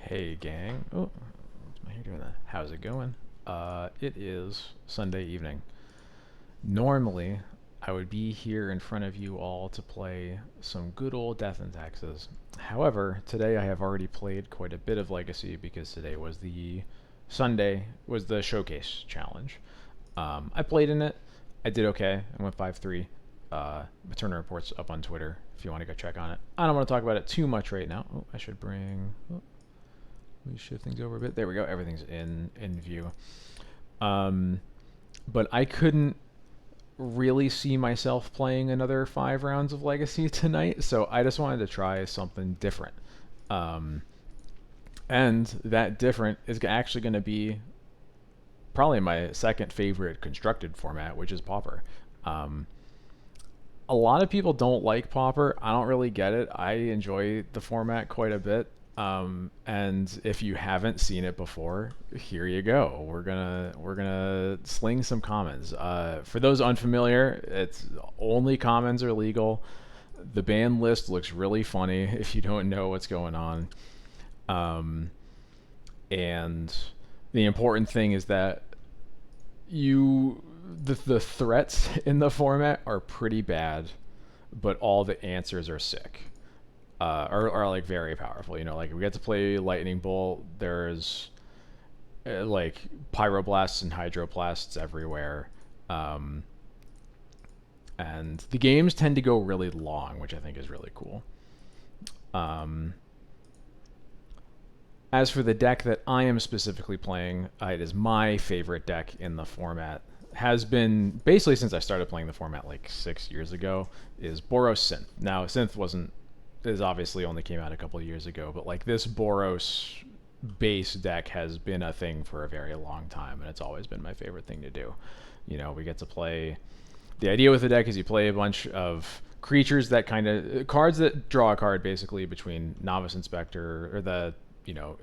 Hey gang. Oh, what's my hair doing that? How's it going? It is Sunday evening. Normally, I would be here in front of you all to play some good old Death and Taxes. However, today I have already played quite a bit of Legacy because today was the showcase challenge. I played in it. I did okay. I went 5-3. My tournament report's up on Twitter if you want to go check on it. I don't want to talk about it too much right now. Oh, I should bring. Oh, we shift things over a bit. There we go. Everything's in view. Um, but I couldn't really see myself playing another 5 rounds of Legacy tonight, so I just wanted to try something different. Um, and that different is actually going to be probably my second favorite constructed format, which is Pauper. Um, a lot of people don't like Pauper. I don't really get it. I enjoy the format quite a bit. And if you haven't seen it before, here you go. We're gonna sling some commons. For those unfamiliar, it's only commons are legal. The ban list looks really funny if you don't know what's going on. Um, and the important thing is that the threats in the format are pretty bad, but all the answers are sick. Are like very powerful. You know, like we get to play Lightning Bolt. There's like pyroblasts and hydroplasts everywhere, um, and the games tend to go really long, which I think is really cool. Um, as for the deck that I am specifically playing, it is my favorite deck in the format. Has been basically since I started playing the format like 6 years ago. Is Boros Synth. Now Synth wasn't is obviously only came out a couple of years ago, but like this Boros base deck has been a thing for a very long time, and it's always been my favorite thing to do. You know, we get to play. The idea with the deck is you play a bunch of creatures that kind of cards that draw a card basically between Novice Inspector or the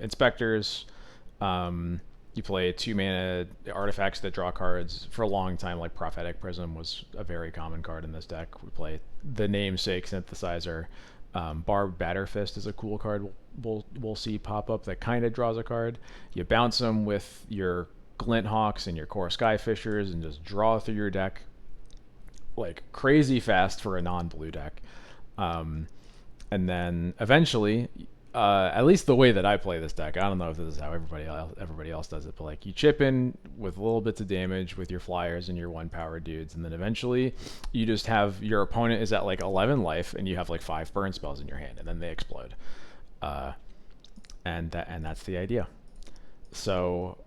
inspectors. Um, you play 2 mana artifacts that draw cards for a long time. Like Prophetic Prism was a very common card in this deck. We play the namesake Synthesizer. Barbed Batterfist is a cool card we'll see pop up that kind of draws a card. You bounce them with your Glint Hawks and your Core Skyfishers and just draw through your deck like crazy fast for a non-blue deck. Um, and then eventually, at least the way that I play this deck, I don't know if this is how everybody else does it, but like you chip in with little bits of damage with your flyers and your 1 power dudes, and then eventually you just have your opponent is at like 11 life, and you have like 5 burn spells in your hand, and then they explode. Uh, and that's the idea. So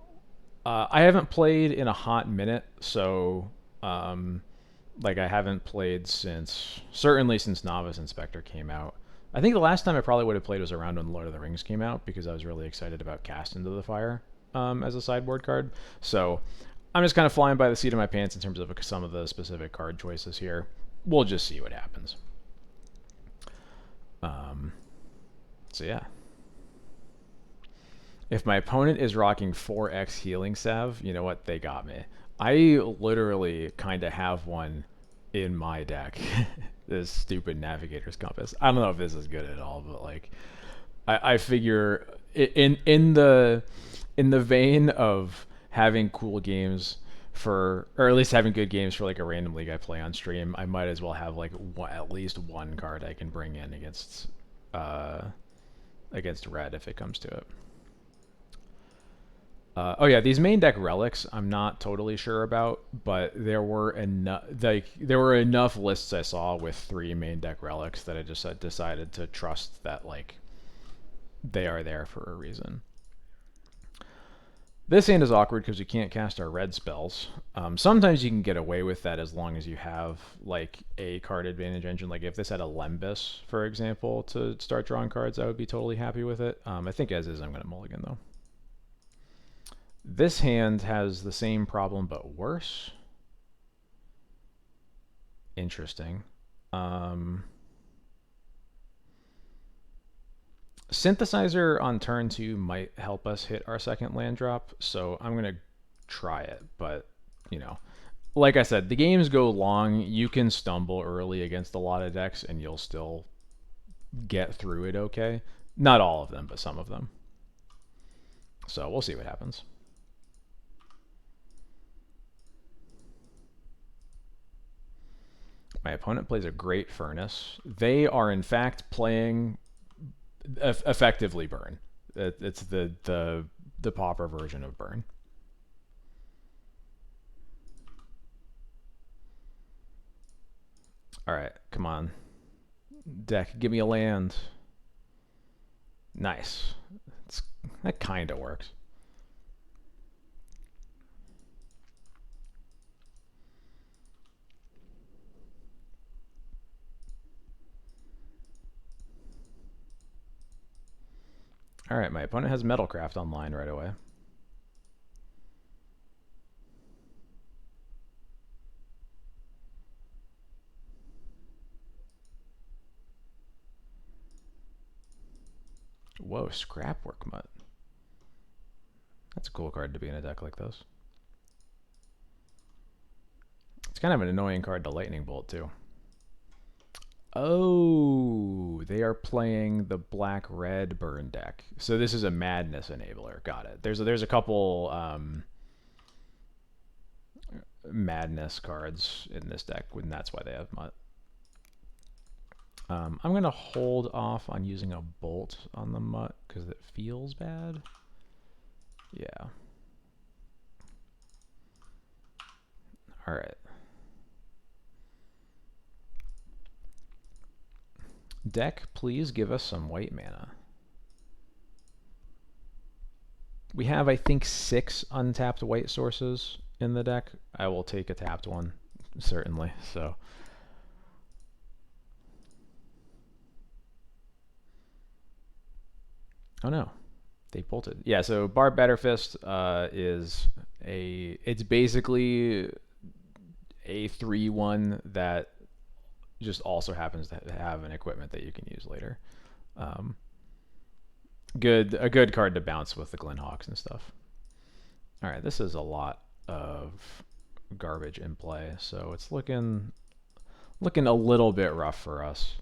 I haven't played in a hot minute, so like I haven't played certainly since Novice Inspector came out. I think the last time I probably would have played was around when Lord of the Rings came out because I was really excited about Cast Into the Fire as a sideboard card. So I'm just kind of flying by the seat of my pants in terms of some of the specific card choices here. We'll just see what happens. Um, so yeah. If my opponent is rocking 4x Healing Salve, you know what? They got me. I literally kind of have one in my deck. This stupid Navigator's Compass. I don't know if this is good at all, but like, I figure in the vein of having cool games for, or at least having good games for like a random league I play on stream, I might as well have like at least one card I can bring in against red if it comes to it. Oh yeah, these main deck relics I'm not totally sure about, but there were enough lists I saw with 3 main deck relics that I just decided to trust that like they are there for a reason. This hand is awkward because you can't cast our red spells. Sometimes you can get away with that as long as you have like a card advantage engine. Like if this had a Lembus, for example, to start drawing cards, I would be totally happy with it. I think as is, I'm going to mulligan though. This hand has the same problem but worse. Interesting. Synthesizer on turn 2 might help us hit our second land drop, so I'm going to try it. But, you know, like I said, the games go long. You can stumble early against a lot of decks, and you'll still get through it okay. Not all of them, but some of them. So we'll see what happens. My opponent plays a great Furnace. They are in fact playing effectively Burn. It's the Pauper version of Burn. All right, come on, deck, give me a land. Nice. That kind of works. All right, my opponent has Metalcraft online right away. Whoa, Scrapwork Mutt. That's a cool card to be in a deck like this. It's kind of an annoying card to Lightning Bolt, too. Oh, they are playing the black-red burn deck. So this is a Madness Enabler. Got it. There's a couple Madness cards in this deck, and that's why they have Mutt. I'm going to hold off on using a Bolt on the Mutt because it feels bad. Yeah. All right. Deck, please give us some white mana. We have, I think, 6 untapped white sources in the deck. I will take a tapped one, certainly. So. Oh no, they bolted. Yeah, so Barb Batterfist it's basically a 3/1 that just also happens to have an equipment that you can use later. A good card to bounce with the Glenhawks and stuff. All right, this is a lot of garbage in play, so it's looking a little bit rough for us.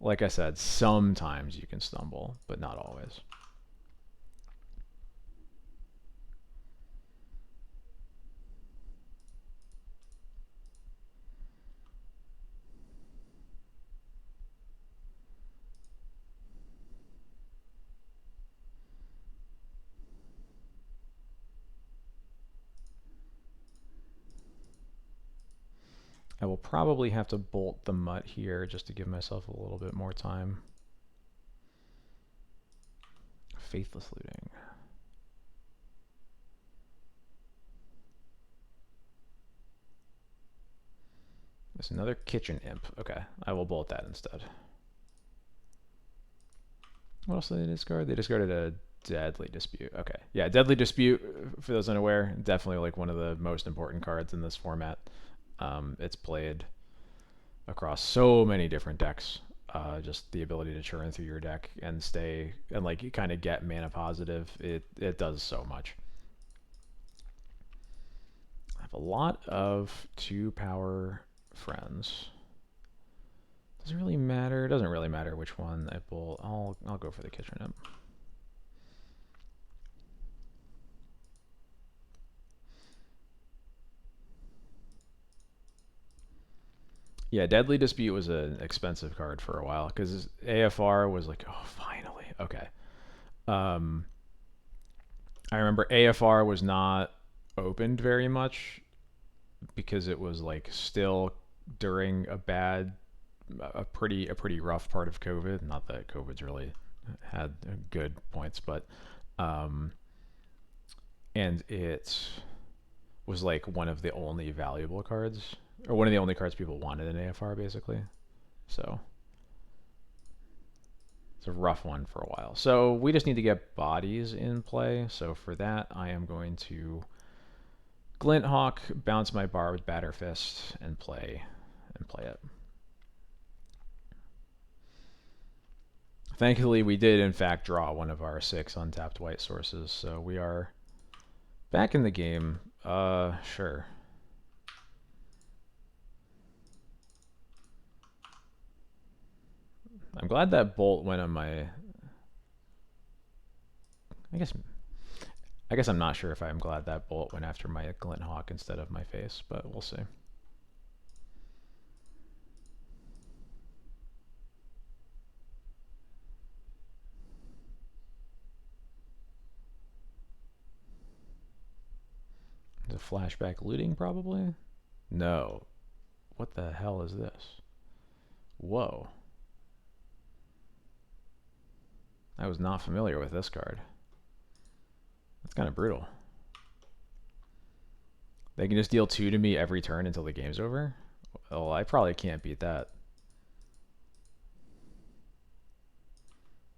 Like I said, sometimes you can stumble, but not always. I will probably have to bolt the Mutt here just to give myself a little bit more time. Faithless Looting. There's another Kitchen Imp. Okay, I will bolt that instead. What else did they discard? They discarded a Deadly Dispute. Okay, yeah, Deadly Dispute, for those unaware, definitely like one of the most important cards in this format. It's played across so many different decks. Just the ability to churn through your deck and stay and like you kind of get mana positive. It does so much. I have a lot of 2-power friends. Does it really matter? It doesn't really matter which one I pull. I'll go for the Kitchen Imp. Yeah, Deadly Dispute was an expensive card for a while because AFR was like, oh, finally, okay. I remember AFR was not opened very much because it was like still during a pretty rough part of COVID. Not that COVID's really had good points, but and it was like one of the only valuable cards, or one of the only cards people wanted in AFR, basically. So it's a rough one for a while. So we just need to get bodies in play. So for that, I am going to Glinthawk, bounce my Barbed Batterfist, and play it. Thankfully, we did in fact draw one of our 6 untapped white sources, so we are back in the game. Sure. I'm glad that bolt went on my... I guess I guess I'm not sure if I'm glad that bullet went after my Glint Hawk instead of my face, but we'll see. Is it flashback looting probably? No. What the hell is this? Whoa. I was not familiar with this card. That's kind of brutal. They can just deal 2 to me every turn until the game's over? Well, I probably can't beat that.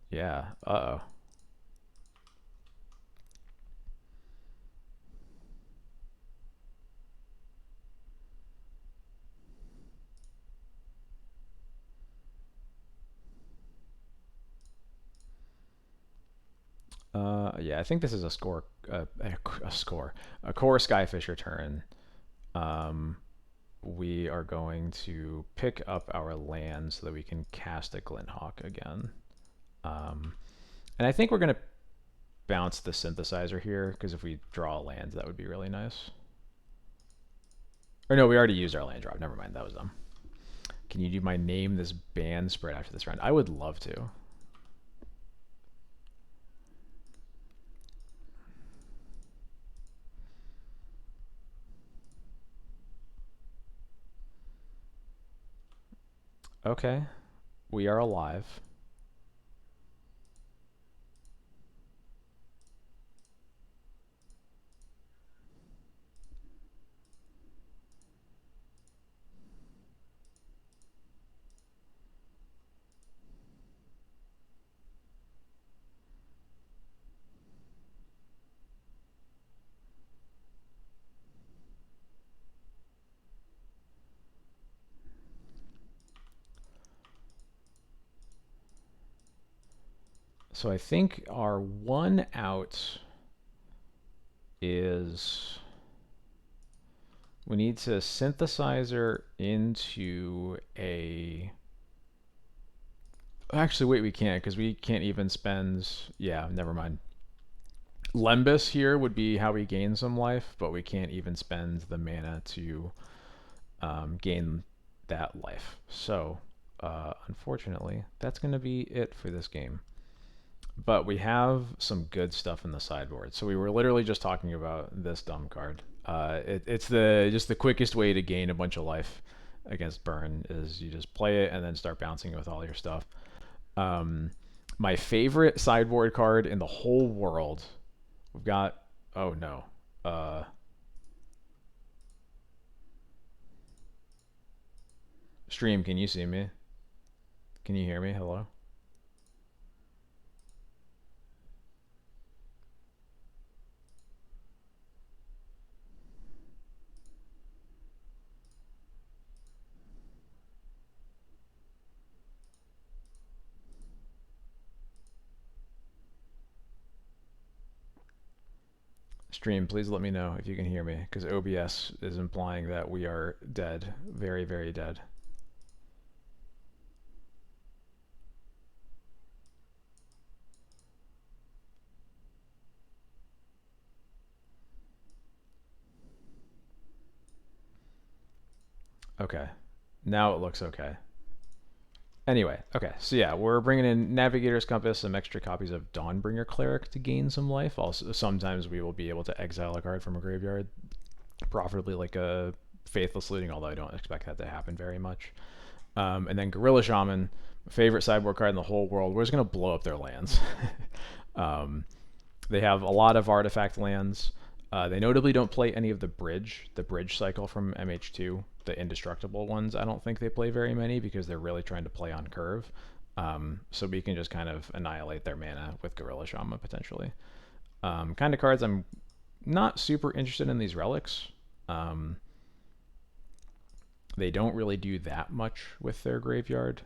Yeah. Uh-oh. Yeah, I think this is a core Skyfisher turn. We are going to pick up our land so that we can cast a Glinthawk again. And I think we're going to bounce the Synthesizer here, because if we draw a land, that would be really nice. Or no, we already used our land drop. Never mind, that was dumb. Can you do my name this band spread after this round? I would love to. Okay, we are alive. So I think our one out is we need to synthesizer into a... Actually, wait, we can't, because we can't even spend... Yeah, never mind. Lembus here would be how we gain some life, but we can't even spend the mana to gain that life. So, unfortunately, that's going to be it for this game. But we have some good stuff in the sideboard. So we were literally just talking about this dumb card. It's just the quickest way to gain a bunch of life against burn is you just play it and then start bouncing it with all your stuff. My favorite sideboard card in the whole world. We've got... Oh, no. Stream, can you see me? Can you hear me? Hello? Stream, please let me know if you can hear me, because OBS is implying that we are dead. Very, very dead. Okay. Now it looks okay. Anyway, okay, so yeah, we're bringing in Navigator's Compass, some extra copies of Dawnbringer Cleric to gain some life. Also, sometimes we will be able to exile a card from a graveyard, profitably like a Faithless Looting, although I don't expect that to happen very much. And then Gorilla Shaman, favorite sideboard card in the whole world. We're just going to blow up their lands. They have a lot of artifact lands. They notably don't play any of the bridge cycle from MH2, the indestructible ones. I don't think they play very many because they're really trying to play on curve. So we can just kind of annihilate their mana with Gorilla Shaman potentially. Kind of cards I'm not super interested in these relics. They don't really do that much with their graveyard.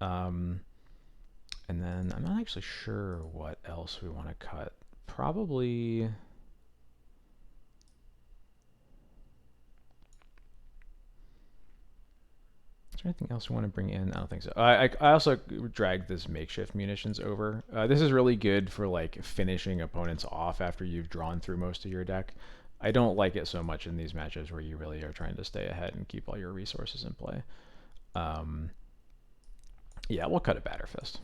And then I'm not actually sure what else we want to cut. Probably... there anything else we want to bring in? I don't think so. I also dragged this makeshift munitions over. This is really good for like finishing opponents off after you've drawn through most of your deck. I don't like it so much in these matches where you really are trying to stay ahead and keep all your resources in play. Yeah, we'll cut a batter fist.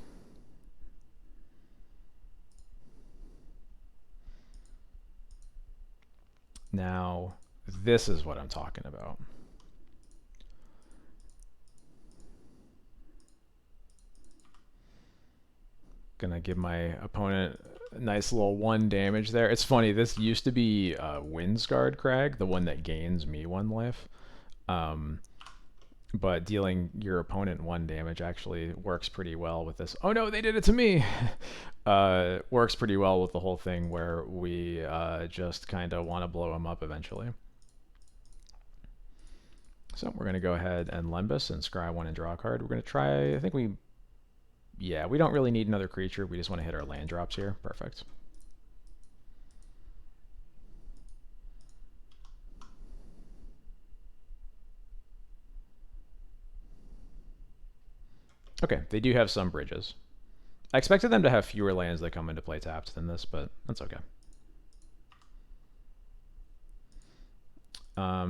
Now, this is what I'm talking about. Gonna give my opponent a nice little 1 damage there. It's funny, this used to be Windscarred Crag, the one that gains me 1 life. But dealing your opponent 1 damage actually works pretty well with this. Oh no, they did it to me! Works pretty well with the whole thing where we just kind of want to blow them up eventually. So we're going to go ahead and Lembus and scry 1 and draw a card. We're going to try, I think yeah, we don't really need another creature. We just want to hit our land drops here. Perfect. Okay, they do have some bridges. I expected them to have fewer lands that come into play tapped than this, but that's okay.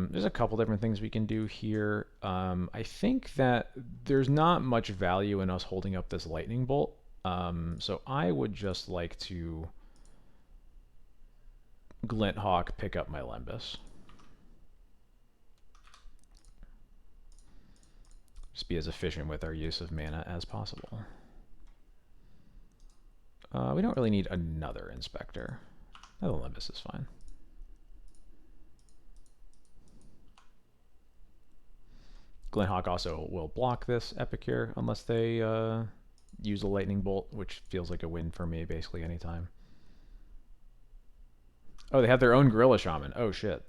There's a couple different things we can do here. I think that there's not much value in us holding up this lightning bolt. So I would just like to Glint Hawk pick up my Lembus. Just be as efficient with our use of mana as possible. We don't really need another Inspector. Oh, the Lembus is fine. Glinthawk also will block this Epicure unless they use a Lightning Bolt, which feels like a win for me basically anytime. Oh, they have their own Gorilla Shaman. Oh shit.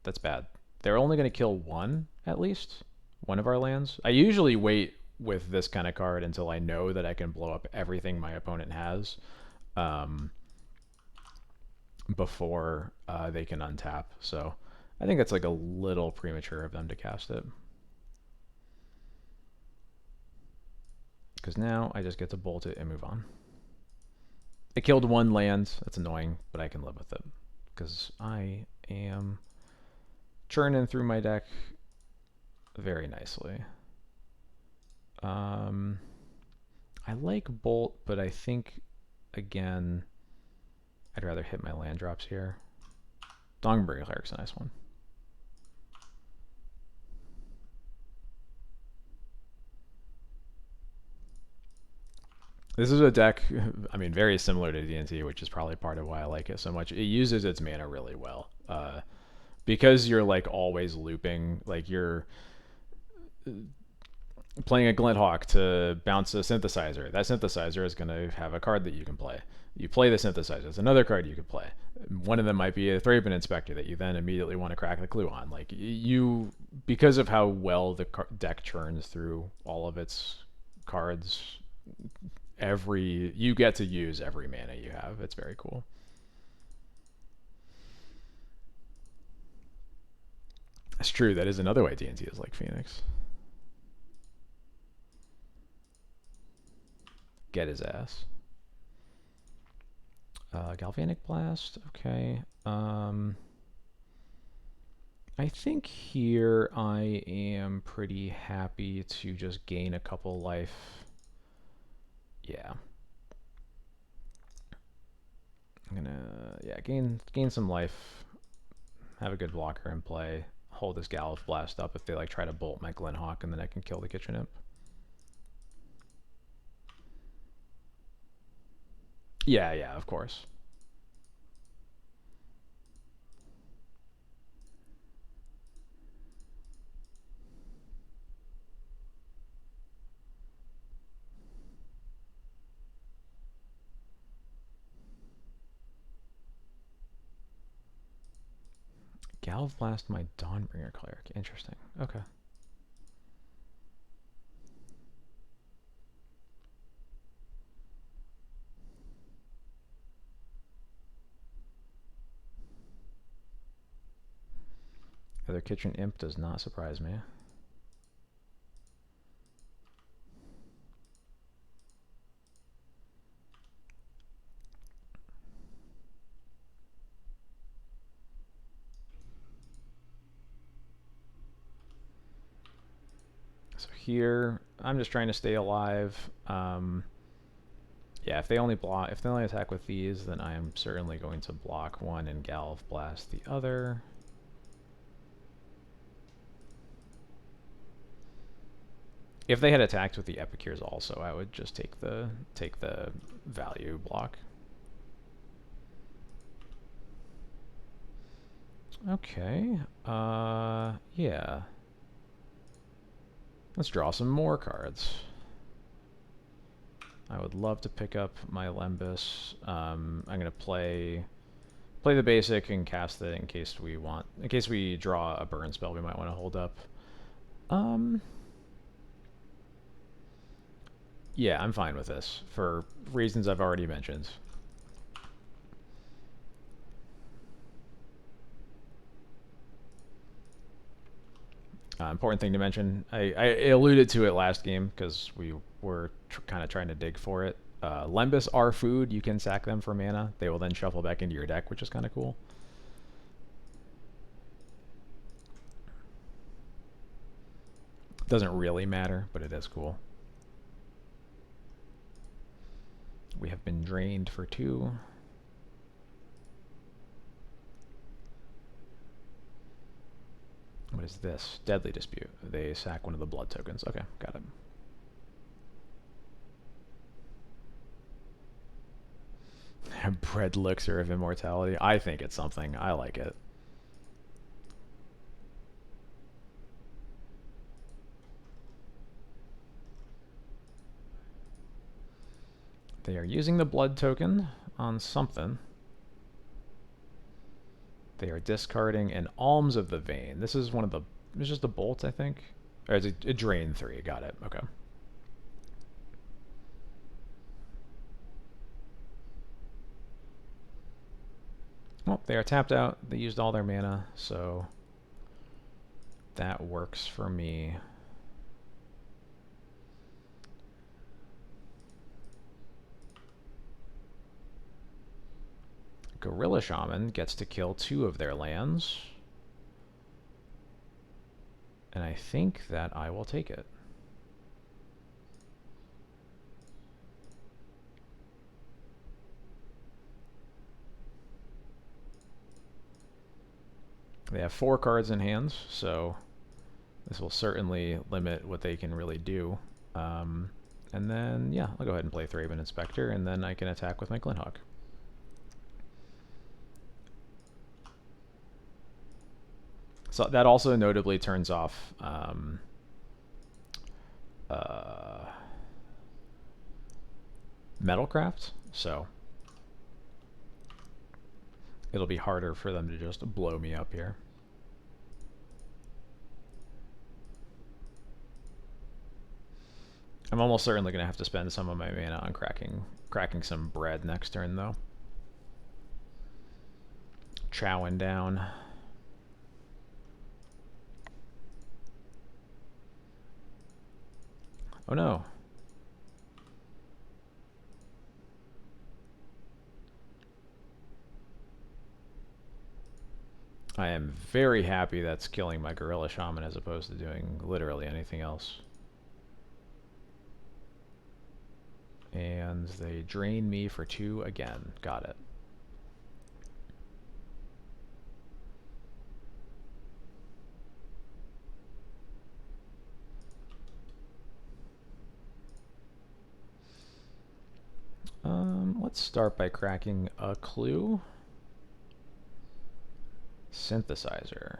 That's bad. They're only going to kill 1, at least. 1 of our lands. I usually wait with this kind of card until I know that I can blow up everything my opponent has before they can untap. So I think that's like a little premature of them to cast it. Because now I just get to bolt it and move on. It killed 1 land. That's annoying, but I can live with it. Because I am churning through my deck very nicely. I like bolt, but I think, again, I'd rather hit my land drops here. Dongbringer Cleric's a nice one. This is a deck, I mean, very similar to D&T, which is probably part of why I like it so much. It uses its mana really well. Because you're like always looping, like you're playing a Glinthawk to bounce a Synthesizer. That Synthesizer is going to have a card that you can play. You play the Synthesizer. It's another card you can play. One of them might be a Thraben Inspector that you then immediately want to crack the clue on. Like you, because of how well the deck churns through all of its cards, you get to use every mana you have. It's very cool. It's true. That is another way D&T is like Phoenix. Get his ass. Galvanic Blast. Okay. I think here I am pretty happy to just gain a couple life. Yeah. I'm gonna gain some life. Have a good blocker in play. Hold this Galv Blast up if they like try to bolt my Glinthawk, and then I can kill the Kitchen Imp. Yeah, yeah, of course. Galv Blast my Dawnbringer Cleric. Interesting. Okay. Other Kitchen Imp does not surprise me. So here, I'm just trying to stay alive. Yeah, if they only attack with these, then I am certainly going to block one and Galv Blast the other. If they had attacked with the Epicures also, I would just take the value block. Okay. Yeah. Let's draw some more cards. I would love to pick up my Lembas. I'm gonna play the basic and cast it in case we draw a burn spell we might want to hold up. Yeah, I'm fine with this for reasons I've already mentioned. Important thing to mention, I alluded to it last game because we were kind of trying to dig for it. Lembas are food. You can sack them for mana. They will then shuffle back into your deck, which is kind of cool. Doesn't really matter, but it is cool. We have been drained for 2. What is this? Deadly Dispute. They sack one of the blood tokens. Okay, got it. Bread Elixir of Immortality. I think it's something. I like it. They are using the blood token on something. They are discarding an Alms of the Vein. This is one of the... It's just a bolt, I think. Or it's a drain 3. Got it. Okay. Well, they are tapped out. They used all their mana, so that works for me. Gorilla Shaman gets to kill 2 of their lands. And I think that I will take it. They have 4 cards in hand, so this will certainly limit what they can really do. And then, yeah, I'll go ahead and play Thraben Inspector, and then I can attack with my Glinthawk. So that also notably turns off Metalcraft, so it'll be harder for them to just blow me up here. I'm almost certainly going to have to spend some of my mana on cracking some bread next turn, though. Chowing down. Oh no. I am very happy that's killing my Gorilla Shaman as opposed to doing literally anything else. And they drain me for 2 again. Got it. Let's start by cracking a clue. Synthesizer.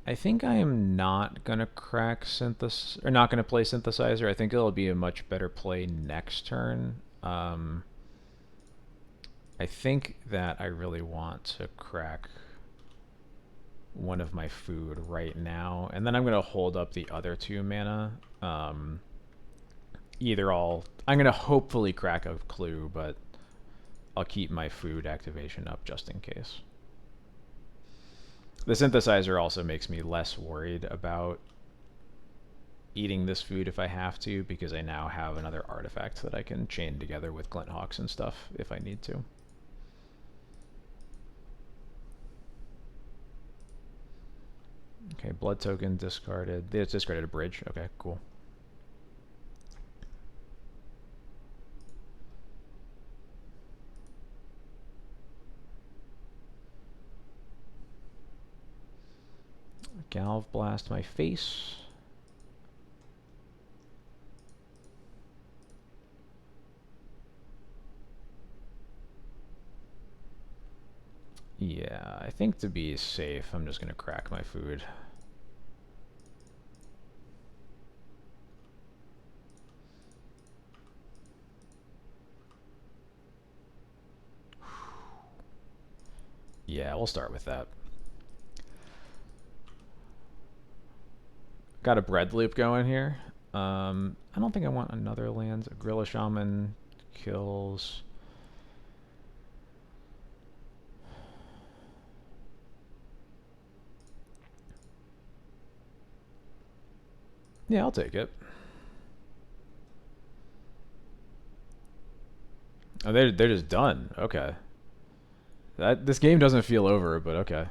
I think I am not gonna crack not gonna play Synthesizer. I think it'll be a much better play next turn. I think that I really want to crack one of my food right now, and then I'm gonna hold up the other 2 mana. I'm gonna hopefully crack a clue, but I'll keep my food activation up just in case. The Synthesizer also makes me less worried about eating this food if I have to, because I now have another artifact that I can chain together with Glinthawks and stuff if I need to. Okay, blood token discarded. They just discarded a bridge. Okay, cool. Galv blast my face. Yeah, I think to be safe, I'm just gonna crack my food. Yeah, we'll start with that. Got a bread loop going here. I don't think I want another land. Gorilla Shaman kills. Yeah, I'll take it. Oh, they're just done. Okay. This game doesn't feel over, but okay.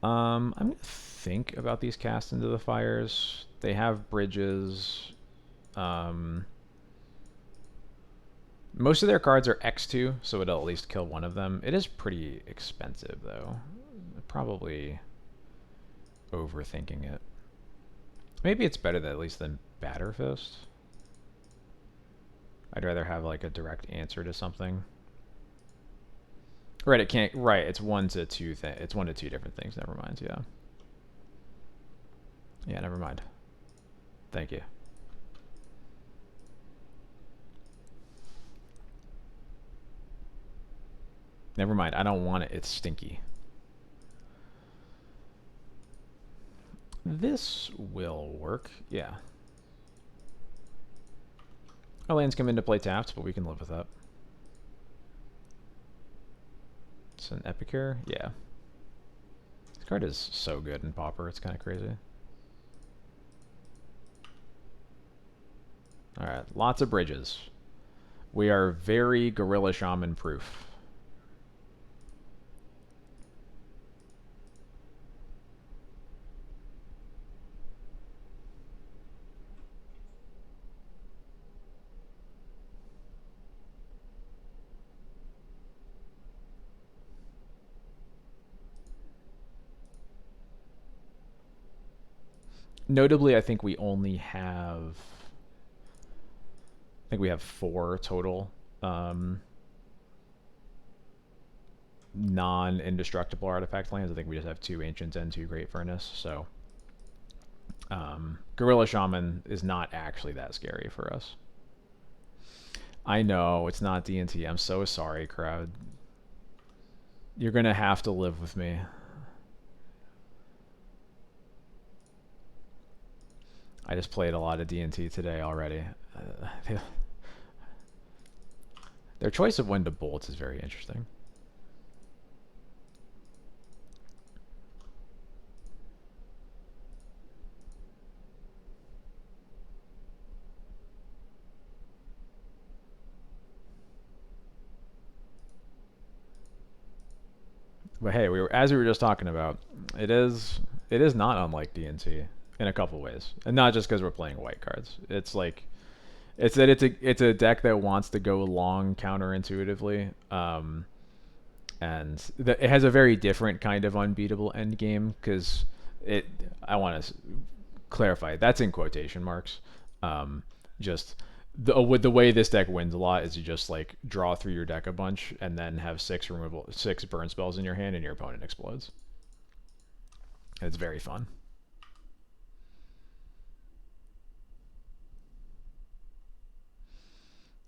I'm gonna think about these cast into the fires. They have bridges. Um, most of their cards are X2, so it'll at least kill one of them. It is pretty expensive, though. Probably overthinking it. Maybe it's better at least than Batterfist. I'd rather have like a direct answer to something. Right, it can't. Right, it's one to two. It's one to two different things. Never mind. Yeah. Yeah. Never mind. Thank you. Never mind. I don't want it. It's stinky. This will work. Yeah. Our lands come into play tapped, but we can live with that. It's an Epicure. Yeah. This card is so good in Pauper. It's kind of crazy. Alright. Lots of bridges. We are very Gorilla Shaman proof. Notably, I think we only have... I think we have 4 total non-indestructible artifact lands. I think we just have 2 Ancients and 2 Great Furnace, so... Gorilla Shaman is not actually that scary for us. I know, it's not D&T. I'm so sorry, crowd. You're gonna have to live with me. I just played a lot of D&T today already. Their choice of when to bolt is very interesting. But hey, as we were just talking about, it is not unlike D&T in a couple ways, and not just because we're playing white cards. It's like it's a deck that wants to go long counterintuitively, and it has a very different kind of unbeatable end game because it. I want to clarify that's in quotation marks. Just with the way this deck wins a lot is you just like draw through your deck a bunch and then have 6 burn spells in your hand and your opponent explodes. It's very fun.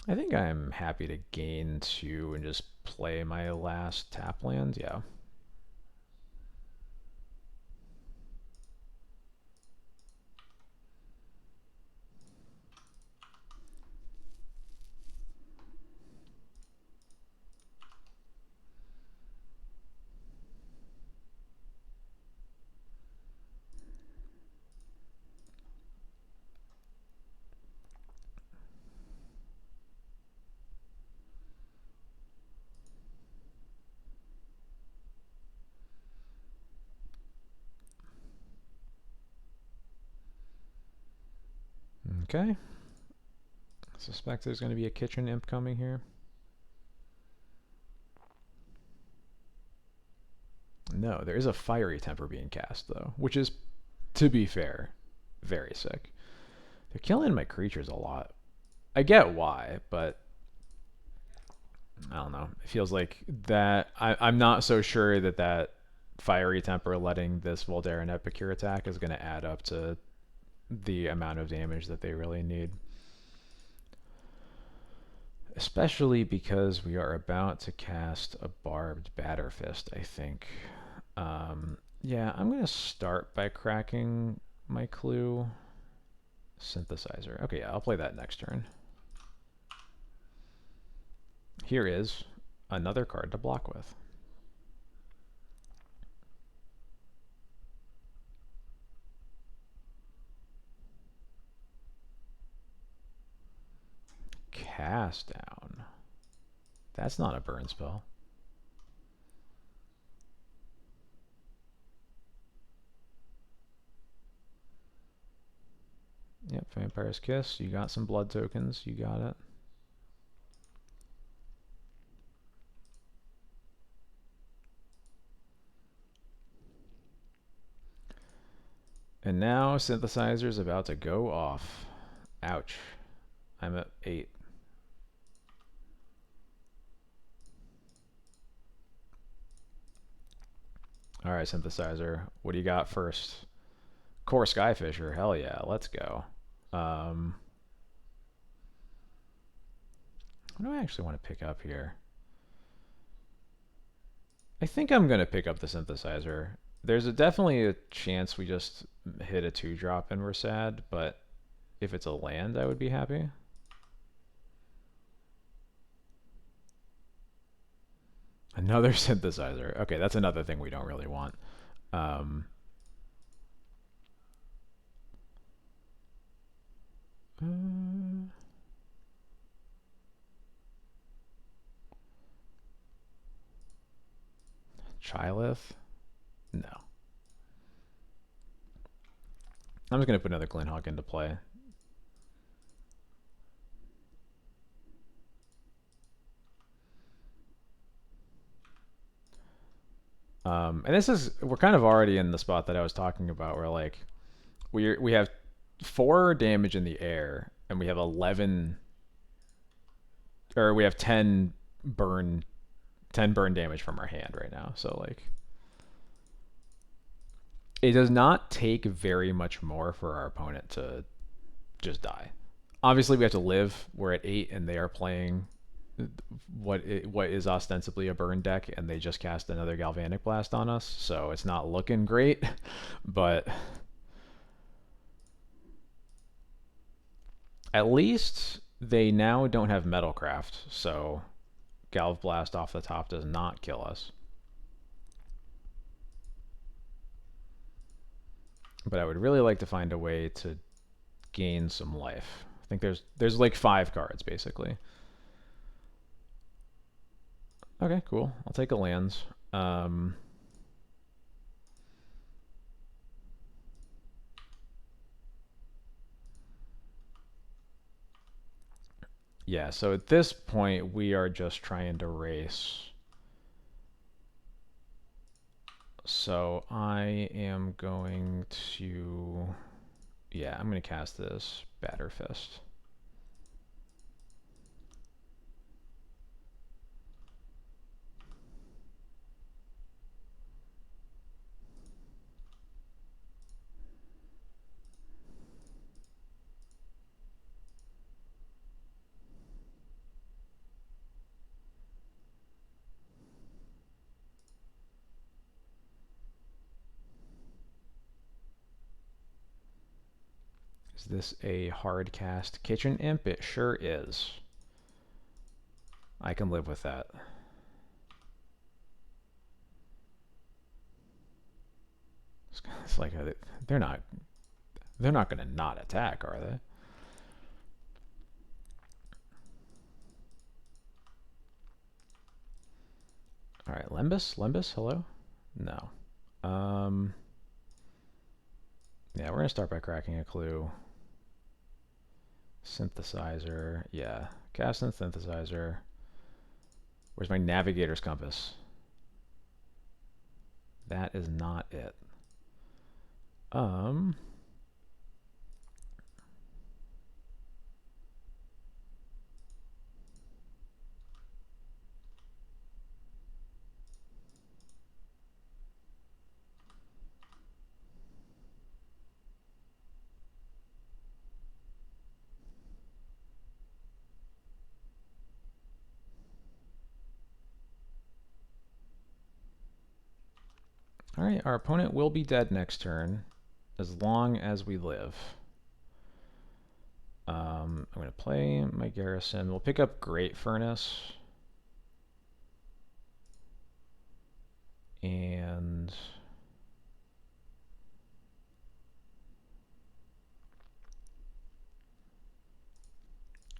I think I'm happy to gain 2 and just play my last tap land. Yeah. Okay. I suspect there's going to be a kitchen imp coming here. No, there is a fiery temper being cast, though, which is, to be fair, very sick. They're killing my creatures a lot. I get why, but I don't know. It feels like that. I'm not so sure that that fiery temper letting this Voldaren Epicure attack is going to add up to the amount of damage that they really need. Especially because we are about to cast a Barbed Batterfist, I think. Yeah, I'm going to start by cracking my clue. Synthesizer. Okay, yeah, I'll play that next turn. Here is another card to block with. Cast down. That's not a burn spell. Yep, Vampire's Kiss. You got some blood tokens. You got it. And now Synthesizer's about to go off. Ouch. I'm at 8. Alright, Synthesizer. What do you got first? Core Skyfisher. Hell yeah, let's go. What do I actually want to pick up here? I think I'm going to pick up the Synthesizer. There's definitely a chance we just hit a 2-drop and we're sad, but if it's a land, I would be happy. Another Synthesizer. Okay, that's another thing we don't really want. Chylith? No. I'm just going to put another Glenhawk into play. And this is, we're kind of already in the spot that I was talking about where like we have 4 damage in the air and we have 11 or we have 10 burn damage from our hand right now. So like it does not take very much more for our opponent to just die. Obviously we have to live. We're at 8 and they are playing what is ostensibly a burn deck, and they just cast another Galvanic Blast on us, so it's not looking great, but at least they now don't have Metalcraft, so Galv Blast off the top does not kill us. But I would really like to find a way to gain some life. I think there's like 5 cards basically. Okay, cool. I'll take a lands. Yeah, so at this point, we are just trying to race. So I am going to... Yeah, I'm going to cast this Batterfist. Is this a hard cast Kitchen Imp? It sure is. I can live with that. It's like they're not going to not attack, are they? All right, Lembus, hello? No. Yeah, we're going to start by cracking a clue. Synthesizer. Yeah. Cast and synthesizer. Where's my navigator's compass? That is not it. Alright, our opponent will be dead next turn, as long as we live. I'm going to play my Garrison. We'll pick up Great Furnace. And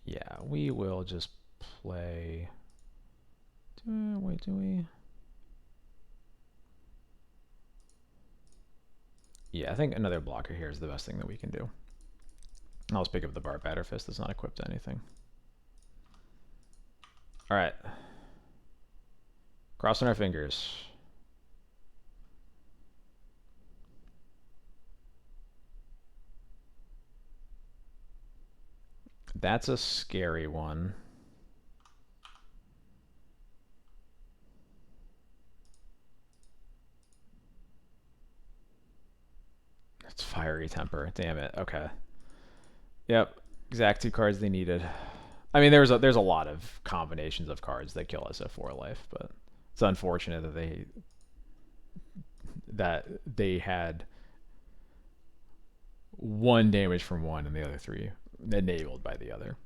yeah, we will just play. Wait, do we? Yeah, I think another blocker here is the best thing that we can do. I'll just pick up the Barbatter Fist that's not equipped to anything. Alright. Crossing our fingers. That's a scary one. It's Fiery Temper. Damn it. Okay. Yep. Exact 2 cards they needed. I mean, there's a lot of combinations of cards that kill us at 4 life, but it's unfortunate that they had 1 damage from one and the other 3 enabled by the other.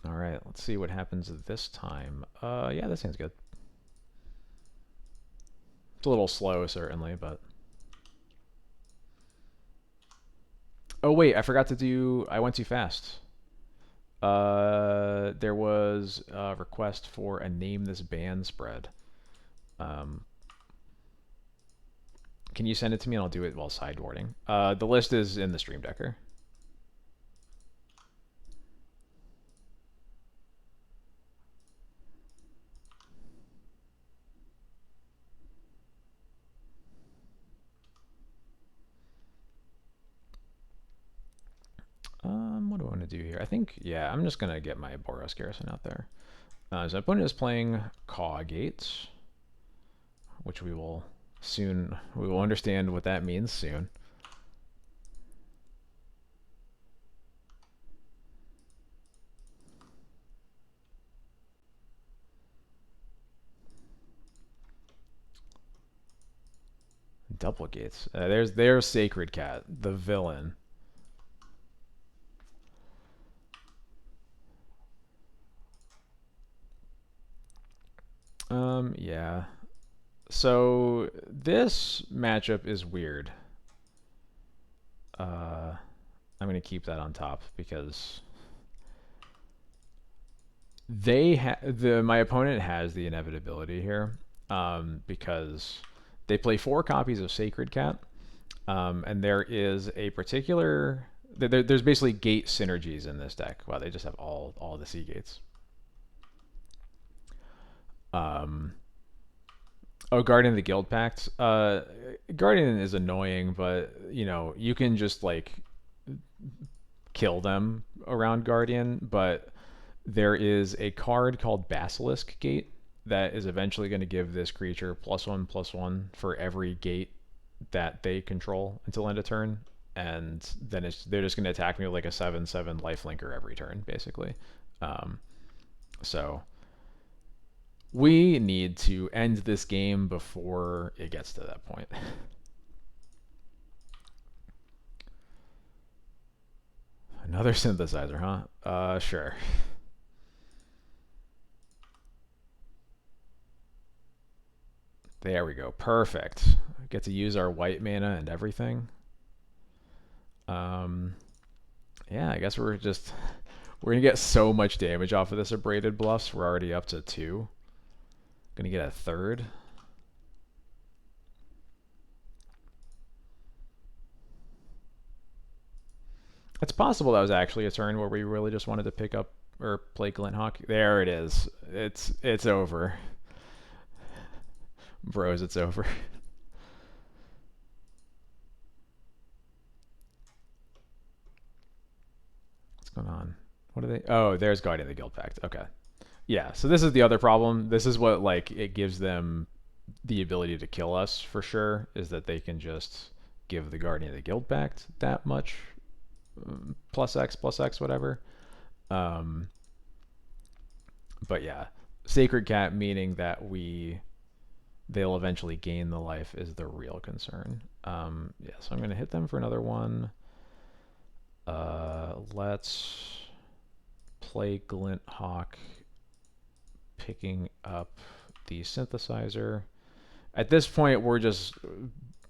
All right, let's see what happens this time. Yeah, that sounds good. It's a little slow, certainly, but... Oh, wait, I forgot to do... I went too fast. There was a request for a Name This Band spread. Can you send it to me and I'll do it while sideboarding? The list is in the Stream Decker. What do I want to do here? I think, yeah, I'm just going to get my Boros Garrison out there. So opponent is playing Caw Gates, which we will understand what that means soon. Double Gates. There's Sacred Cat, the villain. Yeah. So this matchup is weird. I'm gonna keep that on top because my opponent has the inevitability here, because they play 4 copies of Sacred Cat, and there is a particular there's basically gate synergies in this deck. Wow, they just have all the sea gates. Oh, Guardian of the Guild Pact. Guardian is annoying, but you know you can just like kill them around Guardian. But there is a card called Basilisk Gate that is eventually going to give this creature +1/+1 for every gate that they control until end of turn, and then they're just going to attack me with like a 7/7 lifelinker every turn, basically. So we need to end this game before it gets to that point. Another synthesizer, huh? Sure. There we go. Perfect. Get to use our white mana and everything. Yeah, I guess we're gonna get so much damage off of this abraded bluffs. We're already up to 2. Gonna get a third. It's possible that was actually a turn where we really just wanted to pick up or play Glint Hawk. There it is. It's over. Bros, it's over. What's going on? What are they? Oh, there's Guardian of the Guild Pact. Okay. Yeah, so this is the other problem. This is what, like, it gives them the ability to kill us for sure, is that they can just give the Guardian of the Guild Pact that much plus X, whatever. But yeah, Sacred Cat, meaning that they'll eventually gain the life, is the real concern. Yeah, so I'm going to hit them for another one. Let's play Glint Hawk, picking up the Synthesizer. At this point, we're just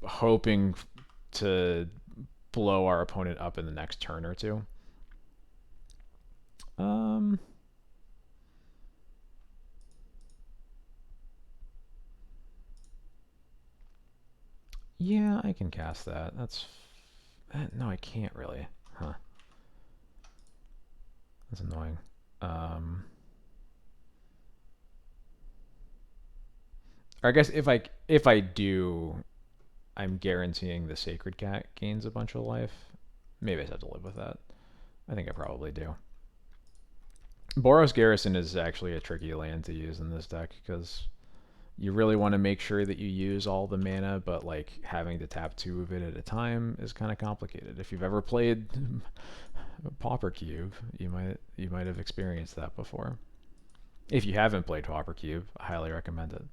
hoping to blow our opponent up in the next turn or two. Yeah, I can cast that. No, I can't really. Huh. That's annoying. Or I guess if I do, I'm guaranteeing the Sacred Cat gains a bunch of life. Maybe I just have to live with that. I think I probably do. Boros Garrison is actually a tricky land to use in this deck because you really want to make sure that you use all the mana, but like having to tap 2 of it at a time is kind of complicated. If you've ever played Pauper Cube, you might have experienced that before. If you haven't played Pauper Cube, I highly recommend it.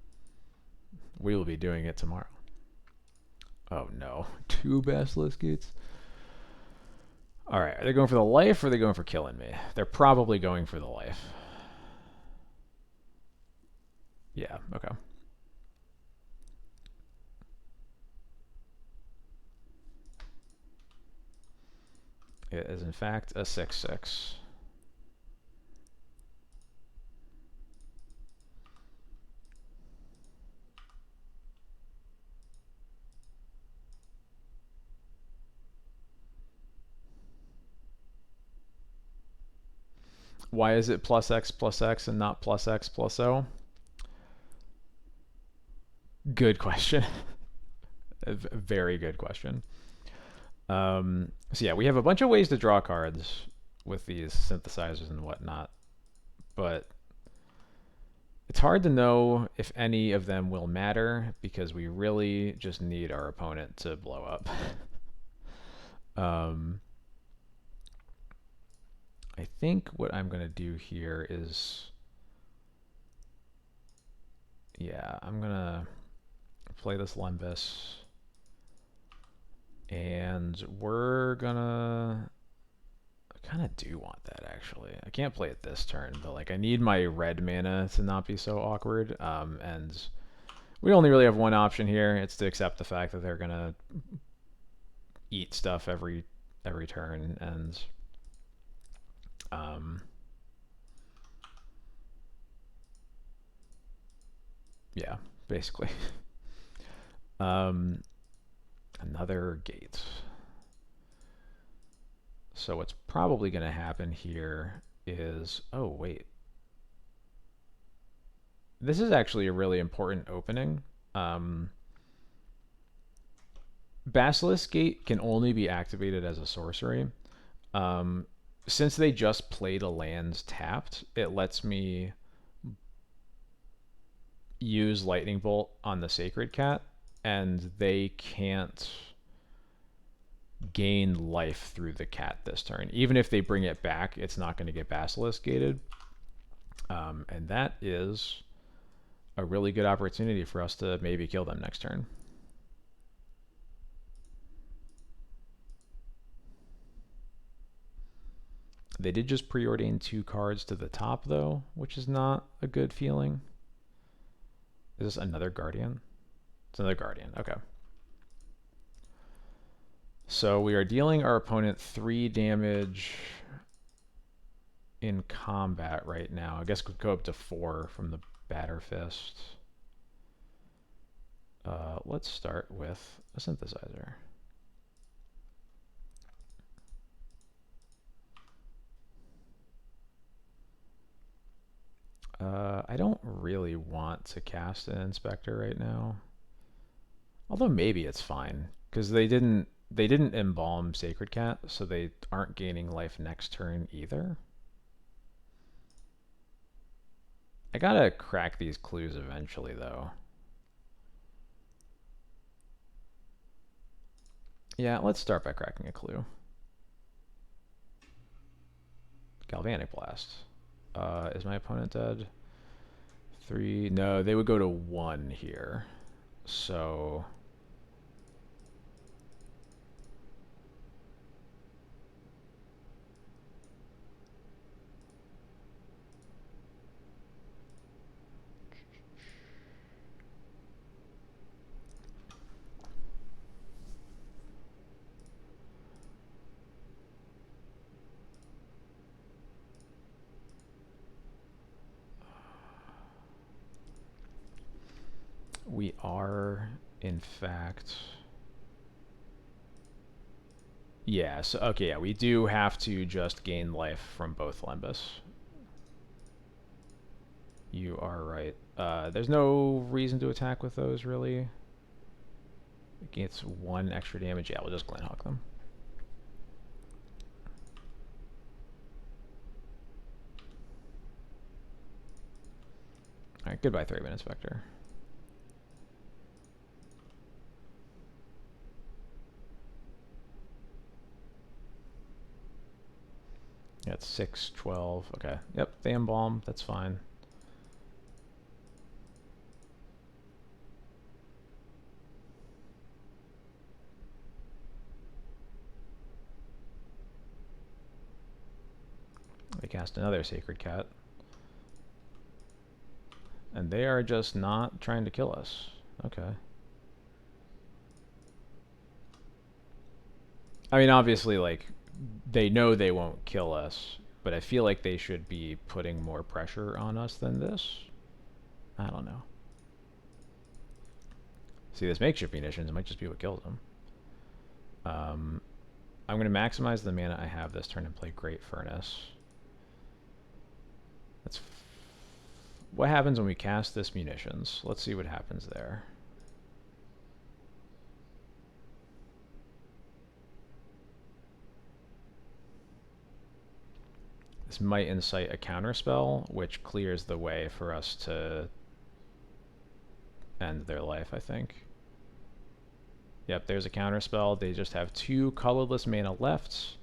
We will be doing it tomorrow. Oh no, 2 Basilisk Gates. All right, are they going for the life or are they going for killing me? They're probably going for the life. Yeah, okay. It is in fact a 6/6. Why is it +X and not +X+O? Good question. A very good question. So yeah, we have a bunch of ways to draw cards with these synthesizers and whatnot, but it's hard to know if any of them will matter because we really just need our opponent to blow up. I think what I'm going to do here is, yeah, I'm going to play this Lembas, and we're going to, I kind of do want that actually. I can't play it this turn, but like I need my red mana to not be so awkward, and we only really have one option here. It's to accept the fact that they're going to eat stuff every turn, and yeah, basically. Another gate. So what's probably going to happen here is, oh wait, this is actually a really important opening. Basilisk Gate can only be activated as a sorcery. Since they just played a land tapped, it lets me use Lightning Bolt on the Sacred Cat, and they can't gain life through the cat this turn. Even if they bring it back, it's not going to get Basilisk gated. And that is a really good opportunity for us to maybe kill them next turn. They did just preordain 2 cards to the top, though, which is not a good feeling. Is this another Guardian? It's another Guardian. Okay. So we are dealing our opponent 3 damage in combat right now. I guess we could go up to 4 from the Batter Fist. Let's start with a Synthesizer. I don't really want to cast an Inspector right now. Although maybe it's fine, because they didn't embalm Sacred Cat, so they aren't gaining life next turn either. I gotta crack these clues eventually, though. Yeah, let's start by cracking a clue. Galvanic Blast. Is my opponent dead? 3. No, they would go to 1 here. So we are, in fact... Yeah, so, okay, yeah, we do have to just gain life from both Lembus. You are right. There's no reason to attack with those, really. It gets 1 extra damage. Yeah, we'll just Glenhawk them. Alright, goodbye, Thraben Inspector. Yeah, it's 6, 12. Okay. Yep, they embalm. That's fine. They cast another Sacred Cat. And they are just not trying to kill us. Okay. I mean, obviously, like, they know they won't kill us, but I feel like they should be putting more pressure on us than this. I don't know. See, this makeshift munitions might just be what kills them. I'm going to maximize the mana I have this turn and play Great Furnace. That's what happens when we cast this munitions. Let's see what happens there. This might incite a counterspell, which clears the way for us to end their life, I think. Yep, there's a counterspell. They just have 2 colorless mana left.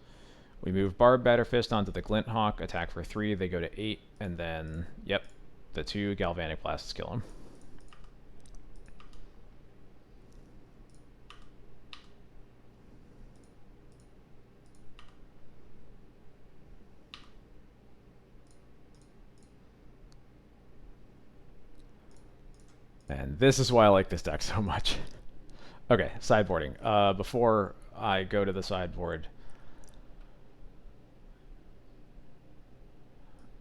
We move Barb Batterfist onto the Glint Hawk, attack for 3, they go to 8, and then, yep, the 2 Galvanic Blasts kill him. And this is why I like this deck so much. Okay, sideboarding. Before I go to the sideboard,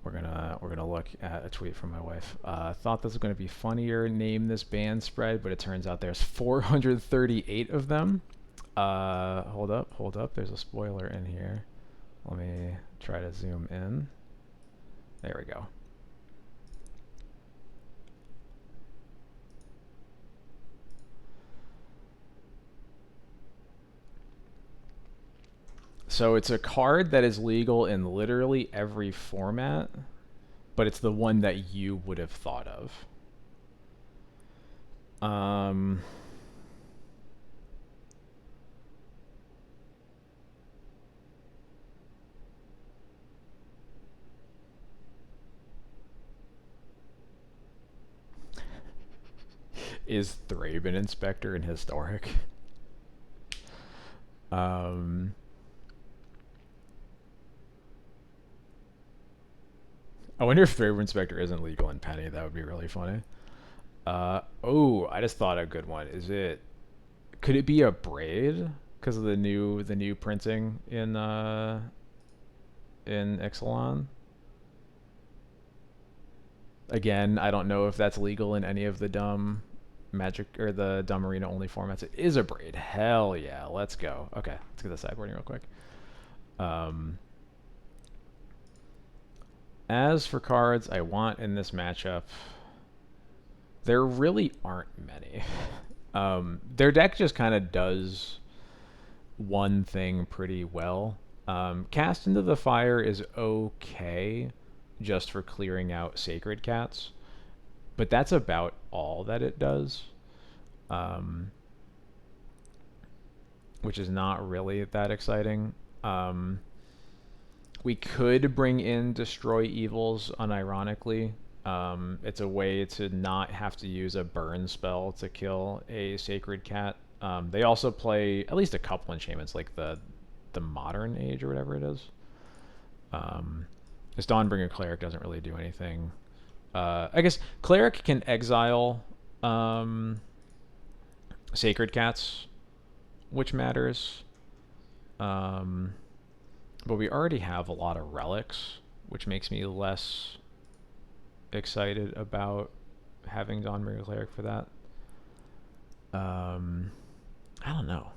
we're gonna look at a tweet from my wife. Thought this was gonna be funnier. Name this band spread, but it turns out there's 438 of them. Hold up. There's a spoiler in here. Let me try to zoom in. There we go. So it's a card that is legal in literally every format, but it's the one that you would have thought of. Is Thraben Inspector an historic? I wonder if Thraben Inspector isn't legal in Penny. That would be really funny. Oh, I just thought a good one. Is it? Could it be a braid? Because of the new printing in Ixalan. Again, I don't know if that's legal in any of the dumb Magic or the dumb arena only formats. It is a braid. Hell yeah, let's go. Okay, let's get the sideboarding real quick. Um, as for cards I want in this matchup, there really aren't many. Their deck just kind of does one thing pretty well. Cast into the Fire is okay just for clearing out Sacred Cats, but that's about all that it does, um, which is not really that exciting. Um, we could bring in Destroy Evils unironically. It's a way to not have to use a burn spell to kill a Sacred Cat. They also play at least a couple enchantments, like the Modern Age or whatever it is. This Dawnbringer Cleric doesn't really do anything. I guess Cleric can exile Sacred Cats, which matters. But we already have a lot of relics, which makes me less excited about having Dawnbringer Cleric for that. I don't know.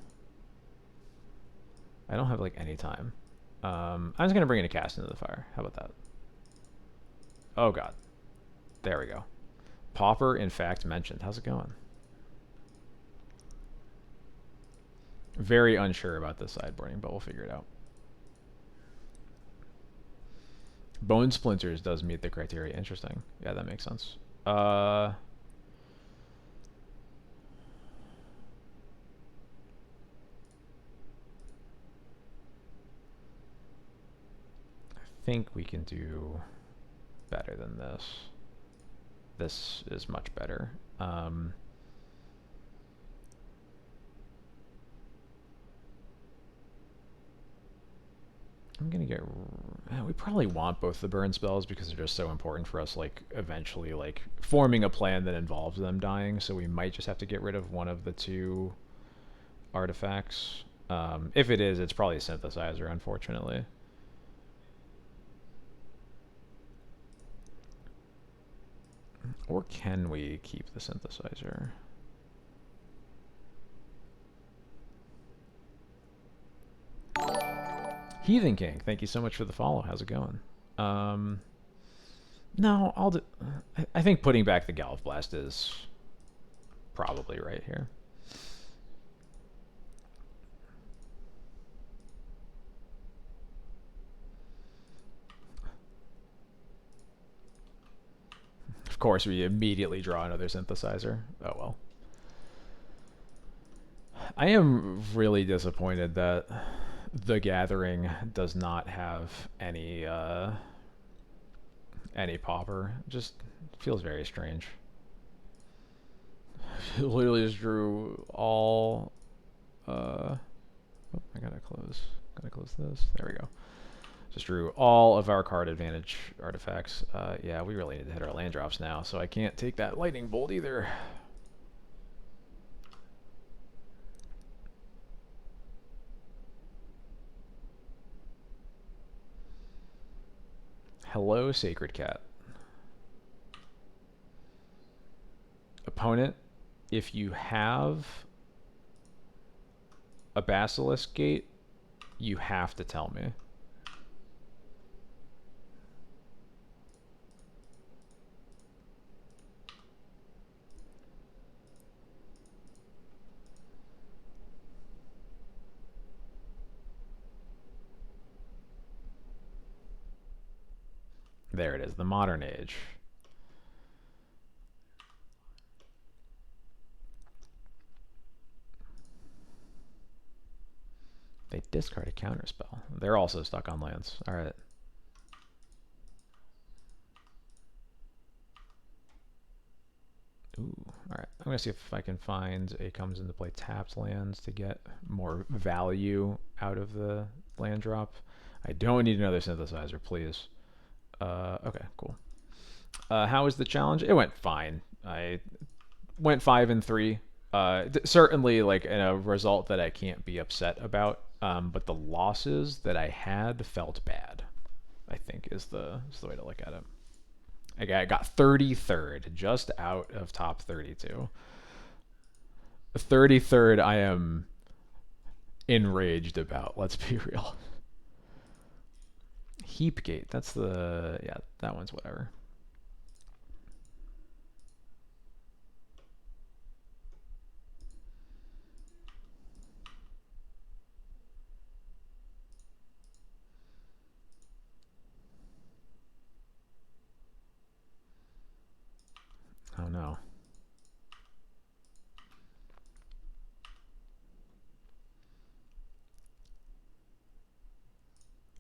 I don't have like any time. I'm just gonna bring in a Cast into the Fire. How about that? Oh god. There we go. Pauper, in fact, mentioned. How's it going? Very unsure about this sideboarding, but we'll figure it out. Bone Splinters does meet the criteria. Interesting. Yeah, that makes sense. I think we can do better than this. This is much better. I'm gonna get. We probably want both the burn spells because they're just so important for us. Like eventually, like forming a plan that involves them dying. So we might just have to get rid of one of the two artifacts. If it is, it's probably a synthesizer, unfortunately. Or can we keep the synthesizer? Heathen King, thank you so much for the follow. How's it going? No, I'll do. I think putting back the Galv Blast is probably right here. Of course, we immediately draw another synthesizer. Oh well. I am really disappointed that the Gathering does not have any Pauper. Just feels very strange. Literally just drew all. Oh, I gotta close. Gotta close this. There we go. Just drew all of our card advantage artifacts. Yeah, we really need to hit our land drops now, so I can't take that lightning bolt either. Hello, Sacred Cat. Opponent, if you have a Basilisk Gate, you have to tell me. There it is, the Modern Age. They discard a counterspell. They're also stuck on lands. All right. Ooh, all right. I'm gonna see if I can find a comes into play tapped lands to get more value out of the land drop. I don't need another synthesizer, please. Okay, cool. How was the challenge? It went fine. I went 5-3. Certainly, like in a result that I can't be upset about. But the losses that I had felt bad. I think is the way to look at it. I got 33rd, just out of top 32. 33rd, I am enraged about. Let's be real. Heapgate. That's the yeah. That one's whatever. Oh no.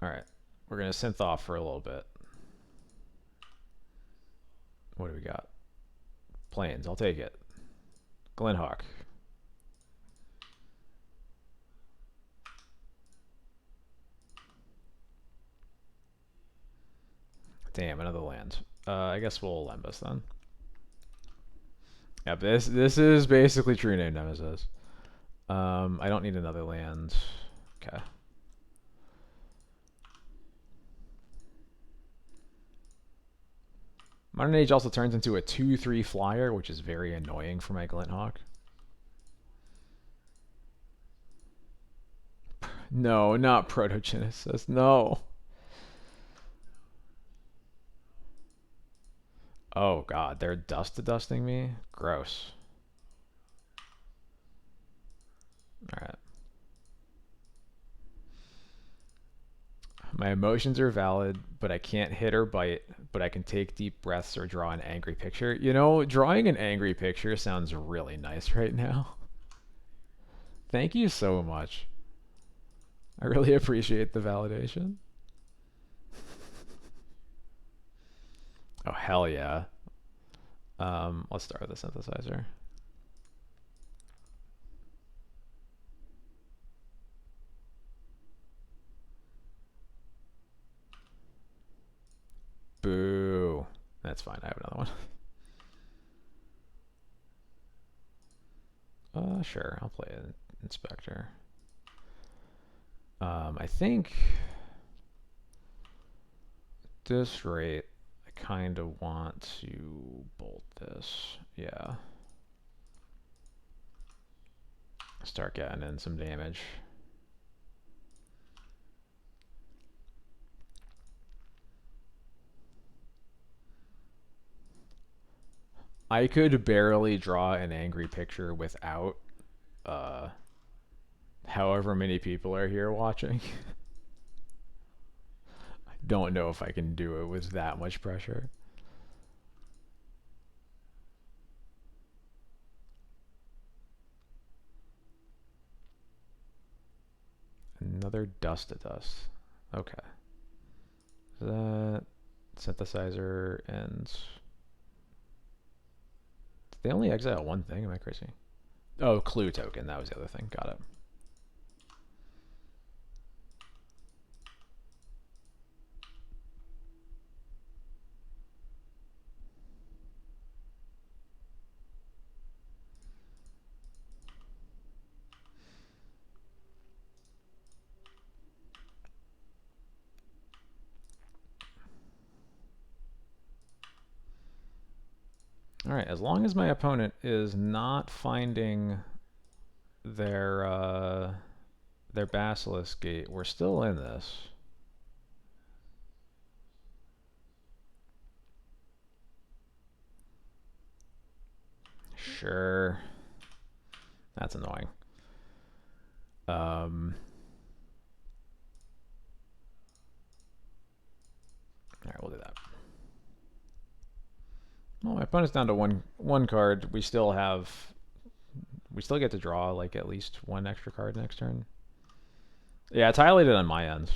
All right, we're gonna synth off for a little bit. What do we got? Planes. I'll take it. Glenhawk. Damn, another land. I guess we'll Lembus then. Yeah, this is basically True Name Nemesis. I don't need another land. Okay. Modern Age also turns into a 2/3 flyer, which is very annoying for my Glinthawk. No, not Protogenesis. No. Oh god, they're dusting me? Gross. Alright. My emotions are valid, but I can't hit or bite, but I can take deep breaths or draw an angry picture. You know, drawing an angry picture sounds really nice right now. Thank you so much. I really appreciate the validation. Oh, hell yeah. Let's start with the synthesizer. Boo. That's fine. I have another one. Sure. I'll play an Inspector. I think at this rate, I kind of want to bolt this. Yeah. Start getting in some damage. I could barely draw an angry picture without however many people are here watching. I don't know if I can do it with that much pressure. Another dust to dust. Okay. That synthesizer and did they only exile one thing? Am I crazy? Oh, clue token. That was the other thing. Got it. All right, as long as my opponent is not finding their Basilisk Gate, we're still in this. Sure. That's annoying. All right, we'll do that. Well, my opponent's down to one card. We still get to draw like at least one extra card next turn. Yeah, it's highlighted on my end.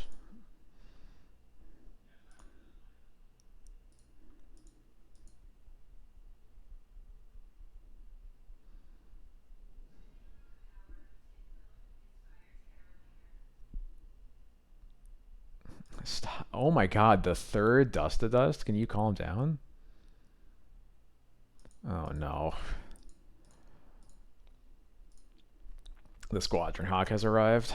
Stop. Oh my god, the third Dust to Dust? Can you calm down? Oh no. The Squadron Hawk has arrived.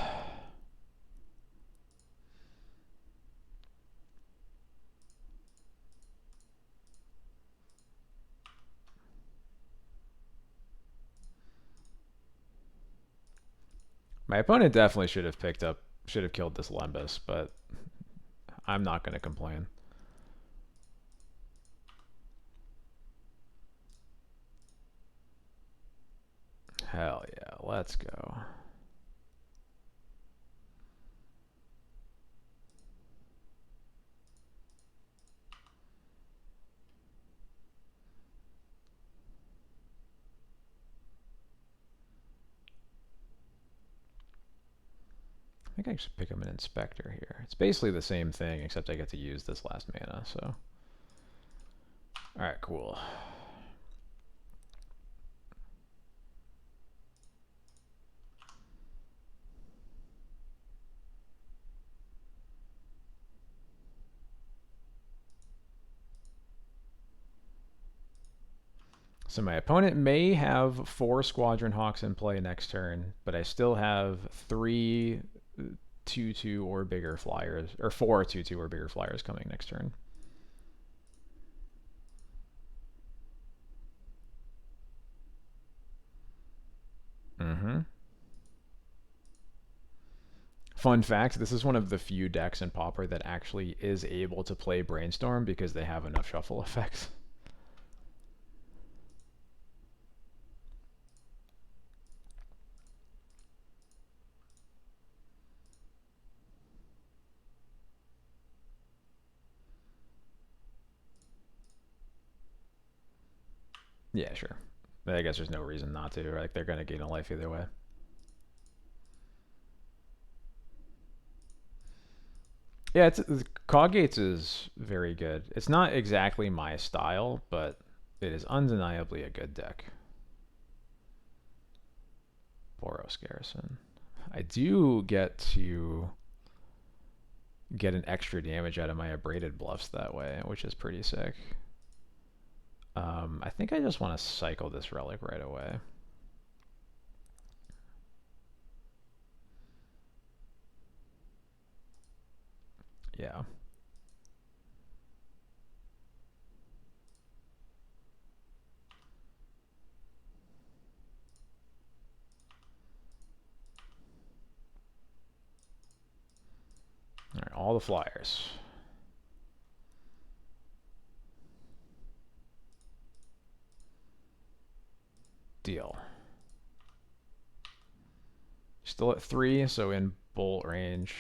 My opponent definitely should have killed this Lembas, but I'm not going to complain. Hell yeah, let's go. I think I should pick up an Inspector here. It's basically the same thing, except I get to use this last mana, so. Alright, cool. So my opponent may have 4 Squadron Hawks in play next turn, but I still have 3 2/2 or bigger flyers, or 4 2/2 or bigger flyers coming next turn. Fun fact, this is one of the few decks in Pauper that actually is able to play Brainstorm because they have enough shuffle effects. Yeah, sure. I guess there's no reason not to. Like, they're going to gain a life either way. Yeah, Coggates is very good. It's not exactly my style, but it is undeniably a good deck. Boros Garrison. I do get to get an extra damage out of my abraded bluffs that way, which is pretty sick. I think I just want to cycle this relic right away. Yeah. All right, all the flyers. Deal. Still at 3, so in bolt range.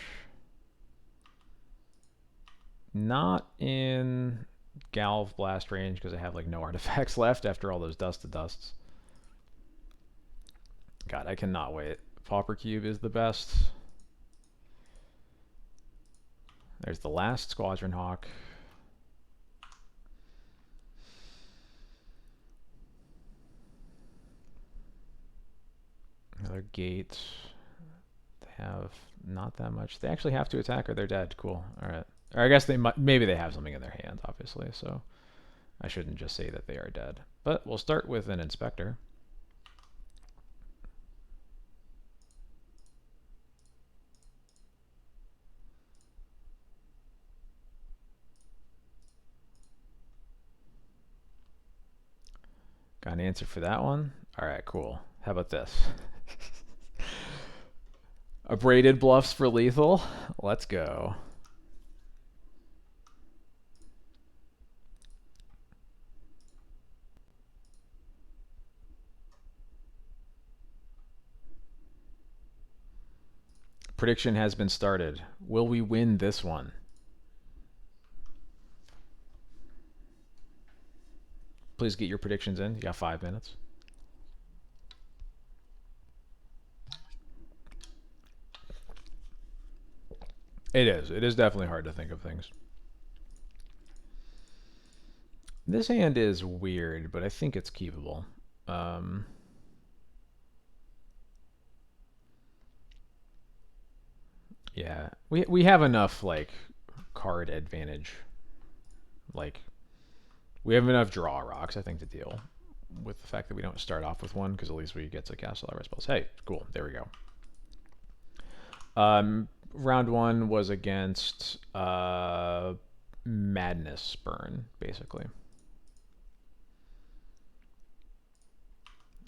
Not in Galv Blast range because I have like no artifacts left after all those Dust to Dusts. God, I cannot wait. Pauper Cube is the best. There's the last Squadron Hawk. Another gate. They have not that much. They actually have to attack or they're dead. Cool. All right. Or I guess they might, maybe they have something in their hand, obviously. So I shouldn't just say that they are dead. But we'll start with an Inspector. Got an answer for that one? All right, cool. How about this? Abraded bluffs for lethal. Let's go. Prediction has been started. Will we win this one? Please get your predictions in. You got 5 minutes. It is. It is definitely hard to think of things. This hand is weird, but I think it's keepable. Yeah, we have enough like card advantage. Like we have enough draw rocks, I think, to deal with the fact that we don't start off with one because at least we get to cast all our spells. Hey, cool. There we go. Round one was against Madness Burn, basically.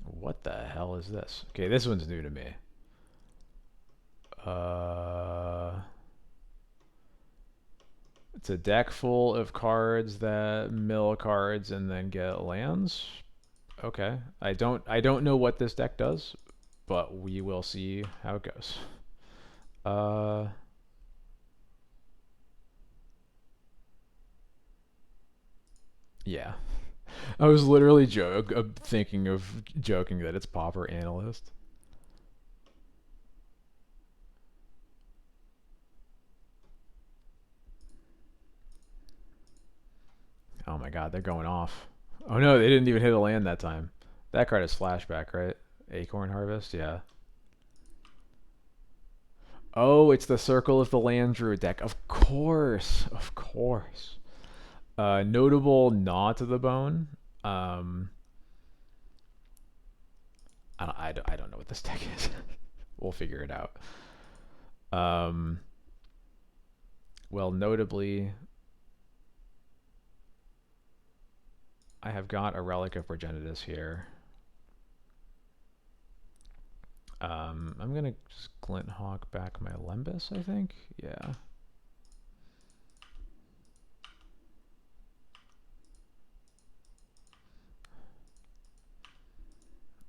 What the hell is this? Okay, this one's new to me. It's a deck full of cards that mill cards and then get lands. Okay, I don't know what this deck does, but we will see how it goes. Uh, yeah. I was literally thinking of joking that it's Pauper Analyst. Oh my god, they're going off. Oh no, they didn't even hit a land that time. That card is flashback, right? Acorn Harvest, yeah. Oh, it's the Circle of the Land Druid deck. Of course, of course. Notable Gnaw to the Bone. Um, I don't know what this deck is. We'll figure it out. Um, well, notably, I have got a Relic of Progenitus here. I'm gonna just Glint Hawk back my Lembas, I think. Yeah.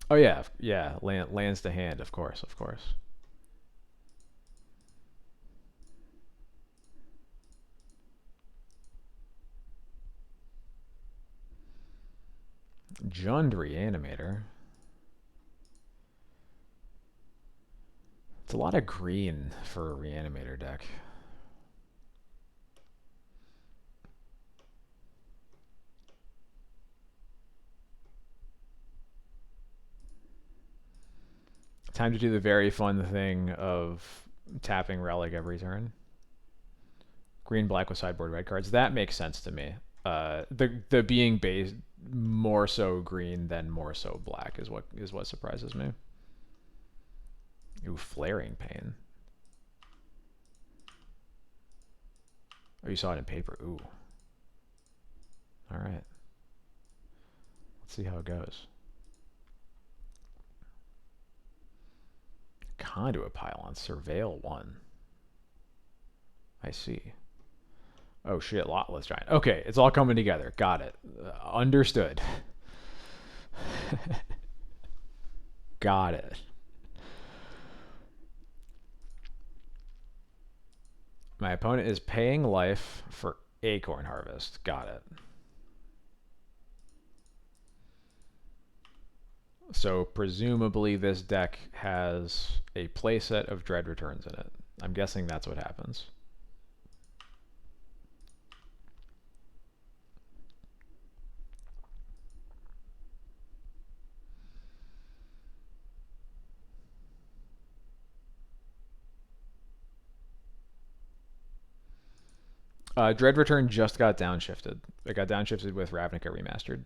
Oh yeah, yeah. Lands to hand, of course, of course. Jund Reanimator. It's a lot of green for a Reanimator deck. Time to do the very fun thing of tapping Relic every turn. Green black with sideboard red cards. That makes sense to me. The being base more so green than more so black is what surprises me. Ooh, Flaring Pain. Oh, you saw it in paper. Ooh. All right. Let's see how it goes. Conduit Pylon. Surveil 1. I see. Oh shit, Lotless Giant. Okay, it's all coming together. Got it. Understood. Got it. My opponent is paying life for Acorn Harvest. Got it. So presumably this deck has a playset of Dread Returns in it. I'm guessing that's what happens. Dread Return just got downshifted. It got downshifted with Ravnica Remastered.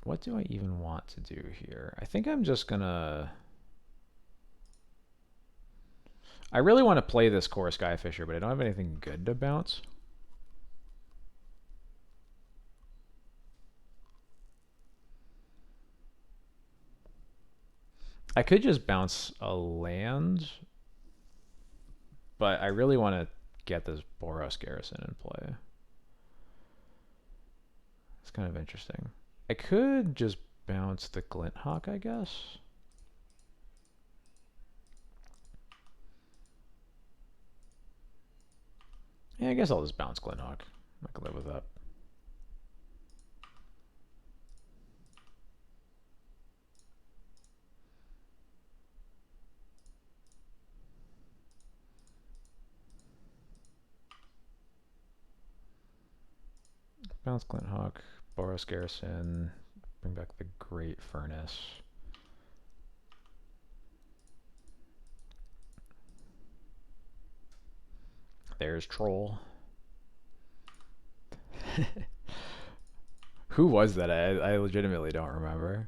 What do I even want to do here? I think I'm just gonna... I really want to play this Core Skyfisher, but I don't have anything good to bounce. I could just bounce a land, but I really want to get this Boros Garrison in play. It's kind of interesting. I could just bounce the Glint Hawk, I guess. Yeah, I guess I'll just bounce Glint Hawk. I can live with that. Bounce Glint Hawk, Boros Garrison, bring back the Great Furnace. There's Troll. Who was that? I legitimately don't remember.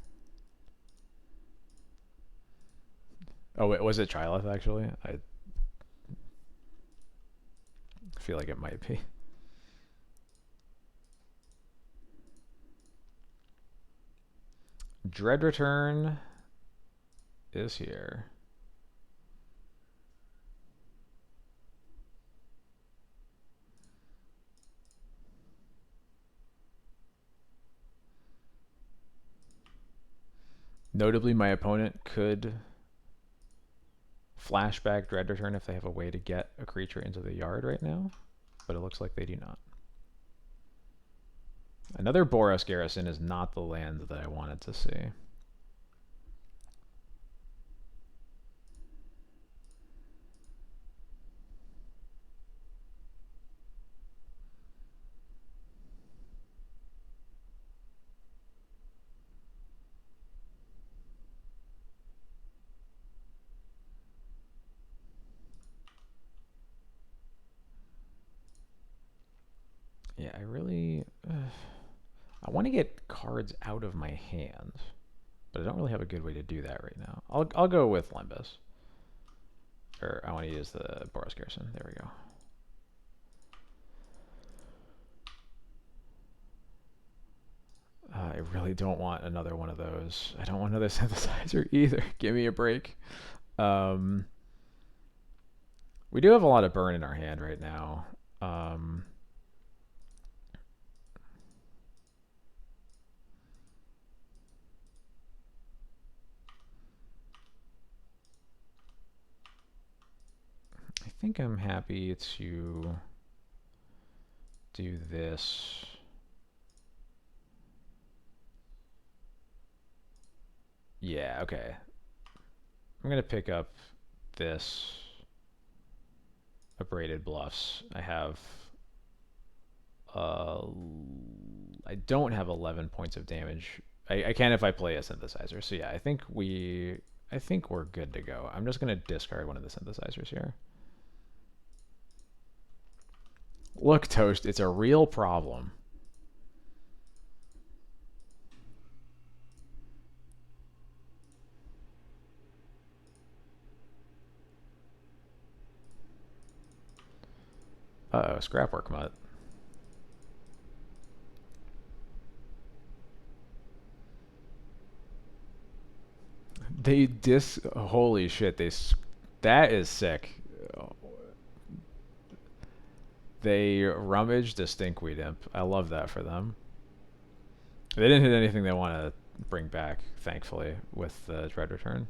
Oh, wait, was it Trilith actually? I feel like it might be. Dread Return is here. Notably, my opponent could flashback Dread Return if they have a way to get a creature into the yard right now, but it looks like they do not. Another Boros Garrison is not the land that I wanted to see. Yeah, I really... I want to get cards out of my hand, but I don't really have a good way to do that right now. I'll go with Limbus. Or I want to use the Boros Garrison. There we go. I really don't want another one of those. I don't want another synthesizer either. Give me a break. We do have a lot of burn in our hand right now. I think I'm happy to do this. Yeah, okay. I'm going to pick up this Abraded Bluffs. I have... I don't have 11 points of damage. I can if I play a synthesizer. So yeah, I think we're good to go. I'm just going to discard one of the synthesizers here. Look, Toast, it's a real problem. Uh-oh, Scrapwork Mutt. Holy shit, that is sick. They rummaged a Stinkweed Imp. I love that for them. They didn't hit anything they want to bring back, thankfully, with the Dread Return.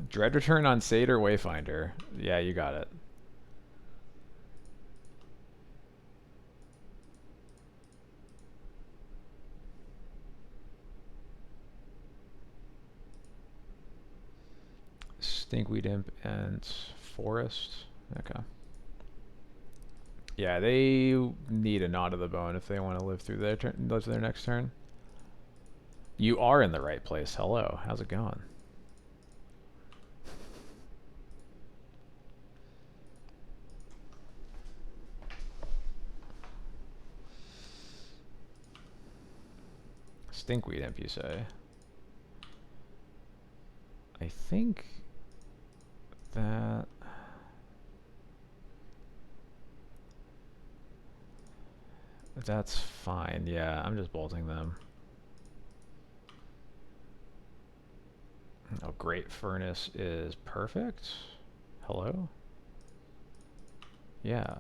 Dread Return on Satyr Wayfinder. Yeah, you got it. Stinkweed Imp and Forest. Okay. Yeah, they need a Knot of the Bone if they want to live through their next turn. You are in the right place. Hello. How's it going? Stinkweed Imp, you say? I think that... That's fine. Yeah, I'm just bolting them. Oh, Great Furnace is perfect. Hello? Yeah.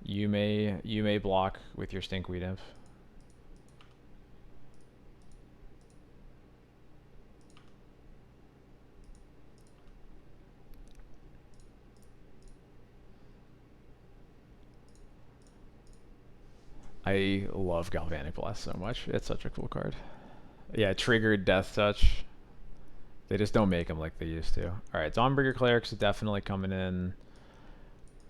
You may block with your Stinkweed Imp. I love Galvanic Blast so much. It's such a cool card. Yeah, triggered Death Touch. They just don't make them like they used to. All right, Dawnbreaker Cleric's definitely coming in.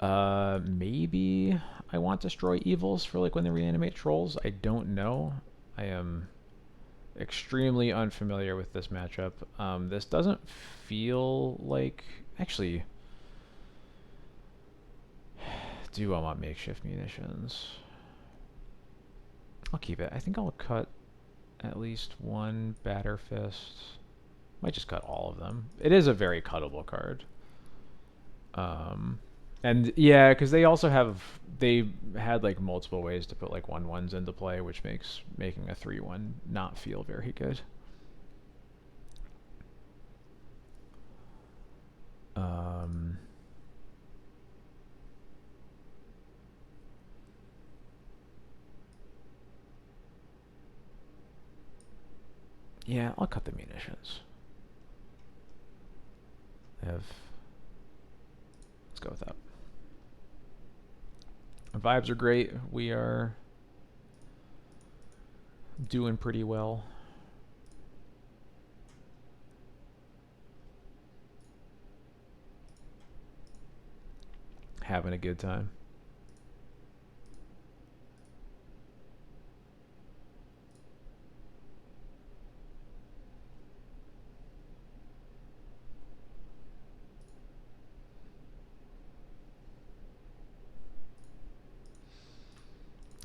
Maybe I want Destroy Evils for like when they reanimate trolls. I don't know. I am extremely unfamiliar with this matchup. This doesn't feel like... Actually, do I want makeshift munitions? I'll keep it. I think I'll cut at least one Batter Fist. Might just cut all of them. It is a very cuttable card. And yeah, because they also have... They had like multiple ways to put like 1/1s into play, which makes making a 3/1 not feel very good. Yeah, I'll cut the munitions. Let's go with that. Vibes are great. We are doing pretty well. Having a good time.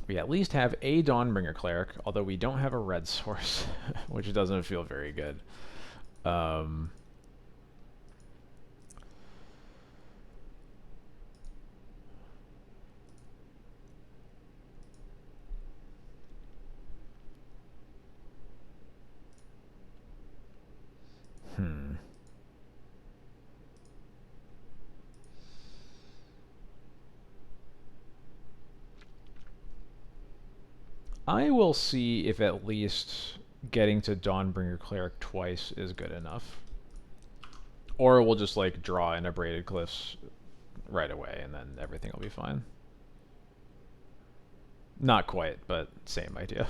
We at least have a Dawnbringer Cleric, although we don't have a red source, which doesn't feel very good. I will see if at least getting to Dawnbringer Cleric twice is good enough. Or we'll just like draw in Abraded Cliffs right away and then everything will be fine. Not quite, but same idea.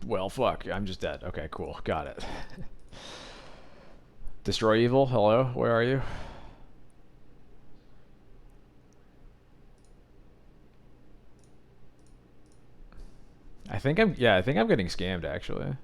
Well, fuck, I'm just dead. Okay, cool. Got it. Destroy Evil, hello, where are you? I think I'm getting scammed actually.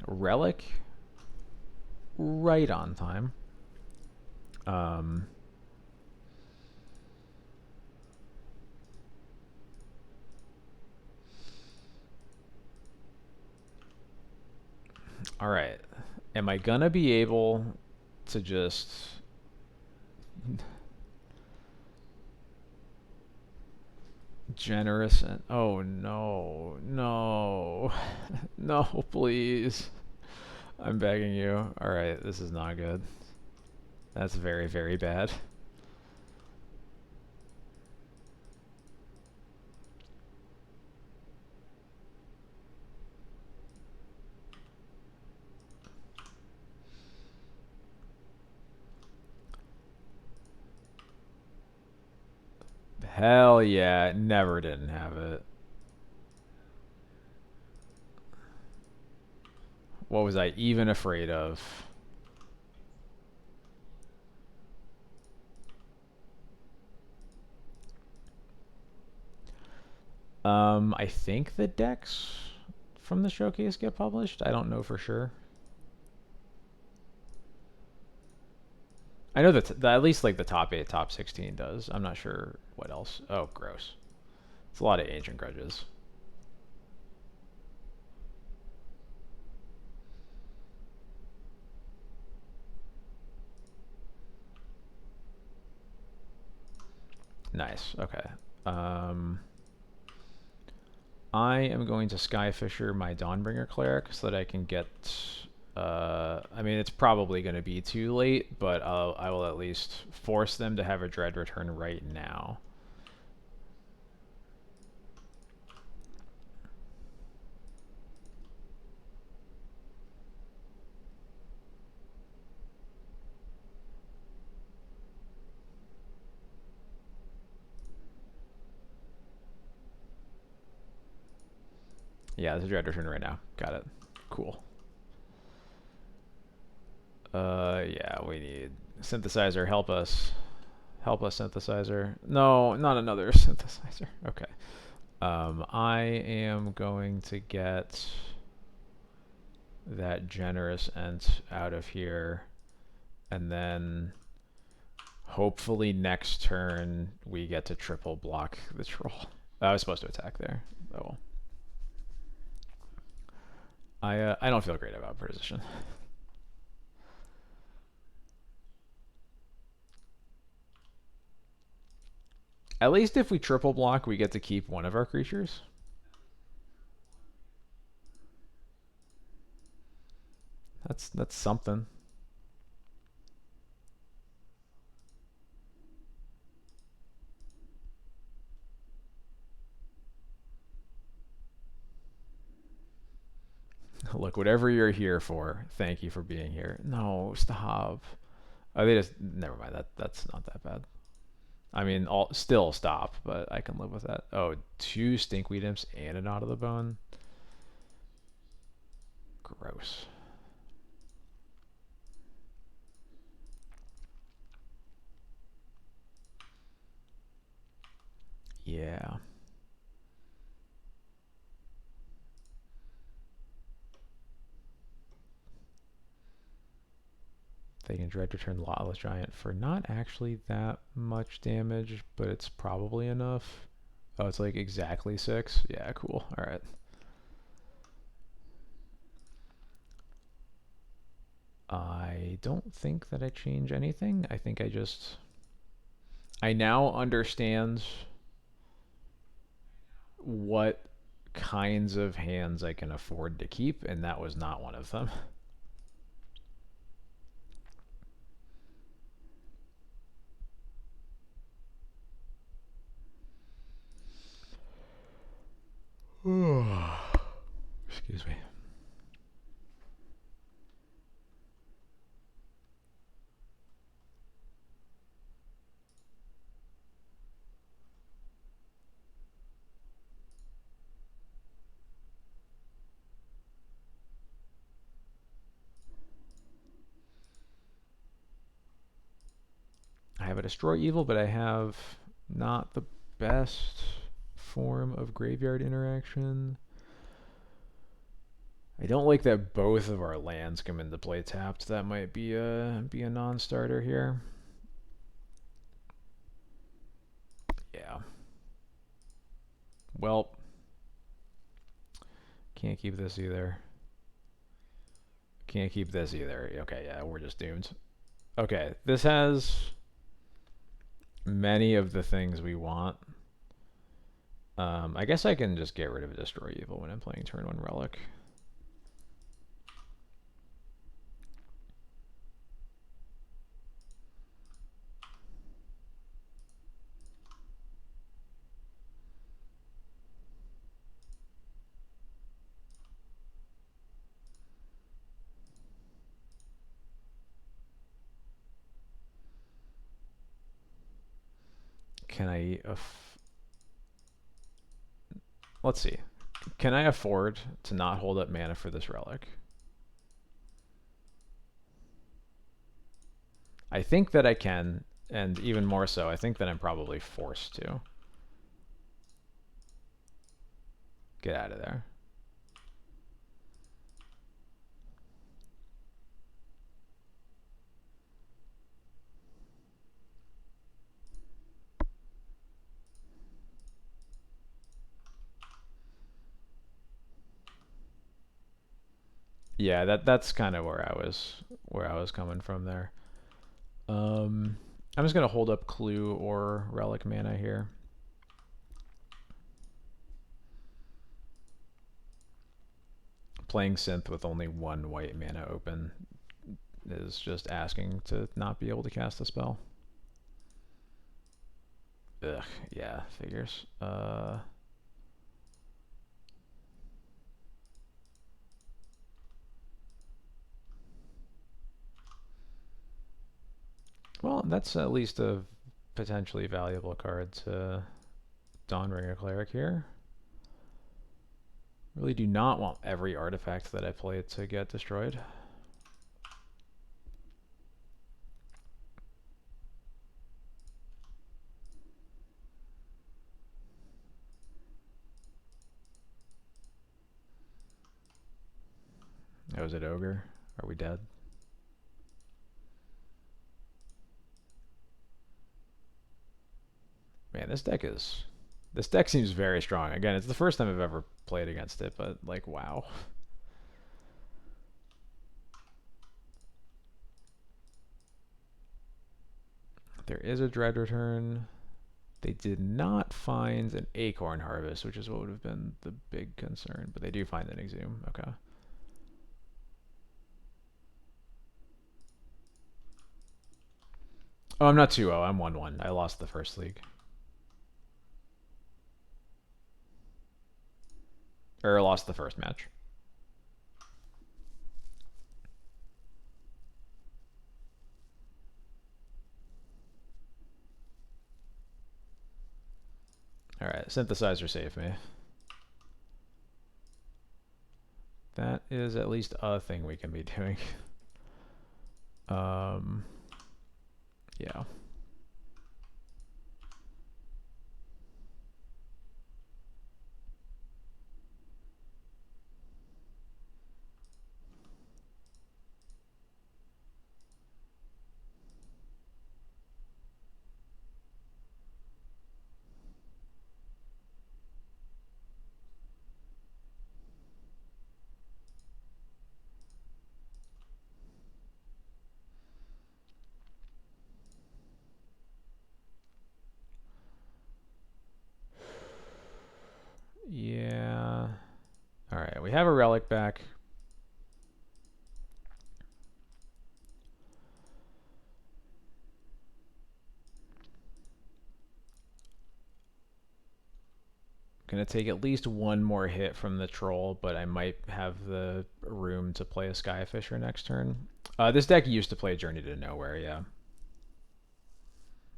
Relic, right on time. All right. Am I gonna be able to just... Generous and... Oh, no. No. No, please. I'm begging you. All right, this is not good. That's very, very bad. Hell yeah, never didn't have it. What was I even afraid of? I think the decks from the showcase get published. I don't know for sure. I know that at least like the top 8, top 16 does. I'm not sure what else. Oh, gross. It's a lot of Ancient Grudges. Nice. Okay. I am going to Skyfisher my Dawnbringer Cleric so that I can get. I mean, it's probably going to be too late, but I will at least force them to have a Dread return right now. Yeah, there's a Dread return right now. Got it. Cool. Yeah, we need synthesizer. Help us. Help us, synthesizer. No, not another synthesizer. Okay. I am going to get that generous ent out of here, and then hopefully next turn we get to triple block the troll. I was supposed to attack there. Oh well. I don't feel great about position. At least if we triple block, we get to keep one of our creatures. That's something. Look, whatever you're here for, thank you for being here. No, stop. Oh, they just never mind. That's not that bad. I mean, still stop, but I can live with that. Oh, 2 Stinkweed Imps and a Knot of the Bone. Gross. Yeah. They can Dread Return Lawless Giant for not actually that much damage, but it's probably enough. Oh, it's like exactly 6? Yeah, cool. Alright. I don't think that I change anything. I think I now understand what kinds of hands I can afford to keep, and that was not one of them. Excuse me. I have a Destroy Evil, but I have not the best form of graveyard interaction. I don't like that both of our lands come into play tapped. That might be a non-starter here. Yeah. Well, can't keep this either. Can't keep this either. Okay, yeah, we're just doomed. Okay, this has many of the things we want. I guess I can just get rid of Destroy Evil when I'm playing turn 1 Relic. Can I... let's see. Can I afford to not hold up mana for this Relic? I think that I can, and even more so, I think that I'm probably forced to. Get out of there. Yeah, that's kind of where I was coming from there. I'm just going to hold up Clue or Relic mana here. Playing Synth with only one white mana open is just asking to not be able to cast a spell. Ugh, yeah, figures. Well, that's at least a potentially valuable card to Dawnbringer Cleric here. Really do not want every artifact that I play to get destroyed. Oh, is it Ogre? Are we dead? Man, this deck seems very strong. Again, it's the first time I've ever played against it, but like, wow. There is a Dread Return. They did not find an Acorn Harvest, which is what would have been the big concern, but they do find an Exhume. Okay. Oh, I'm not 2-0. I'm 1-1. I lost the first league. Or lost the first match. Alright, Synthesizer saved me. That is at least a thing we can be doing. Yeah. Yeah. Alright, we have a relic back. Gonna take at least one more hit from the troll, but I might have the room to play a Skyfisher next turn. This deck used to play Journey to Nowhere, yeah.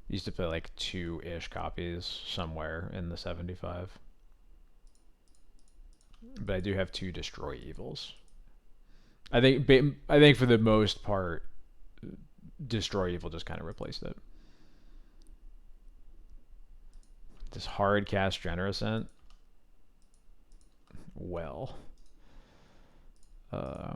Used to play like 2-ish copies somewhere in the 75. But I do have 2 Destroy Evils. I think for the most part, Destroy Evil just kind of replaced it. This hard cast Generosent. Well. Uh,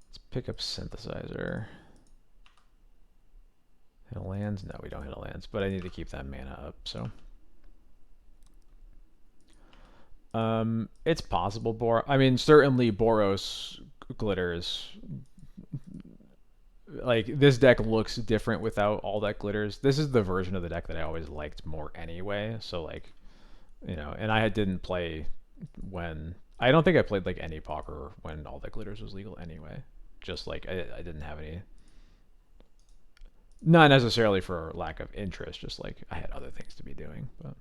let's pick up Synthesizer. Hit a lands? No, we don't hit a lands, but I need to keep that mana up, so. It's possible, I mean, certainly Boros glitters. Like, this deck looks different without all that glitters. This is the version of the deck that I always liked more anyway, so, like, you know, and I didn't play when... I don't think I played, like, any Pauper when all that glitters was legal anyway. Just, like, I didn't have any... Not necessarily for lack of interest, just, like, I had other things to be doing, but...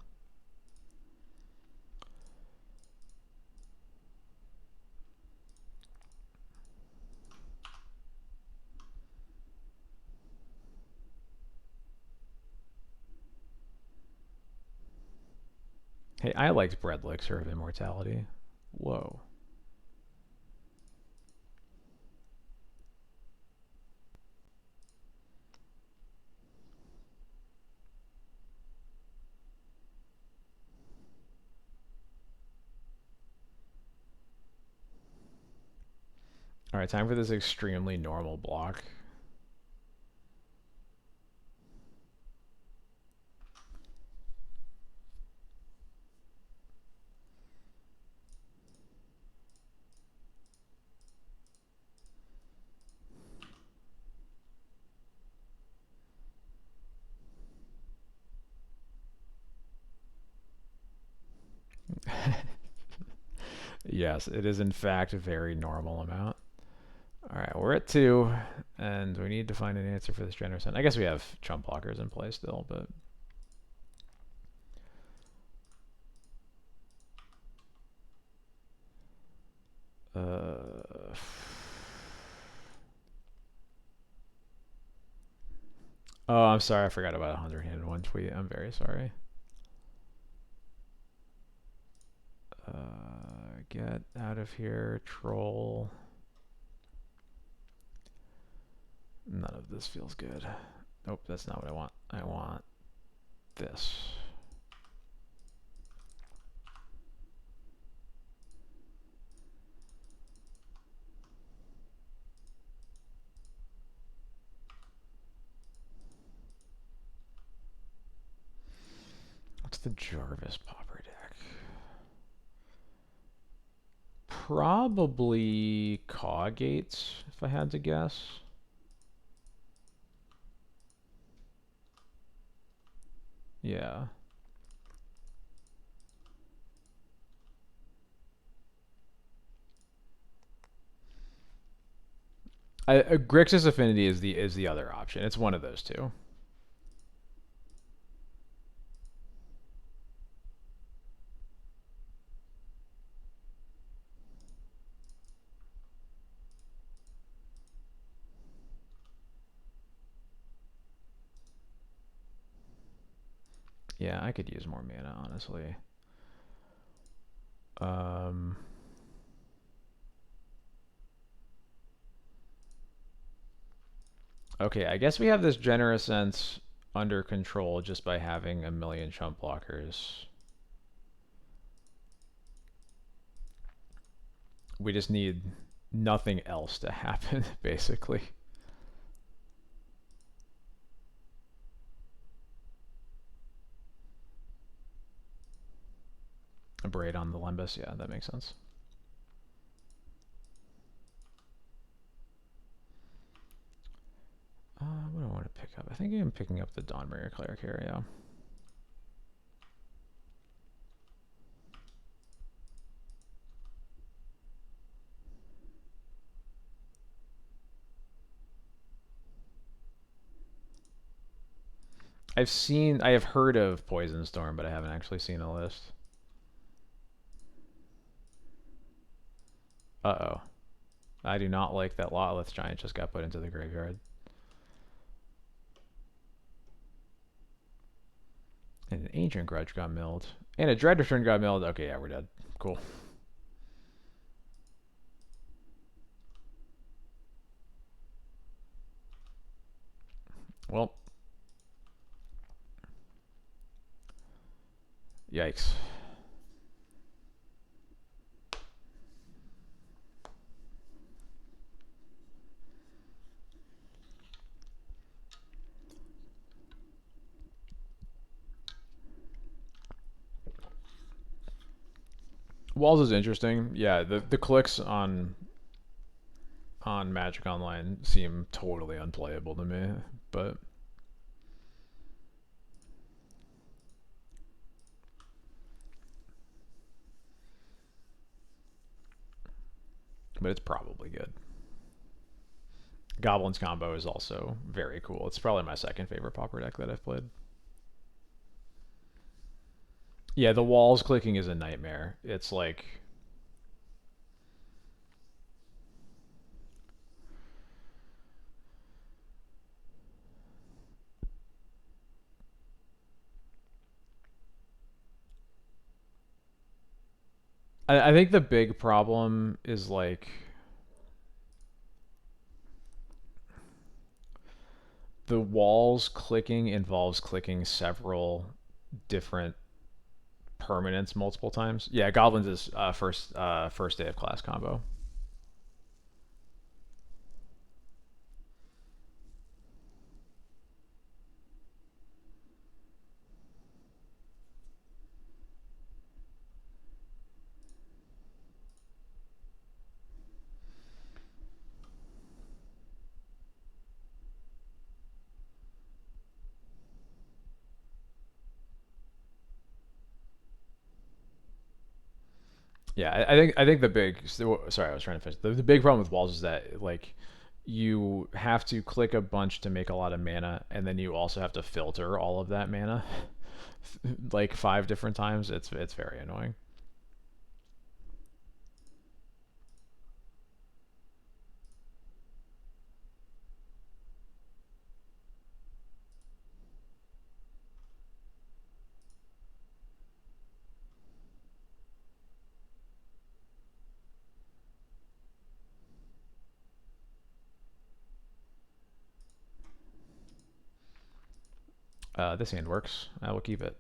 Hey, I liked Bread Elixir of Immortality. Whoa. All right, time for this extremely normal block. Yes, it is in fact a very normal amount. All right, we're at 2, and we need to find an answer for this generous end. I guess we have chump blockers in play still, but oh, I'm sorry, I forgot about 100-handed one tweet. I'm very sorry. Get out of here, troll. None of this feels good. Nope, that's not what I want. I want this. What's the Jarvis Pauper deck? Probably Caw Gates, if I had to guess. Yeah. Grixis Affinity is the other option. It's one of those two. Yeah, I could use more mana, honestly. Okay, I guess we have this generous sense under control just by having a million chump blockers. We just need nothing else to happen, basically. A braid on the Lembus, yeah, that makes sense. What do I want to pick up? I think I'm picking up the Dawnbringer Cleric here, yeah. I have heard of Poison Storm, but I haven't actually seen the list. Uh-oh. I do not like that Lotleth Giant just got put into the graveyard. And an Ancient Grudge got milled. And a Dread Return got milled. Okay, yeah, we're dead. Cool. Well. Yikes. Walls is interesting. Yeah, the clicks on Magic Online seem totally unplayable to me, but it's probably good. Goblins combo is also very cool. It's probably my second favorite Pauper deck that I've played. Yeah, the walls clicking is a nightmare. It's like I think the big problem is like the walls clicking involves clicking several different permanents multiple times. Yeah, Goblins is first day of class combo. Yeah, I think the big sorry, I was trying to finish. The big problem with walls is that like you have to click a bunch to make a lot of mana, and then you also have to filter all of that mana like 5 different times. It's very annoying. This hand works. I will keep it.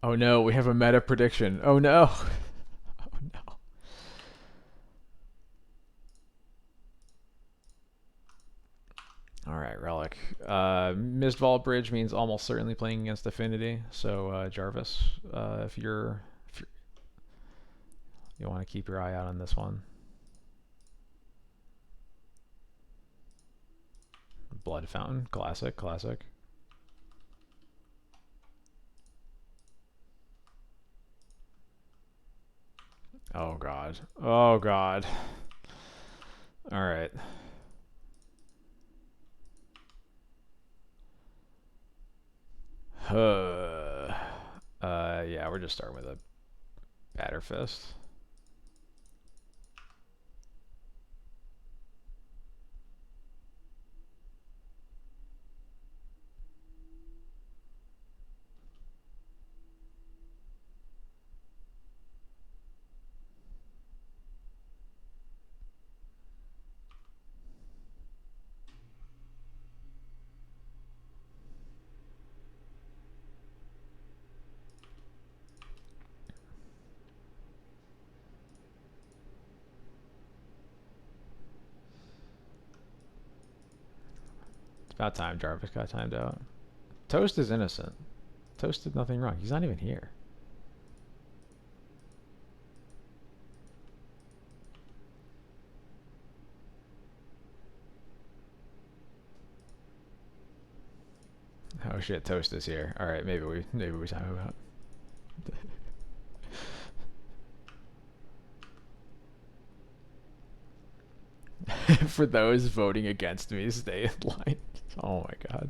Oh no, we have a meta prediction. Oh no. Oh no. All right, Relic. Mist Vault Bridge means almost certainly playing against Affinity. So Jarvis, if you want to keep your eye out on this one. Blood Fountain, classic, classic. Oh god. Oh god. All right. Yeah, we're just starting with a batter fist. It's about time Jarvis got timed out. Toast is innocent. Toast did nothing wrong. He's not even here. Oh shit, Toast is here. All right, maybe we time him out. For those voting against me, stay in line. Oh my god.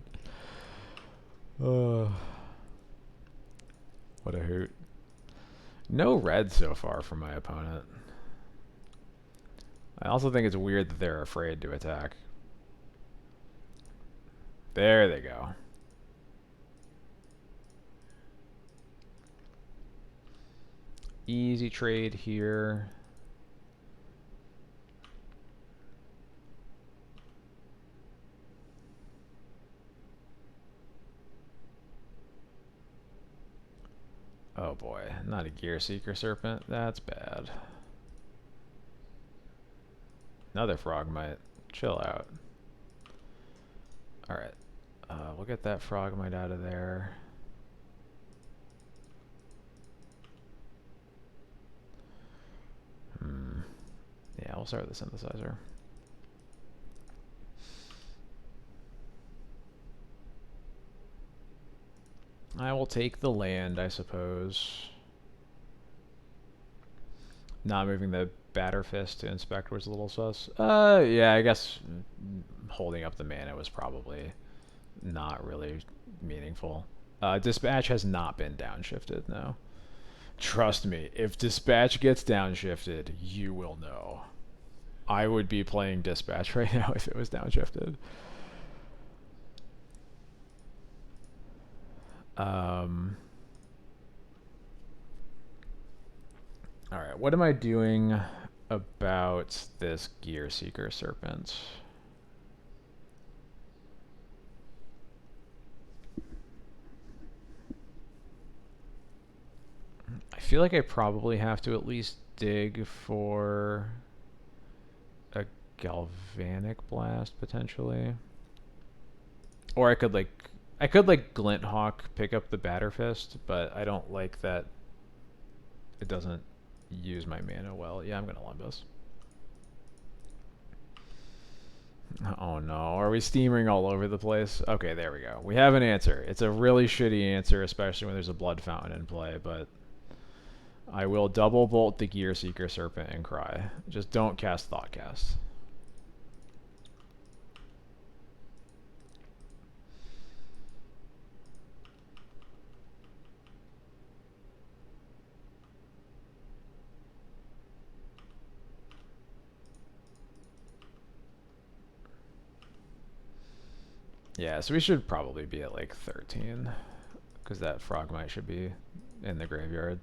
Oh, what a hoot. No red so far from my opponent. I also think it's weird that they're afraid to attack. There they go. Easy trade here. Oh boy, not a Gear Seeker Serpent. That's bad. Another Frogmite. Chill out. Alright. We'll get that Frogmite out of there. Yeah, we'll start with the Synthesizer. I will take the land, I suppose. Not moving the batter fist to inspect was a little sus. Yeah, I guess holding up the mana was probably not really meaningful. Dispatch has not been downshifted, no. Trust me, if Dispatch gets downshifted, you will know. I would be playing Dispatch right now if it was downshifted. Alright, what am I doing about this Gear Seeker Serpent? I feel like I probably have to at least dig for a Galvanic Blast, potentially. Or I could like Glint Hawk pick up the Batter Fist, but I don't like that it doesn't use my mana well. Yeah, I'm gonna Lumbus. Oh no, are we steaming all over the place? Okay, there we go. We have an answer. It's a really shitty answer, especially when there's a blood fountain in play, but I will double bolt the Gear Seeker Serpent and cry. Just don't cast Thoughtcast. Yeah, so we should probably be at like 13, because that Frogmite should be in the graveyard.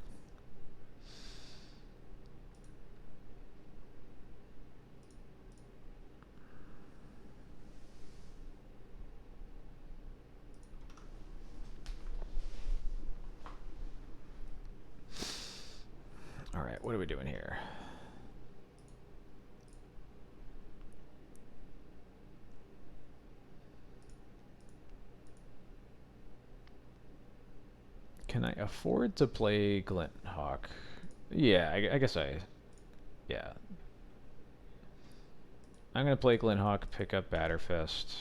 Alright, what are we doing here? Can I afford to play Glint Hawk? Yeah, I guess yeah. I'm going to play Glint Hawk, pick up Batterfist.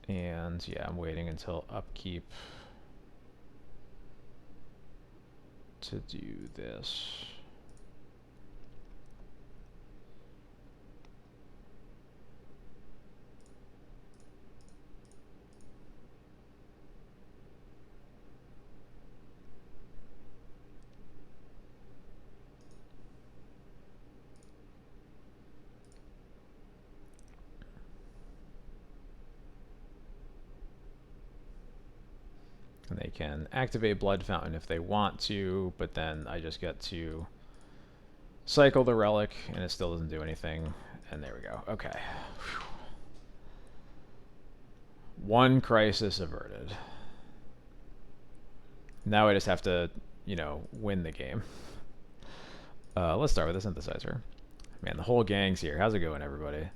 And yeah, I'm waiting until upkeep to do this. And they can activate Blood Fountain if they want to, but then I just get to cycle the relic and it still doesn't do anything. And there we go. Okay. Whew. One crisis averted. Now I just have to, you know, win the game. Let's start with the synthesizer. Man, the whole gang's here. How's it going, everybody?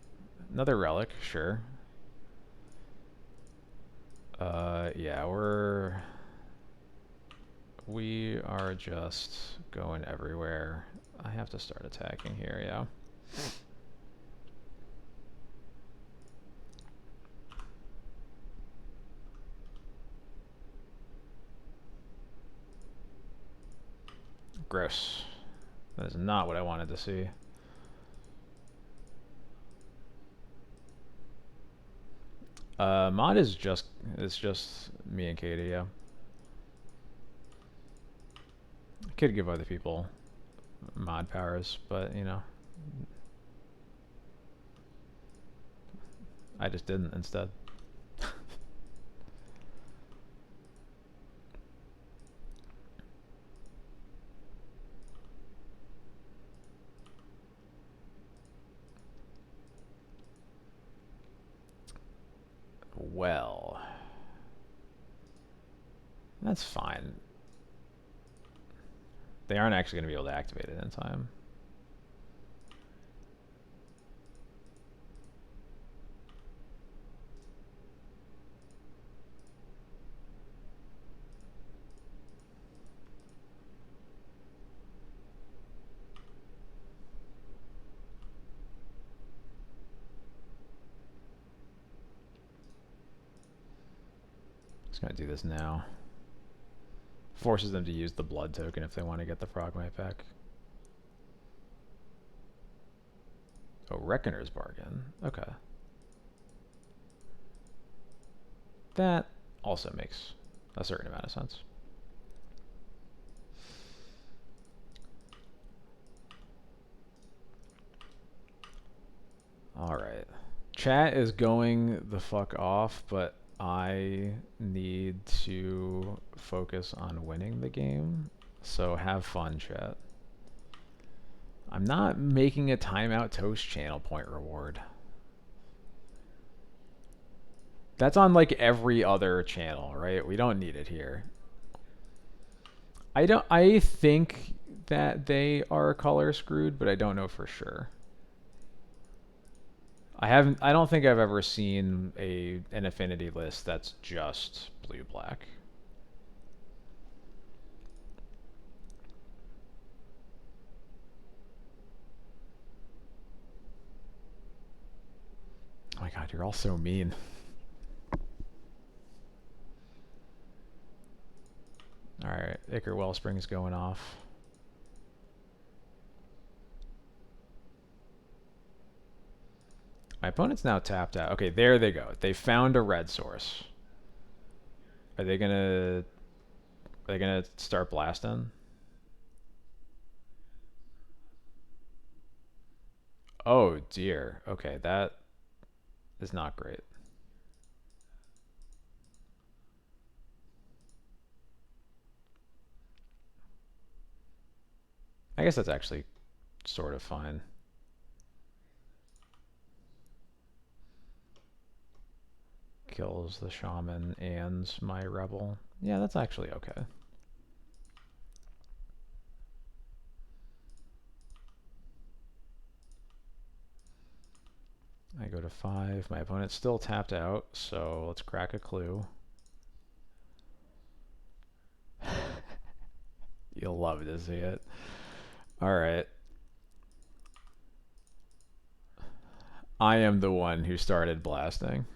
Another relic, sure. Yeah, we are just going everywhere. I have to start attacking here, yeah. Gross. That is not what I wanted to see. Mod is just me and Katie, yeah. I could give other people mod powers, but you know, I just didn't instead. Well, that's fine. They aren't actually going to be able to activate it in time. Just going to do this now. Forces them to use the blood token if they want to get the Frogmite back. Oh, Reckoner's Bargain. Okay. That also makes a certain amount of sense. Alright. Chat is going the fuck off, but I need to focus on winning the game. So have fun, chat. I'm not making a timeout toast channel point reward. That's on like every other channel, right? We don't need it here. I think that they are color screwed, but I don't know for sure. I don't think I've ever seen an affinity list that's just blue black. god, you're all so mean. Alright, Ichor Wellspring's going off. My opponent's now tapped out. Okay, there they go. They found a red source. Are they gonna start blasting? Oh dear. Okay, that is not great. I guess that's actually sort of fine. Kills the shaman and my rebel. Yeah, that's actually okay. I go to 5. My opponent's still tapped out, so let's crack a clue. You'll love to see it. Alright. I am the one who started blasting.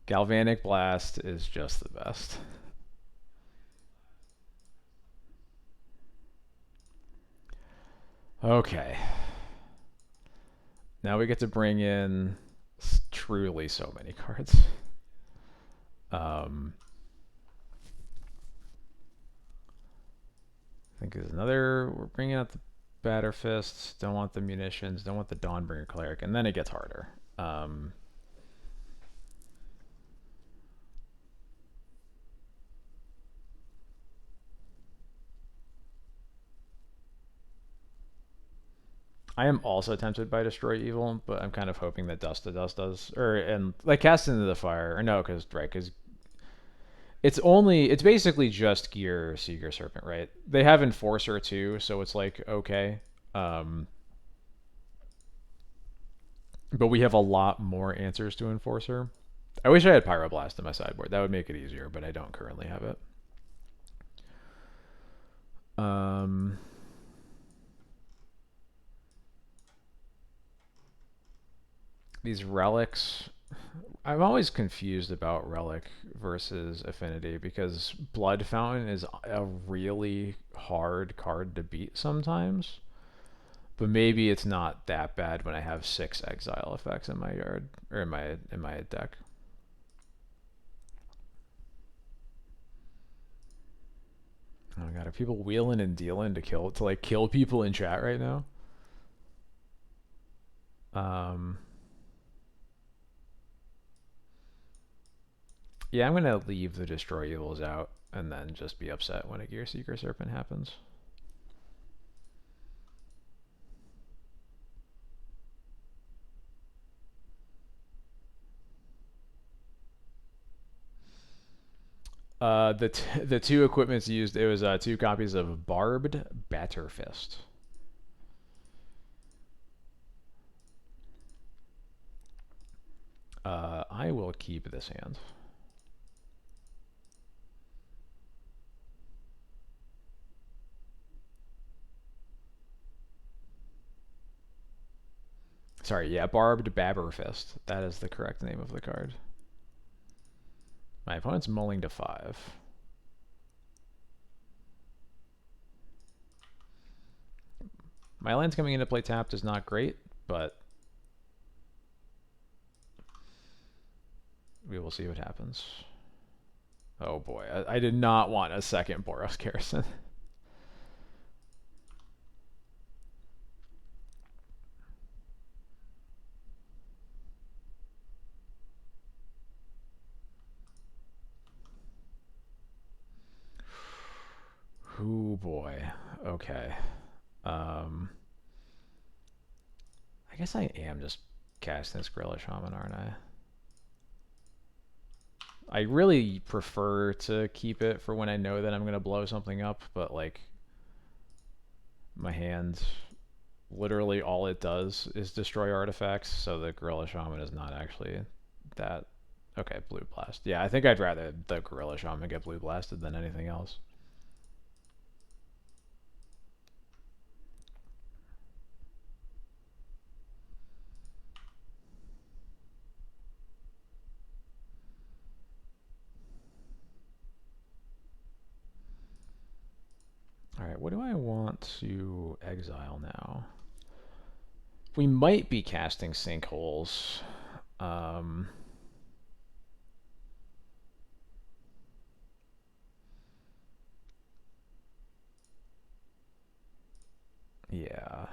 Galvanic Blast is just the best. Okay. Now we get to bring in truly so many cards. I think there's another. We're bringing out the Batter Fists. Don't want the munitions. Don't want the Dawnbringer Cleric. And then it gets harder. I am also tempted by Destroy Evil, but I'm kind of hoping that Dust to Dust does, and like Cast into the Fire, or no, because it's basically just Gear Seeker Serpent, right? They have Enforcer too, so it's like okay, but we have a lot more answers to Enforcer. I wish I had Pyroblast in my sideboard. That would make it easier, but I don't currently have it. These relics, I'm always confused about Relic versus Affinity because Blood Fountain is a really hard card to beat sometimes. But maybe it's not that bad when I have 6 exile effects in my yard or in my deck. Oh my god, are people wheeling and dealing to kill people in chat right now? Yeah, I'm gonna leave the Destroy Evils out and then just be upset when a Gear Seeker Serpent happens. The two equipments used, it was 2 copies of Barbed Batterfist. I will keep this hand. Sorry, yeah, Barbed Babberfist. That is the correct name of the card. My opponent's mulling to 5. My land's coming into play tapped is not great, but we will see what happens. Oh boy, I did not want a second Boros Garrison. Oh boy. Okay. I guess I am just casting this Gorilla Shaman, aren't I? I really prefer to keep it for when I know that I'm going to blow something up, but like my hand, literally all it does is destroy artifacts, so the Gorilla Shaman is not actually that Okay, blue blast. Yeah, I think I'd rather the Gorilla Shaman get blue blasted than anything else. Alright, what do I want to exile now? We might be casting sinkholes. Um, yeah.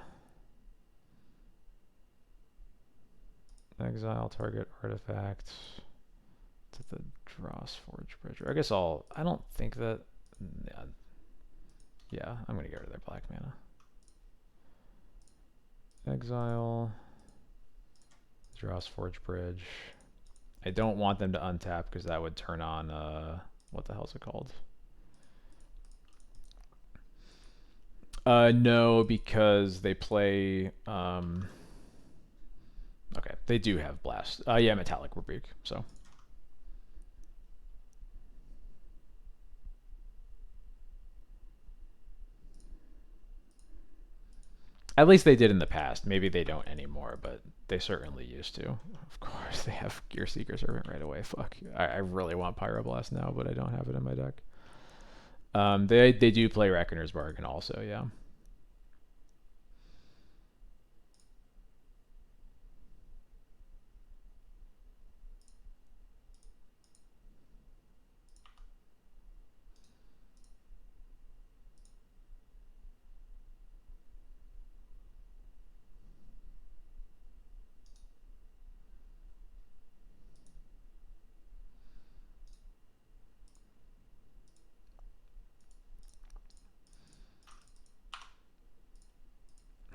Exile target artifact to the Dross Forge Bridge. I guess I don't think that. Yeah, yeah, I'm gonna get rid of their black mana. Exile. Dross Forge Bridge. I don't want them to untap because that would turn on, what the hell's it called? No, because they play, okay, they do have Blast. Yeah, Metallic Rebuke, so. At least they did in the past. Maybe they don't anymore, but they certainly used to. Of course, they have Gear Seeker Servant right away. Fuck. I really want Pyroblast now, but I don't have it in my deck. They do play Reckoner's Bargain also, yeah.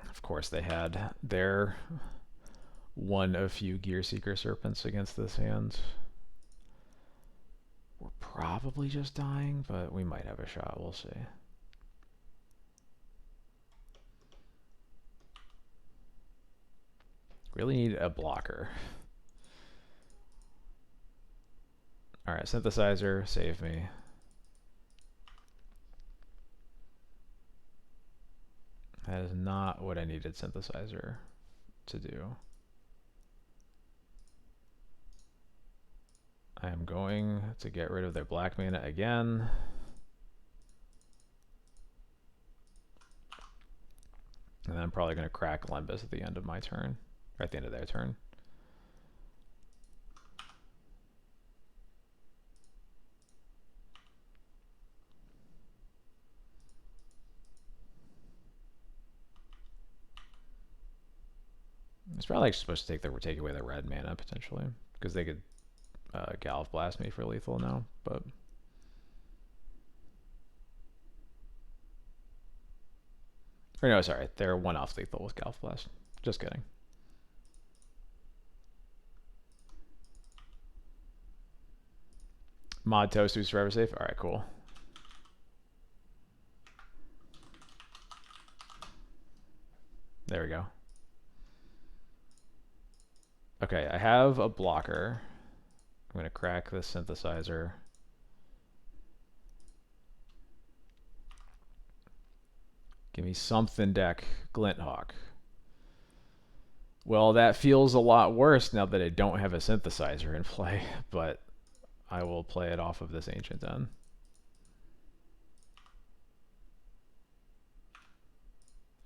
Of course, they had their one of few Gear Seeker Serpents against this hand. We're probably just dying, but we might have a shot. We'll see. Really need a blocker. Alright, Synthesizer, save me. That is not what I needed Synthesizer to do. I am going to get rid of their black mana again. And then I'm probably going to crack Lembas at the end of my turn. Or at the end of their turn. It's probably supposed to take away the red mana potentially. Because they could Galv Blast me for lethal now. But or no, sorry. They're one off lethal with Galv Blast. Just kidding. Mod Toast who's forever safe. Alright, cool. There we go. Okay, I have a blocker. I'm going to crack the Synthesizer. Give me something, deck. Glinthawk. Well, that feels a lot worse now that I don't have a Synthesizer in play, but I will play it off of this Ancient Den.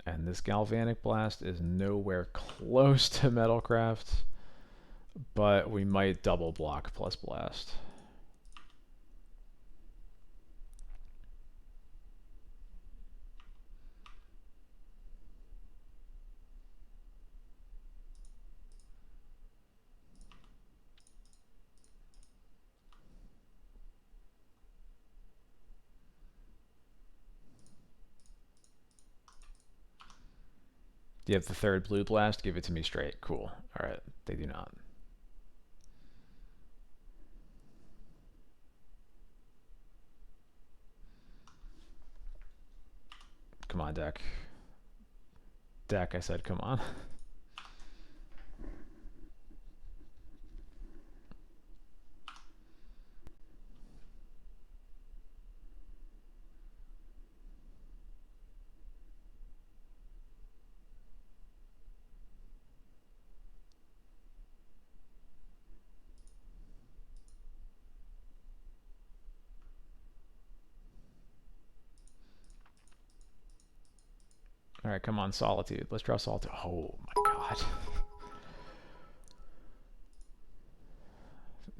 And this Galvanic Blast is nowhere close to Metalcraft, but we might double block plus Blast. Do you have the third blue blast? Give it to me straight. Cool. Alright, they do not. Come on, deck. Deck, I said come on. All right, come on, Solitude. Let's draw Solitude. Oh my god.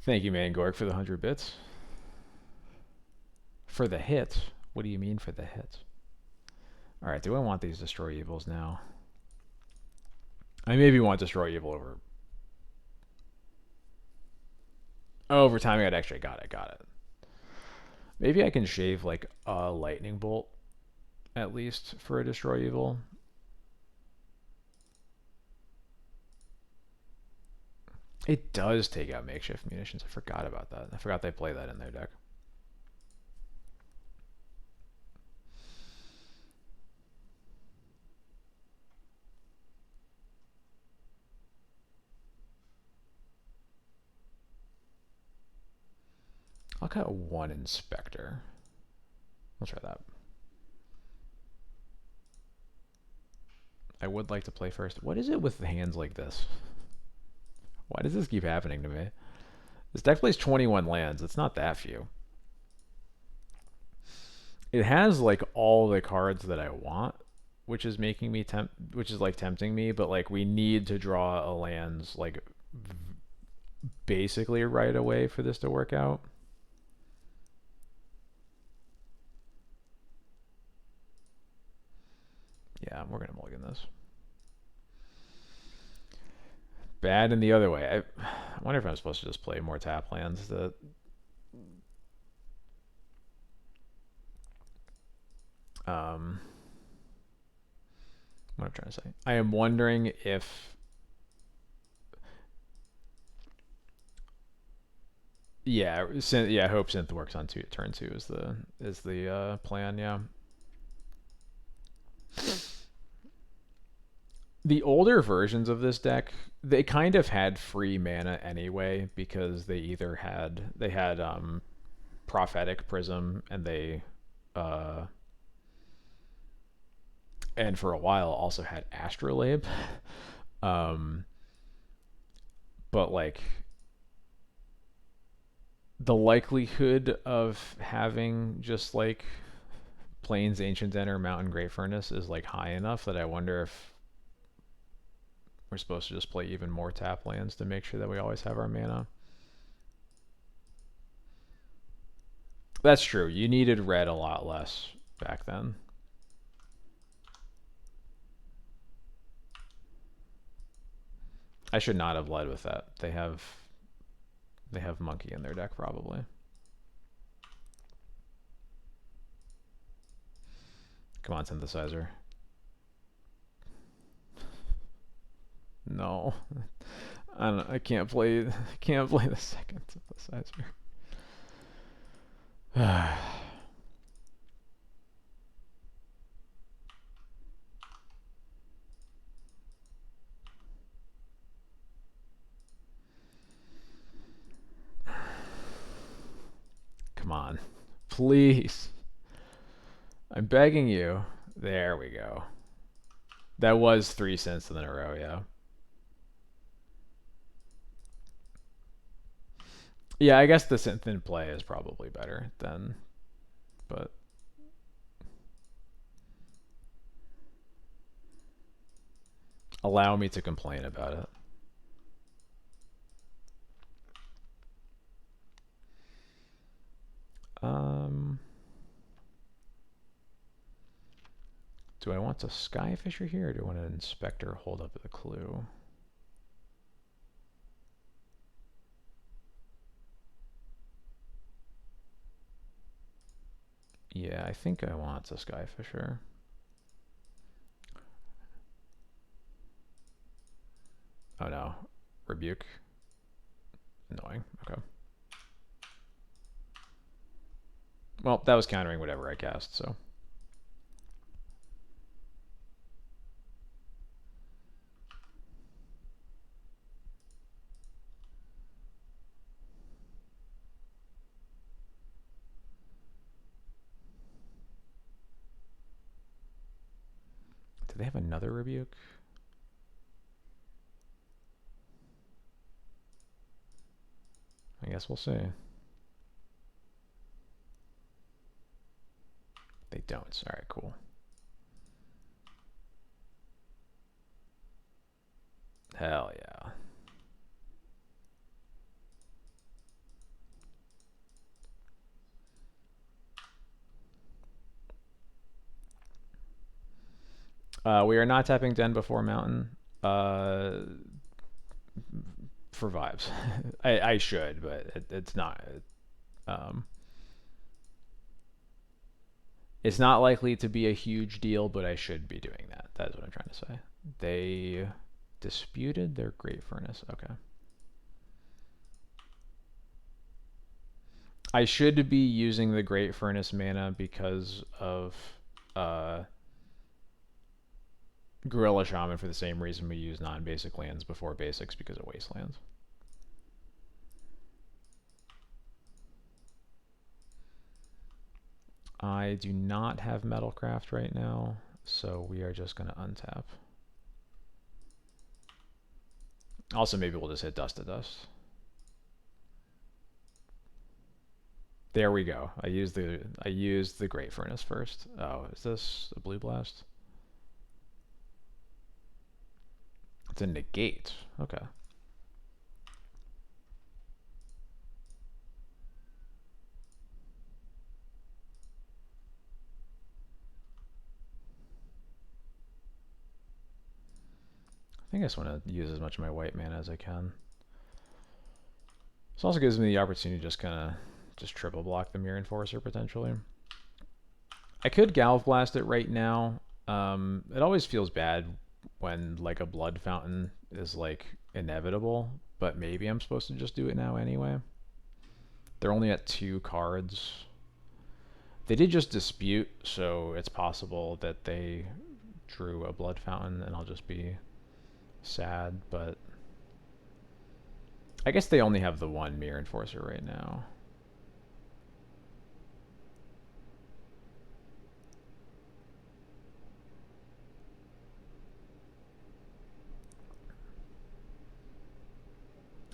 Thank you, Mangork, for the 100 bits. For the hit? What do you mean for the hit? All right, do I want these Destroy Evils now? I maybe want Destroy Evil over... Oh, over timing, I'd actually got it. Maybe I can shave like a Lightning Bolt at least for a Destroy Evil. It does take out Makeshift Munitions. I forgot about that. I forgot they play that in their deck. I'll cut one Inspector. Let's try that. I would like to play first. What is it with the hands like this? Why does this keep happening to me? This deck plays 21 lands. It's not that few. It has like all the cards that I want, which is making me which is like tempting me, but like we need to draw a lands like basically right away for this to work out. Yeah, we're gonna mulligan this. Bad in the other way. I wonder if I'm supposed to just play more tap lands. That what I'm trying to say. I am wondering if yeah, I hope Synth works on turn 2 is the plan. Yeah. The older versions of this deck, they kind of had free mana anyway because they had Prophetic Prism and and for a while also had Astrolabe. But like the likelihood of having just like Plains Ancient Den or Mountain Great Furnace is like high enough that I wonder if we're supposed to just play even more tap lands to make sure that we always have our mana. That's true. You needed red a lot less back then. I should not have led with that. They have Monkey in their deck probably. Come on, Synthesizer. No. I can't play the second Synthesizer. Come on. Please. I'm begging you. There we go. That was 3 cents in a row, yeah. Yeah, I guess the synth in play is probably better than, but allow me to complain about it. Do I want a Skyfisher here, or do I want an Inspector hold up the clue? Yeah, I think I want a Skyfisher. Oh no, Rebuke. Annoying. Okay. Well, that was countering whatever I cast, so. Do they have another Rebuke? I guess we'll see. They don't. All right, cool. Hell yeah. We are not tapping Den before Mountain. Uh, for vibes. I should, but it's not. Um, it's not likely to be a huge deal, but I should be doing that. That's what I'm trying to say. They disputed their Great Furnace. Okay. I should be using the Great Furnace mana because of uh, Gorilla Shaman for the same reason we use non-basic lands before basics because of Wastelands. I do not have Metalcraft right now, so we are just going to untap. Also, maybe we'll just hit Dust to Dust. There we go. I used the Great Furnace first. Oh, is this a Blue Blast? It's a negate. Okay. I think I just want to use as much of my white mana as I can. This also gives me the opportunity to just kind of just triple block the Mirror Enforcer potentially. I could Galv Blast it right now. It always feels bad when like a Blood Fountain is like inevitable, but maybe I'm supposed to just do it now anyway. They're only at 2 cards. They did just dispute, so it's possible that they drew a Blood Fountain and I'll just be sad, but I guess they only have the one Mirror Enforcer right now.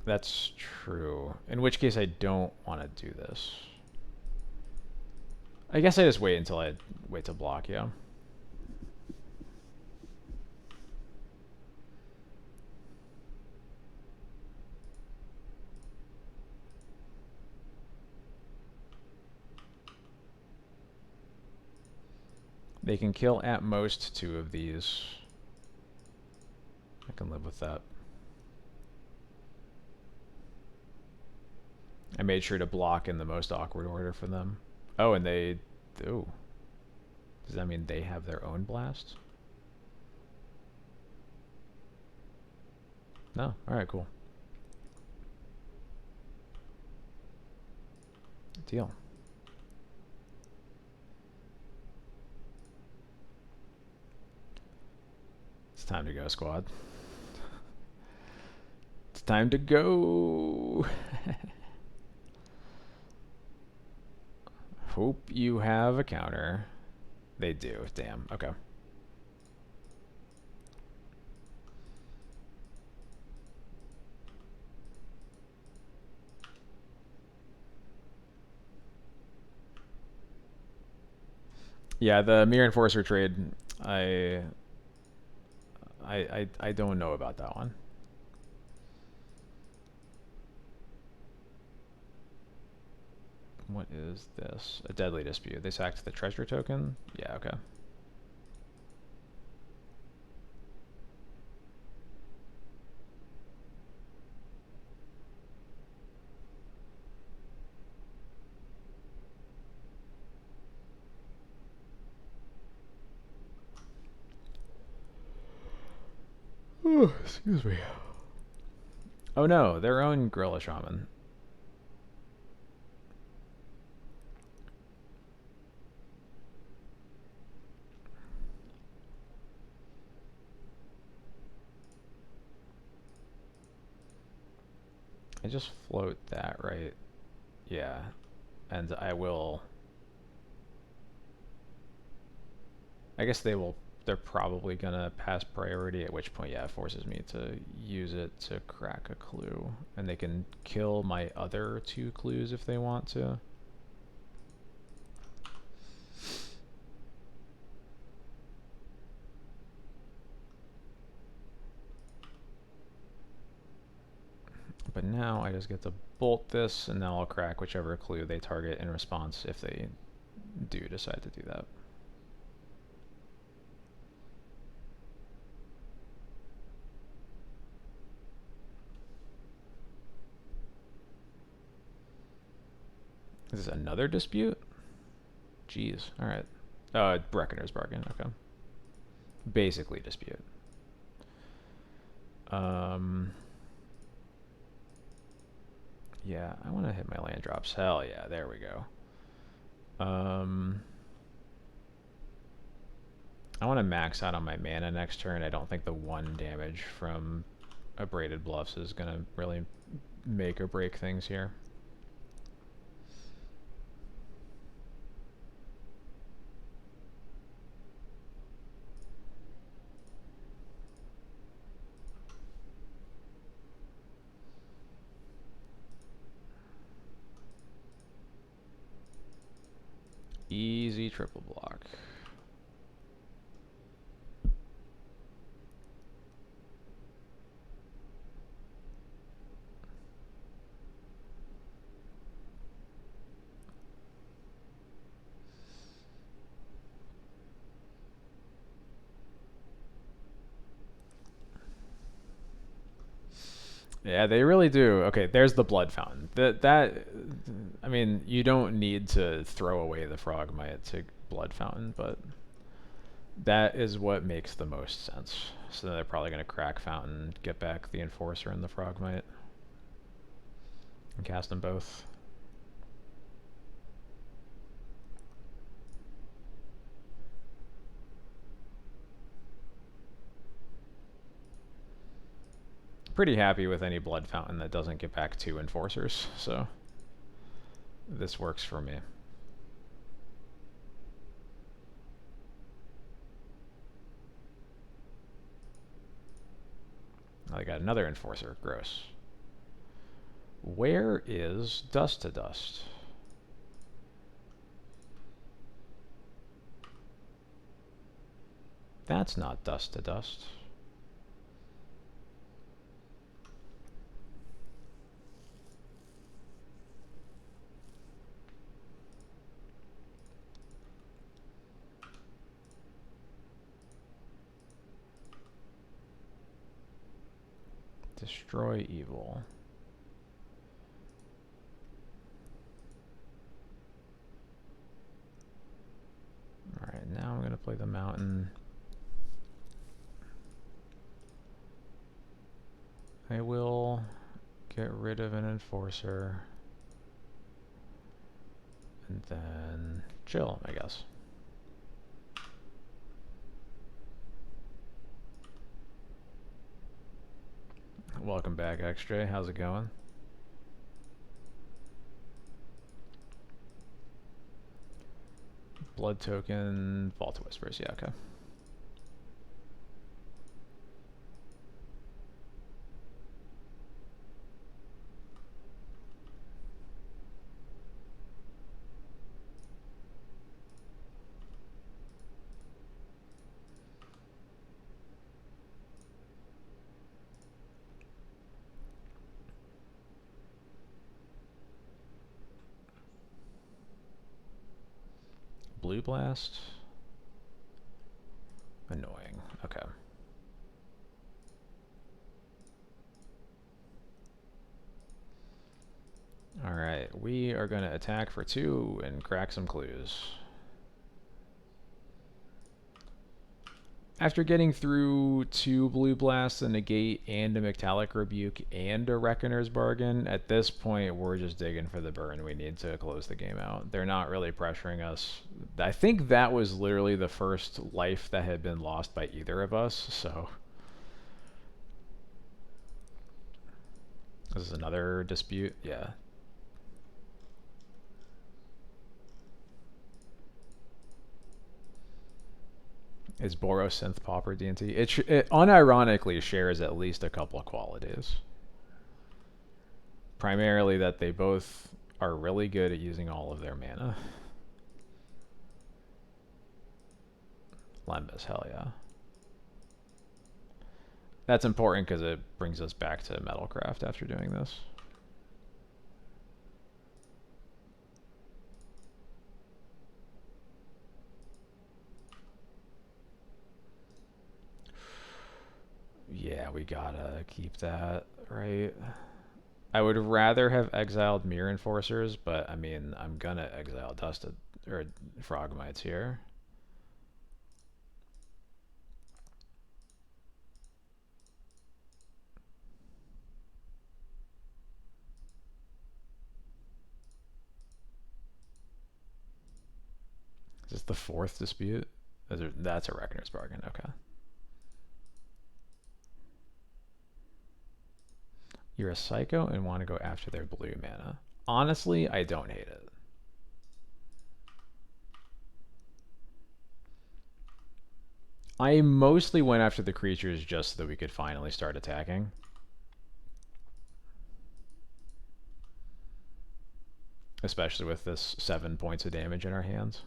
That's true. In which case I don't want to do this. I guess I just wait until I wait to block, yeah. They can kill at most 2 of these. I can live with that. I made sure to block in the most awkward order for them. Oh, and they... Ooh. Does that mean they have their own blast? No. Alright, cool. Deal. It's time to go, squad. It's time to go. Hope you have a counter. They do. Damn. Okay. Yeah, the Mirror Enforcer trade, I don't know about that one. What is this? A deadly dispute. They sacked the treasure token? Yeah, okay. Oh, excuse me. Oh no, their own Gorilla Shaman. I just float that, right? Yeah. And I will... I guess they're probably gonna pass priority, at which point, yeah, it forces me to use it to crack a clue. And they can kill my other 2 clues if they want to. But now I just get to bolt this, and now I'll crack whichever clue they target in response if they do decide to do that. Is this another dispute? Jeez. All right. Reckoner's bargain. Okay. Basically dispute. Yeah, I want to hit my land drops. Hell yeah, there we go. I want to max out on my mana next turn. I don't think the 1 damage from Abraded Bluffs is going to really make or break things here. Easy triple block. Yeah, they really do. Okay, there's the blood fountain. I mean, you don't need to throw away the frogmite to blood fountain, but that is what makes the most sense. So they're probably going to crack fountain, get back the enforcer and the frogmite, and cast them both. Pretty happy with any blood fountain that doesn't get back 2 enforcers, so this works for me. I got another enforcer. Gross. Where is Dust to Dust? That's not Dust to Dust. Destroy evil. Alright, now I'm going to play the mountain. I will get rid of an enforcer. And then chill, I guess. Welcome back, XJ. How's it going? Blood token, Vault of Whispers. Yeah, okay. Blue Blast. Annoying. Okay. Alright, we are going to attack for 2 and crack some clues. After getting through 2 Blue Blasts, a Negate, and a Metallic Rebuke, and a Reckoner's Bargain, at this point we're just digging for the burn. We need to close the game out. They're not really pressuring us. I think that was literally the first life that had been lost by either of us, so... This is another dispute? Yeah. Is Boros Pauper D&T? It unironically shares at least a couple of qualities. Primarily that they both are really good at using all of their mana. Lembas, hell yeah. That's important because it brings us back to Metalcraft after doing this. Yeah, we gotta keep that, right? I would rather have exiled Mirror Enforcers, but I mean, I'm gonna exile Dusted or Frogmites here. Is this the fourth dispute? That's a Reckoner's Bargain. Okay. You're a psycho and want to go after their blue mana. Honestly, I don't hate it. I mostly went after the creatures just so that we could finally start attacking. Especially with this 7 points of damage in our hands.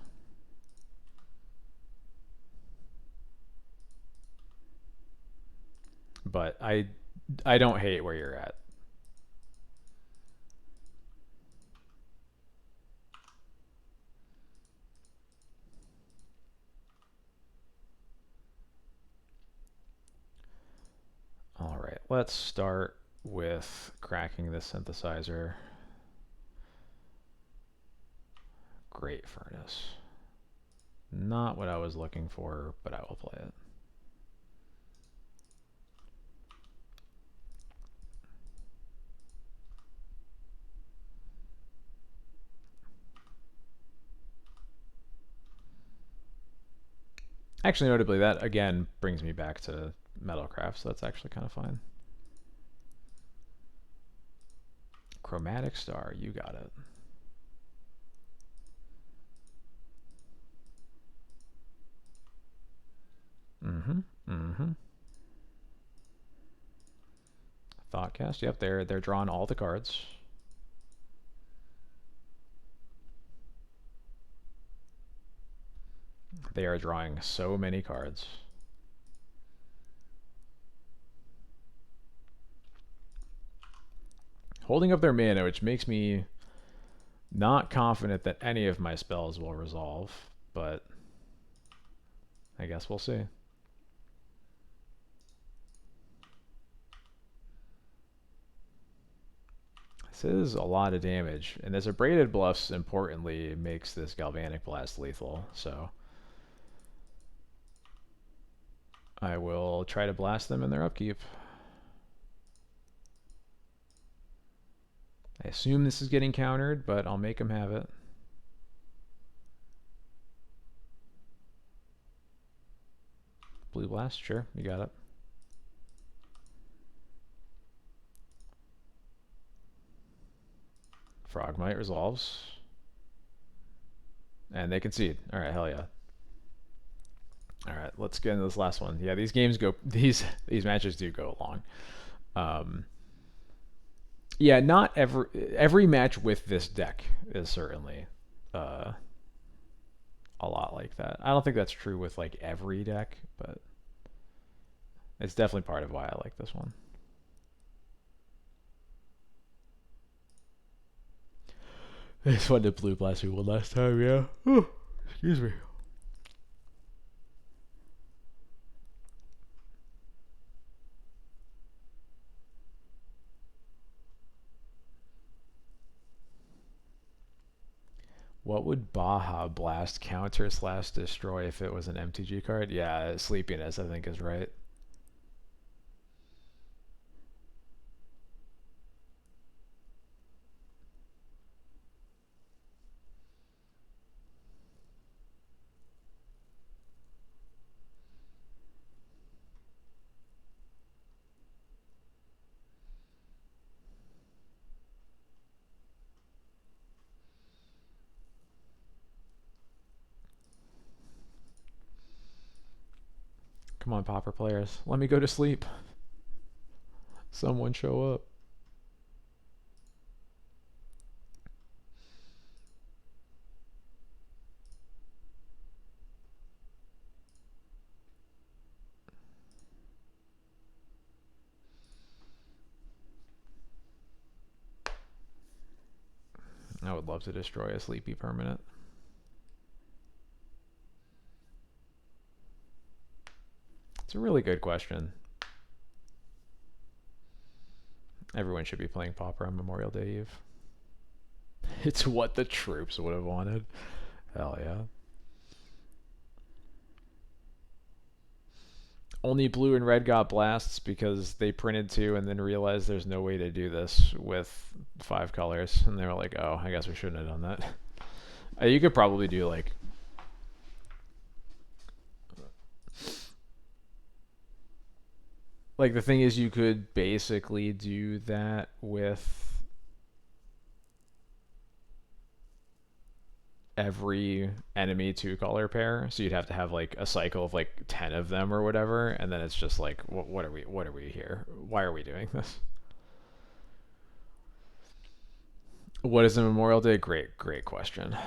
But I don't hate where you're at. All right, let's start with cracking this synthesizer. Great Furnace. Not what I was looking for, but I will play it. Actually, notably, that again brings me back to Metalcraft, so that's actually kind of fine. Chromatic Star, you got it. Thoughtcast, yep, they're drawing all the cards. They are drawing so many cards. Holding up their mana, which makes me not confident that any of my spells will resolve, but I guess we'll see. This is a lot of damage, and this Abraded Bluffs, importantly, makes this Galvanic Blast lethal, so I will try to blast them in their upkeep. I assume this is getting countered, but I'll make them have it. Blue Blast, sure, you got it. Frogmite resolves. And they concede. Alright, hell yeah. Alright, let's get into this last one. Yeah, these games go these matches do go long. Yeah, not every match with this deck is certainly a lot like that. I don't think that's true with like every deck, but it's definitely part of why I like this one. This one did Blue Blast me one last time, yeah. Oh, excuse me. What would Baja Blast counter / destroy if it was an MTG card? Yeah, Sleepiness I think is right. Come on, Pauper players. Let me go to sleep. Someone show up. I would love to destroy a sleepy permanent. It's a really good question. Everyone should be playing Pauper on Memorial Day Eve. It's what the troops would have wanted. Hell yeah. Only blue and red got blasts because they printed 2 and then realized there's no way to do this with 5 colors. And they were like, oh, I guess we shouldn't have done that. You could probably do like... Like the thing is you could basically do that with every enemy 2-color pair, so you'd have to have like a cycle of like 10 of them or whatever, and then it's just like what are we here, why are we doing this? What is a Memorial Day? Great question.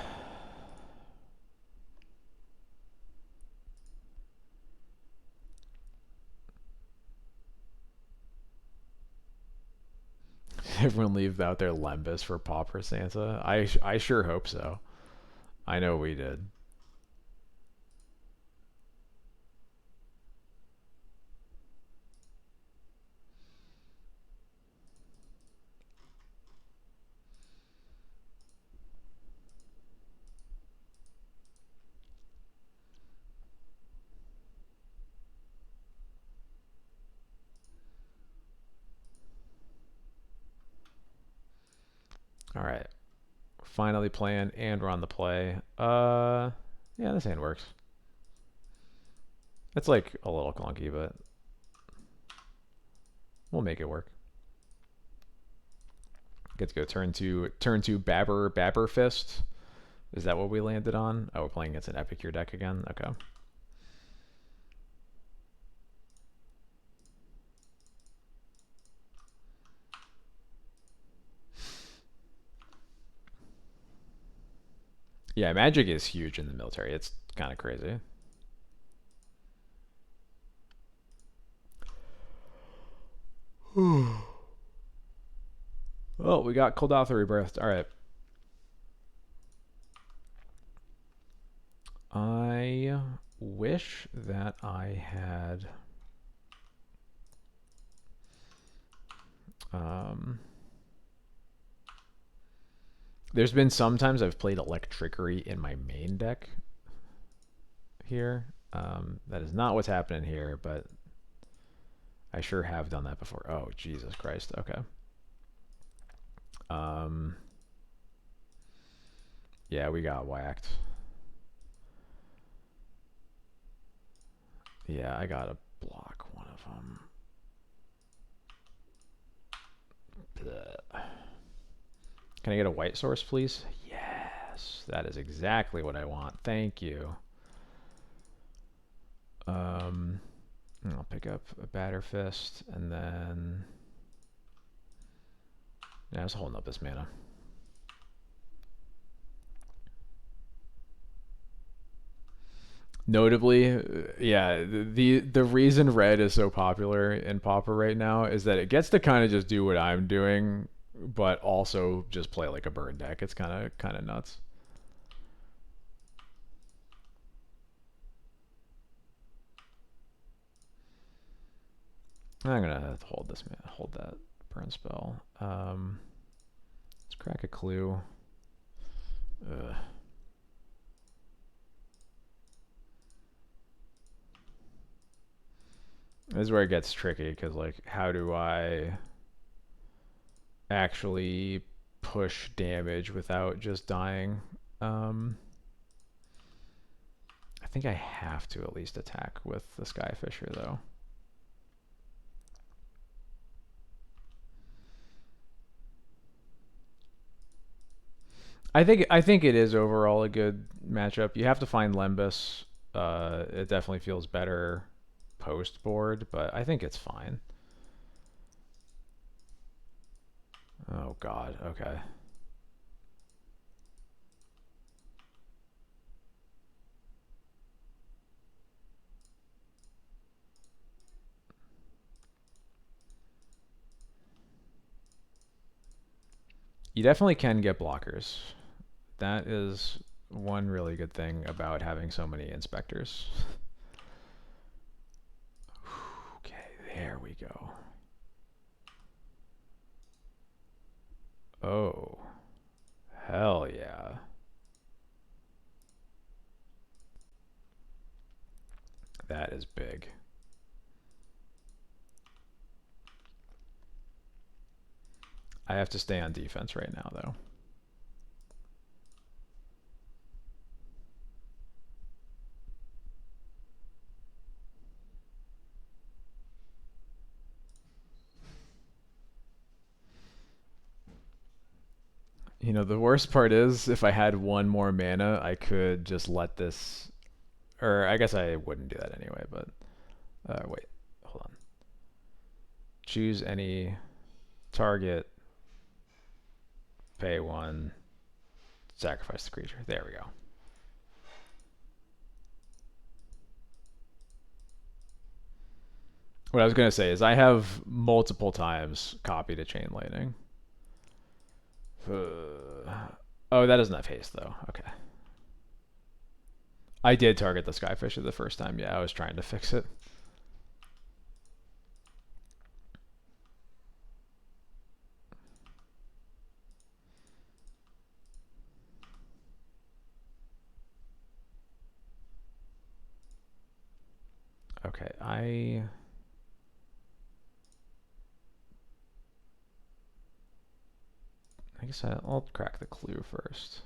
Everyone leave out their Lembas for Pauper Santa. I sure hope so. I know we did. All right, finally playing, and we're on the play. Yeah, this hand works. It's like a little clunky, but we'll make it work. Get to go turn to Babber Fist. Is that what we landed on? Oh, we're playing against an Epicure deck again. Okay. Yeah, Magic is huge in the military. It's kind of crazy. Oh, we got Kuldotha Rebirthed. All right. I wish that I had there's been sometimes I've played Electrickery in my main deck here. That is not what's happening here, but I sure have done that before. Oh, Jesus Christ. Okay. Yeah, we got whacked. Yeah, I gotta block one of them. Blech. Can I get a white source, please? Yes, that is exactly what I want. Thank you. I'll pick up a Batter Fist, and then yeah, I was holding up this mana. Notably, yeah, the reason red is so popular in Pauper right now is that it gets to kind of just do what I'm doing, but also just play like a burn deck. It's kind of nuts. I'm gonna hold this man, hold that burn spell. Let's crack a clue. Ugh. This is where it gets tricky, because like, how do I actually push damage without just dying? I think I have to at least attack with the Skyfisher though. I think it is overall a good matchup. You have to find Lembas. It definitely feels better post board, but I think it's fine. Oh God. Okay. You definitely can get blockers. That is one really good thing about having so many inspectors. Okay, there we go. Oh, hell yeah. That is big. I have to stay on defense right now, though. You know, the worst part is if I had one more mana, I could just let this, or I guess I wouldn't do that anyway, but wait, hold on. Choose any target, pay one, sacrifice the creature. There we go. What I was going to say is I have multiple times copied a Chain Lightning. Oh, that doesn't have haste, though. Okay. I did target the Skyfisher the first time. Yeah, I was trying to fix it. Okay, I guess I'll crack the clue first.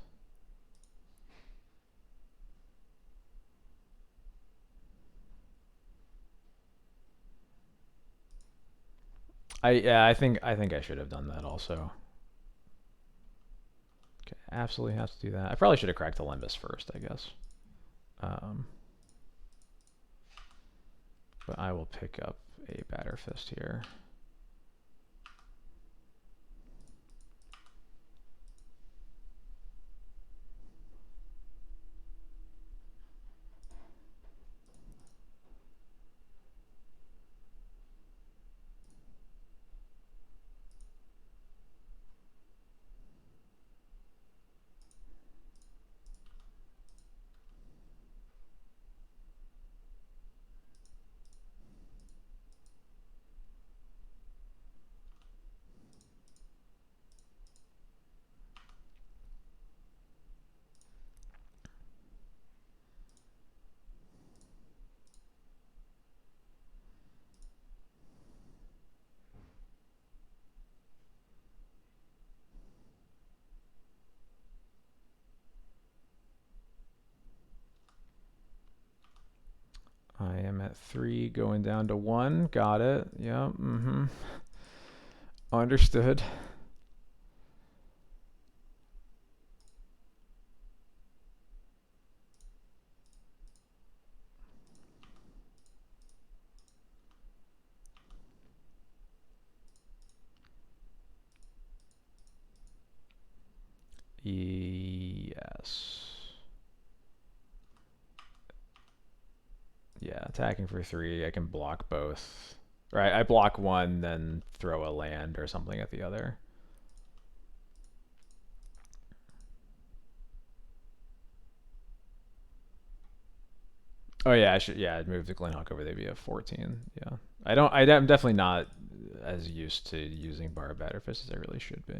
I think I should have done that also. Okay, absolutely have to do that. I probably should have cracked the Limbus first, I guess. But I will pick up a Batter Fist here. I am at 3, going down to 1. Got it. Yep. Understood. Yes. Yeah, attacking for 3. I can block both. Right, I block one, then throw a land or something at the other. Oh yeah, I should. Yeah, I'd move the Glenhawk over there via 14. Yeah, I don't. I'm definitely not as used to using Bar Batterfist as I really should be.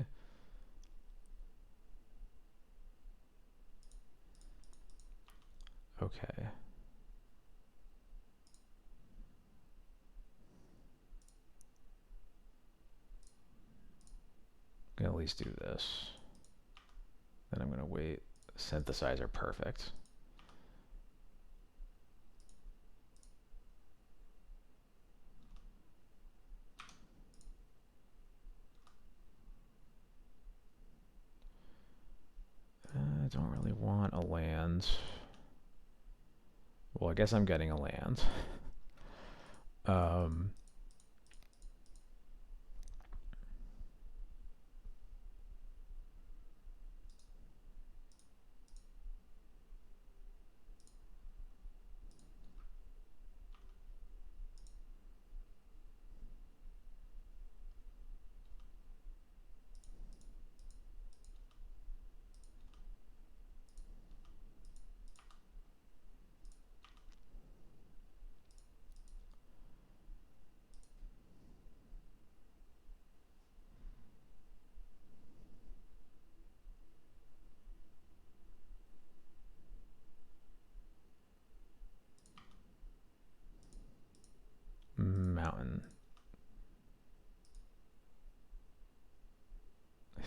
Okay. I'm gonna at least do this. Then I'm gonna wait. Synthesizer, perfect. I don't really want a land. Well, I guess I'm getting a land. um,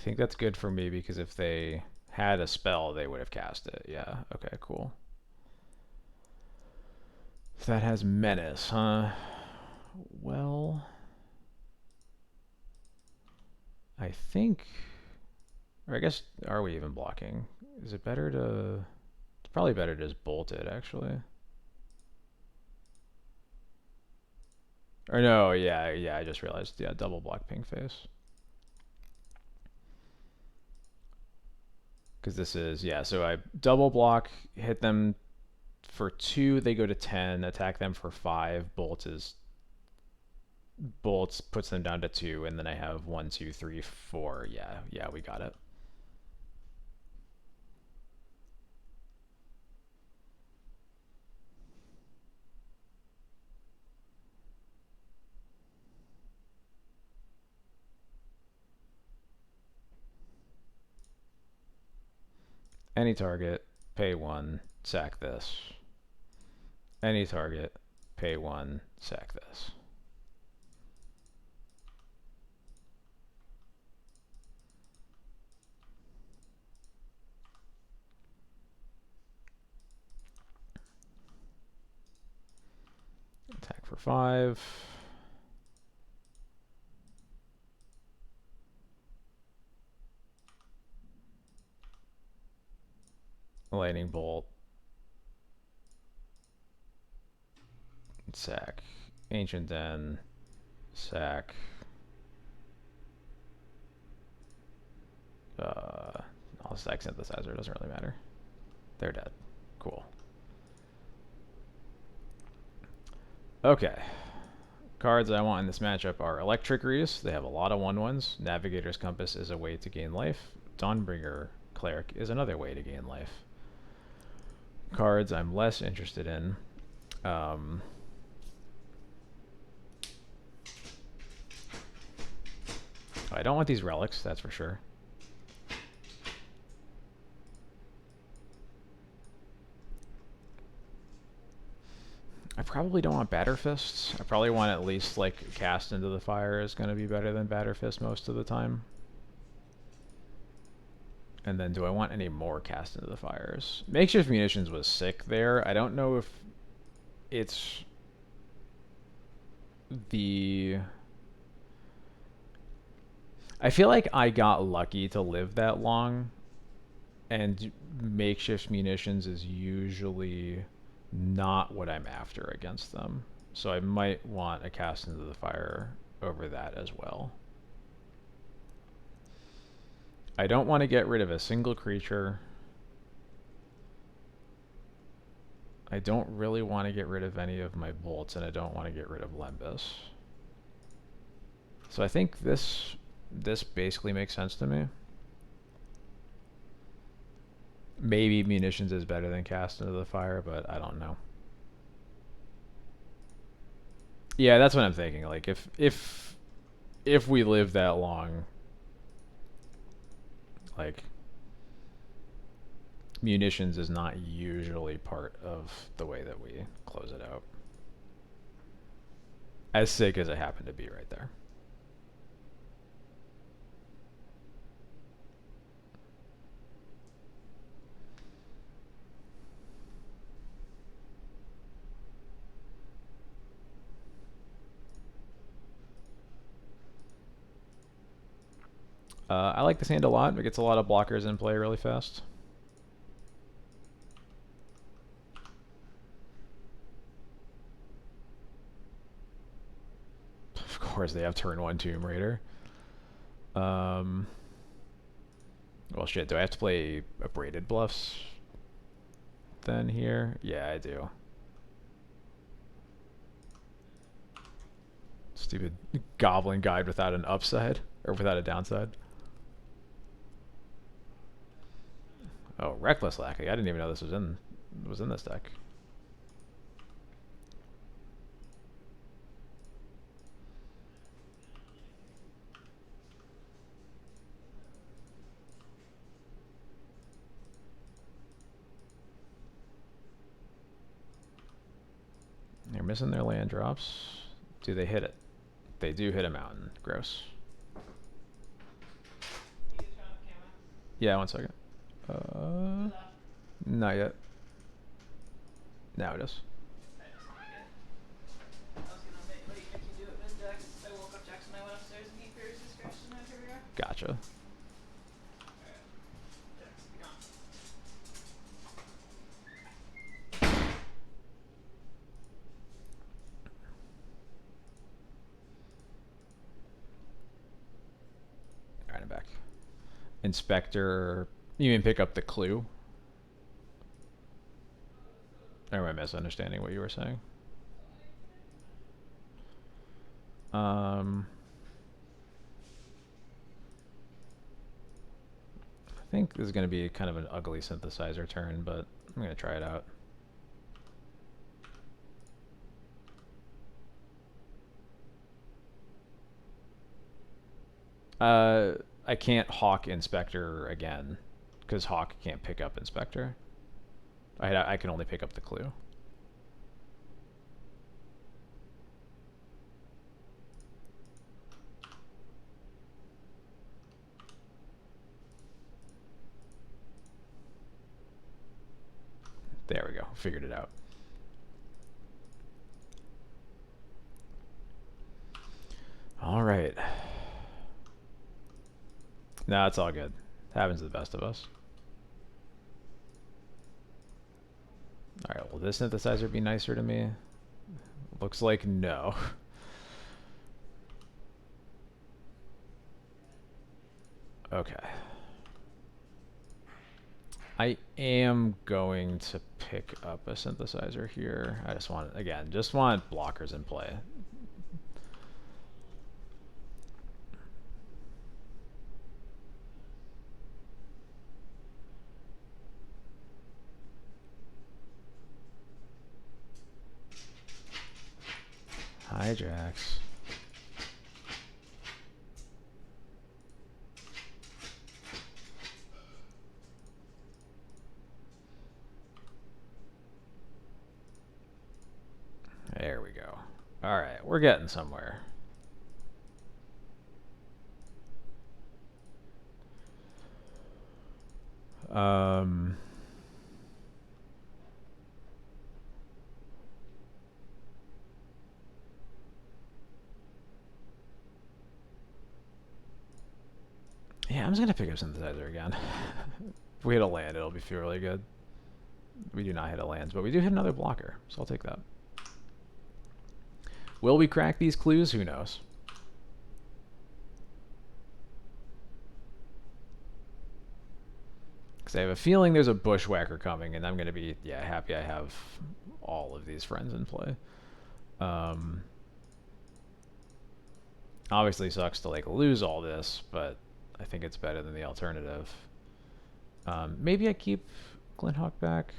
think that's good for me because if they had a spell, they would have cast it. Yeah, okay, cool. That has menace, huh? Well, I think, or I guess, are we even blocking? Is it better to, it's probably better to just bolt it, actually. Or no, yeah, I just realized, yeah, double block ping face. Because this is, yeah, so I double block, hit them for 2, they go to 10, attack them for 5, bolts puts them down to 2, and then I have 1, 2, 3, 4. Yeah, we got it. Any target, pay 1, sack this. Any target, pay 1, sack this. Attack for 5. Lightning bolt. Sack. Ancient Den. Sack. I'll sack Synthesizer, doesn't really matter. They're dead. Cool. Okay. Cards I want in this matchup are Electric Reese. They have a lot of 1/1s. Navigator's Compass is a way to gain life. Dawnbringer Cleric is another way to gain life. Cards I'm less interested in. I don't want these relics, that's for sure. I probably don't want Batter Fists. I probably want at least like Cast into the Fire is going to be better than Batter Fist most of the time. And then do I want any more Cast into the Fires? Makeshift Munitions was sick there. I don't know if it's the... I feel like I got lucky to live that long, and Makeshift Munitions is usually not what I'm after against them. So I might want a Cast into the Fire over that as well. I don't want to get rid of a single creature. I don't really want to get rid of any of my bolts, and I don't want to get rid of Lembus. So I think this basically makes sense to me. Maybe Munitions is better than Cast into the Fire, but I don't know. Yeah, that's what I'm thinking. Like if we live that long, like Munitions is not usually part of the way that we close it out. As sick as it happened to be right there. I like this hand a lot. It gets a lot of blockers in play really fast. Of course, they have turn 1 Tomb Raider. Well, shit, do I have to play Abraded Bluffs then here? Yeah, I do. Stupid Goblin Guide without an upside, or without a downside. Oh, Reckless Lackey. I didn't even know this was in this deck. They're missing their land drops. Do they hit it? They do hit a mountain. Gross. Yeah, 1 second. Not yet. Now it is. Gotcha. Alright, I'm back. Inspector. You mean pick up the clue? Or am I misunderstanding what you were saying? I think this is going to be kind of an ugly synthesizer turn, but I'm going to try it out. I can't Hawk Inspector again, because Hawk can't pick up Inspector. I can only pick up the clue. There we go. Figured it out. All right. No, it's all good. Happens to the best of us. All right. Will this synthesizer be nicer to me? Looks like no. Okay. I am going to pick up a synthesizer here. I just want, again, just want blockers in play. Hi, Jax. There we go. All right, we're getting somewhere. Yeah, I'm just gonna pick up synthesizer again. If we hit a land, it'll be feel really good. We do not hit a lands, but we do hit another blocker, so I'll take that. Will we crack these clues? Who knows? Because I have a feeling there's a bushwhacker coming, and I'm going to be, yeah, happy I have all of these friends in play. Obviously sucks to like lose all this, but I think it's better than the alternative. Maybe I keep Glinthawk back.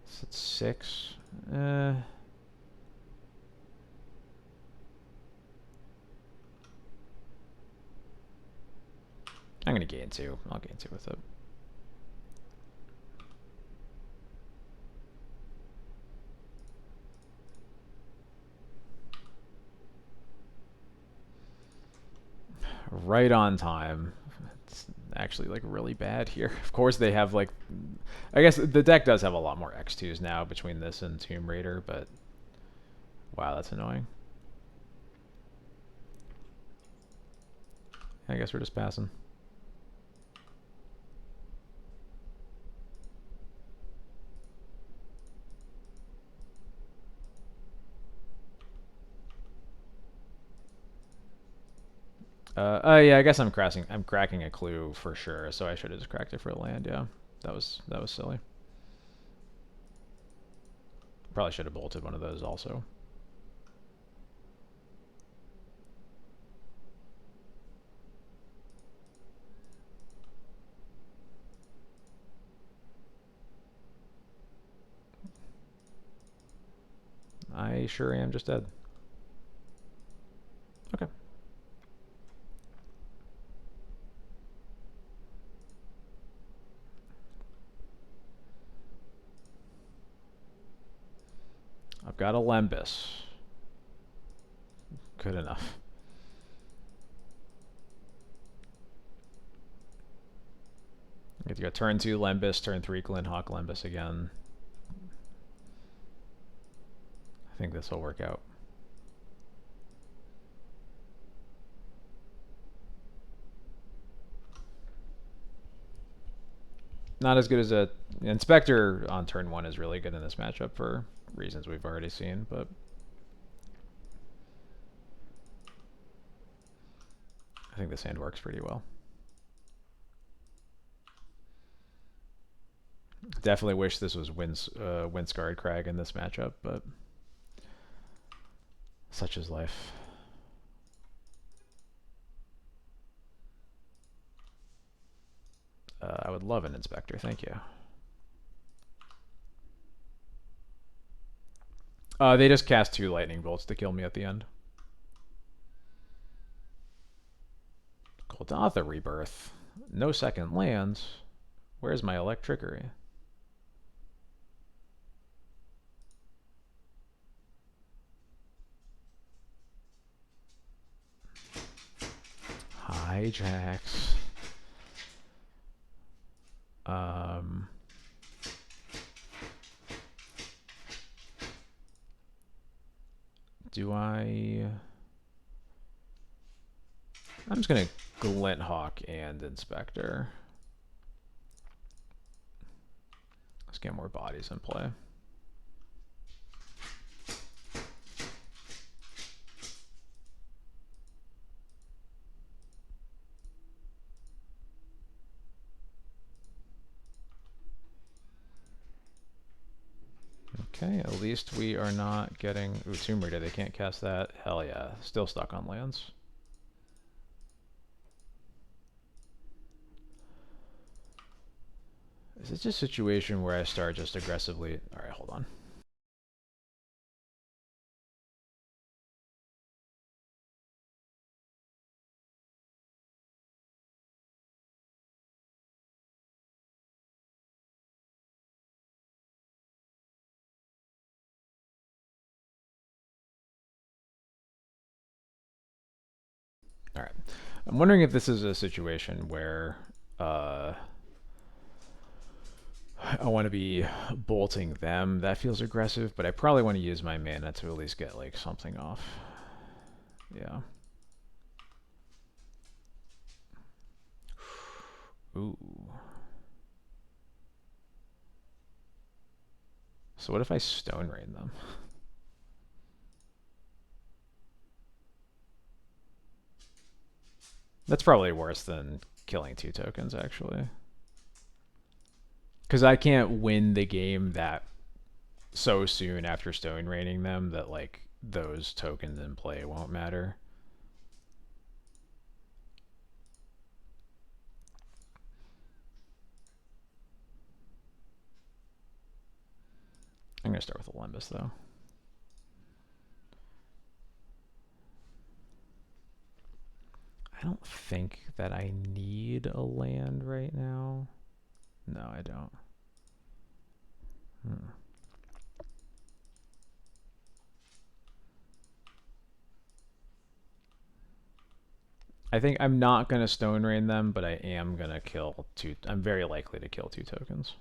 So it's 6. I'm going to gain 2. I'll gain 2 with it. Right on time. It's actually like really bad here. Of course they have like, I guess the deck does have a lot more X2s now between this and Tomb Raider, but wow, that's annoying. I guess we're just passing. Yeah, I guess I'm cracking a clue for sure, so I should have just cracked it for a land, yeah. That was silly. Probably should have bolted one of those also. I sure am just dead. Okay. I've got a Lembus. Good enough. have to go turn 2 Lembas, turn 3 Glinthawk Lembas again. I think this will work out. Not as good as a Inspector on turn 1 is really good in this matchup for reasons we've already seen, but I think this hand works pretty well. Definitely wish this was Windscarred Crag in this matchup, but such is life. I would love an Inspector, thank you. They just cast 2 lightning bolts to kill me at the end. Golgotha Rebirth. No second lands. Where's my Electrickery? Hijacks. Do I... I'm just going to Glinthawk and Inspector. Let's get more bodies in play. Okay, at least we are not getting... Ooh, Tomb Raider, they can't cast that. Hell yeah, still stuck on lands. Is it just a situation where I start just aggressively... Alright, hold on. Alright. I'm wondering if this is a situation where I want to be bolting them. That feels aggressive, but I probably want to use my mana to at least get like something off. Yeah. Ooh. So what if I Stone Rain them? That's probably worse than killing 2 tokens, actually. Because I can't win the game that so soon after Stone Raining them that, like, those tokens in play won't matter. I'm going to start with a Lembas, though. I don't think that I need a land right now. No, I don't. I think I'm not going to Stone Rain them, but I am going to kill 2. I'm very likely to kill 2 tokens.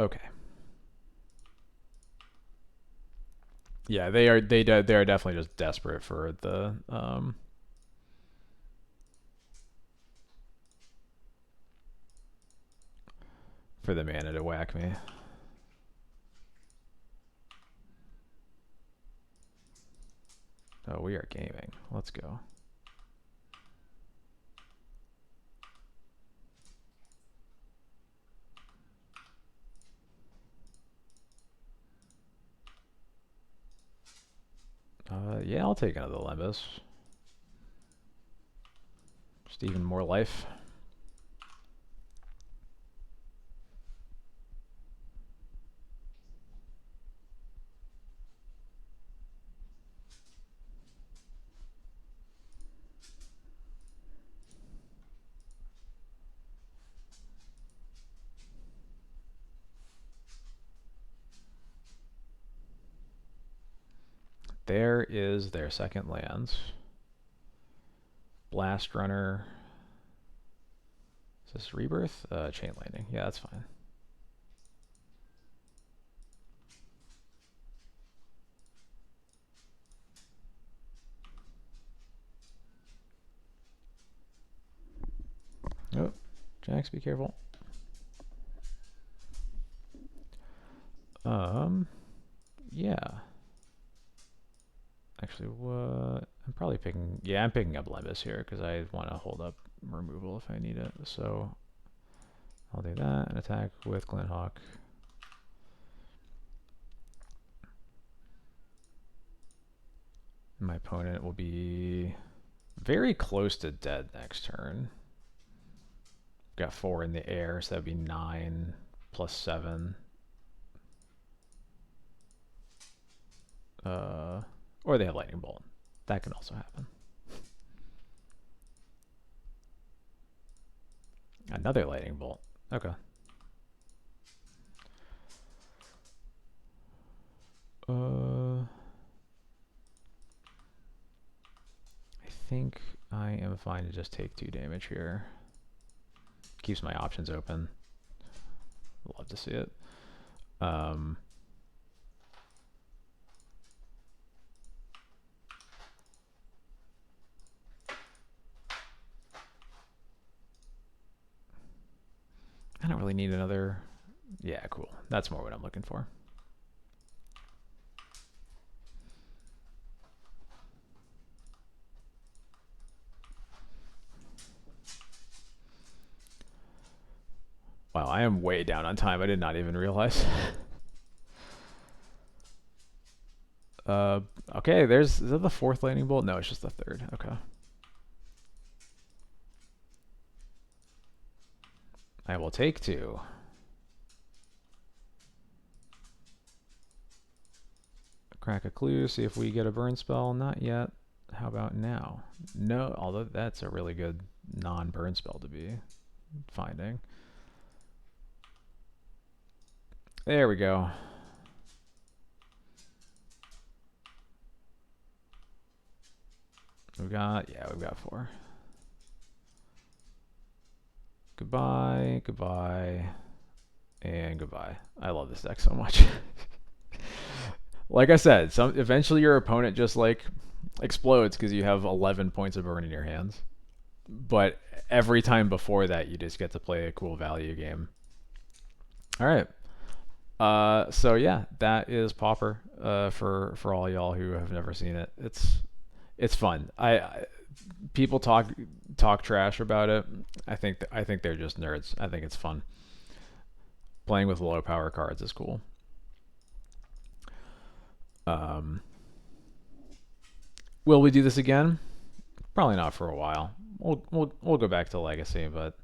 Okay. Yeah, they are definitely just desperate for the mana to whack me. Oh, we are gaming. Let's go. Yeah, I'll take another Lembas. Just even more life. there is their second land. Blast Runner. Is this Rebirth? Chain Lightning. Yeah, that's fine. Oh, Jax, be careful. Yeah. Actually, what? I'm probably picking... Yeah, I'm picking up Lembas here because I want to hold up removal if I need it. So I'll do that and attack with Glenhawk. My opponent will be very close to dead next turn. Got 4 in the air, so that'd be 9 plus 7. Or they have Lightning Bolt. That can also happen. Another Lightning Bolt. Okay. I think I am fine to just take 2 damage here. Keeps my options open. Love to see it. I don't really need another... Yeah, cool. That's more what I'm looking for. Wow, I am way down on time. I did not even realize. Okay, is that the 4th Lightning Bolt? No, it's just the 3rd. Okay. I will take 2. Crack a clue, see if we get a burn spell. Not yet. How about now? No, although that's a really good non-burn spell to be finding. There we go. We've got 4. Goodbye, goodbye, and goodbye. I love this deck so much. Like I said, eventually your opponent just like explodes because you have 11 points of burn in your hands. But every time before that, you just get to play a cool value game. All right. So yeah, that is Pauper. For all y'all who have never seen it, it's fun. People talk trash about it. I think they're just nerds. I think it's fun. Playing with low power cards is cool. Will we do this again? Probably not for a while. We'll go back to Legacy, but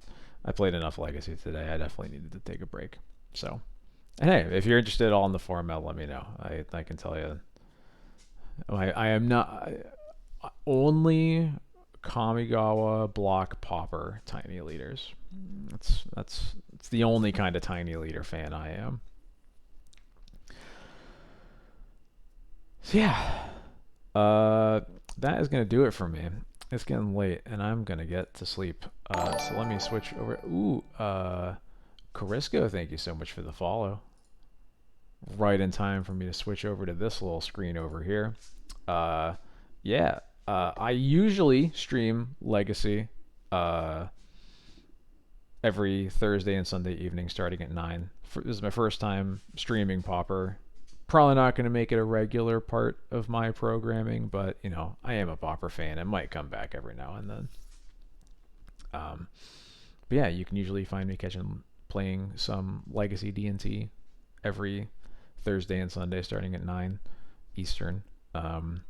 I played enough Legacy today. I definitely needed to take a break. So, and hey, if you're interested at all in the format, let me know. I can tell you. I am not only Kamigawa block Pauper tiny leaders. That's the only kind of tiny leader fan I am. So yeah, that is gonna do it for me. It's getting late, and I'm gonna get to sleep. So let me switch over. Ooh, Carisco, thank you so much for the follow. Right in time for me to switch over to this little screen over here. Yeah, I usually stream Legacy every Thursday and Sunday evening starting at 9. This is my first time streaming Pauper. Probably not going to make it a regular part of my programming, but you know, I am a Pauper fan. It might come back every now and then. But yeah, you can usually find me playing some Legacy D&T every Thursday and Sunday starting at 9 Eastern. And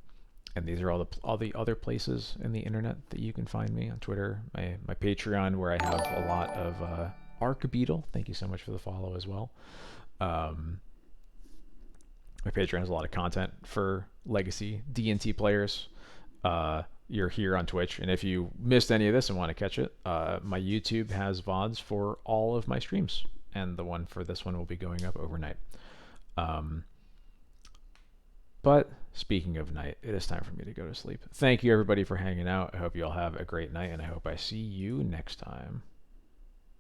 these are all the other places in the internet that you can find me on Twitter, my Patreon, where I have a lot of Arc Beetle. Thank you so much for the follow as well. My Patreon has a lot of content for Legacy D&T players. You're here on Twitch, and if you missed any of this and want to catch it, my YouTube has VODs for all of my streams, and the one for this one will be going up overnight. But speaking of night, it is time for me to go to sleep. Thank you everybody for hanging out. I hope you all have a great night, and I hope I see you next time.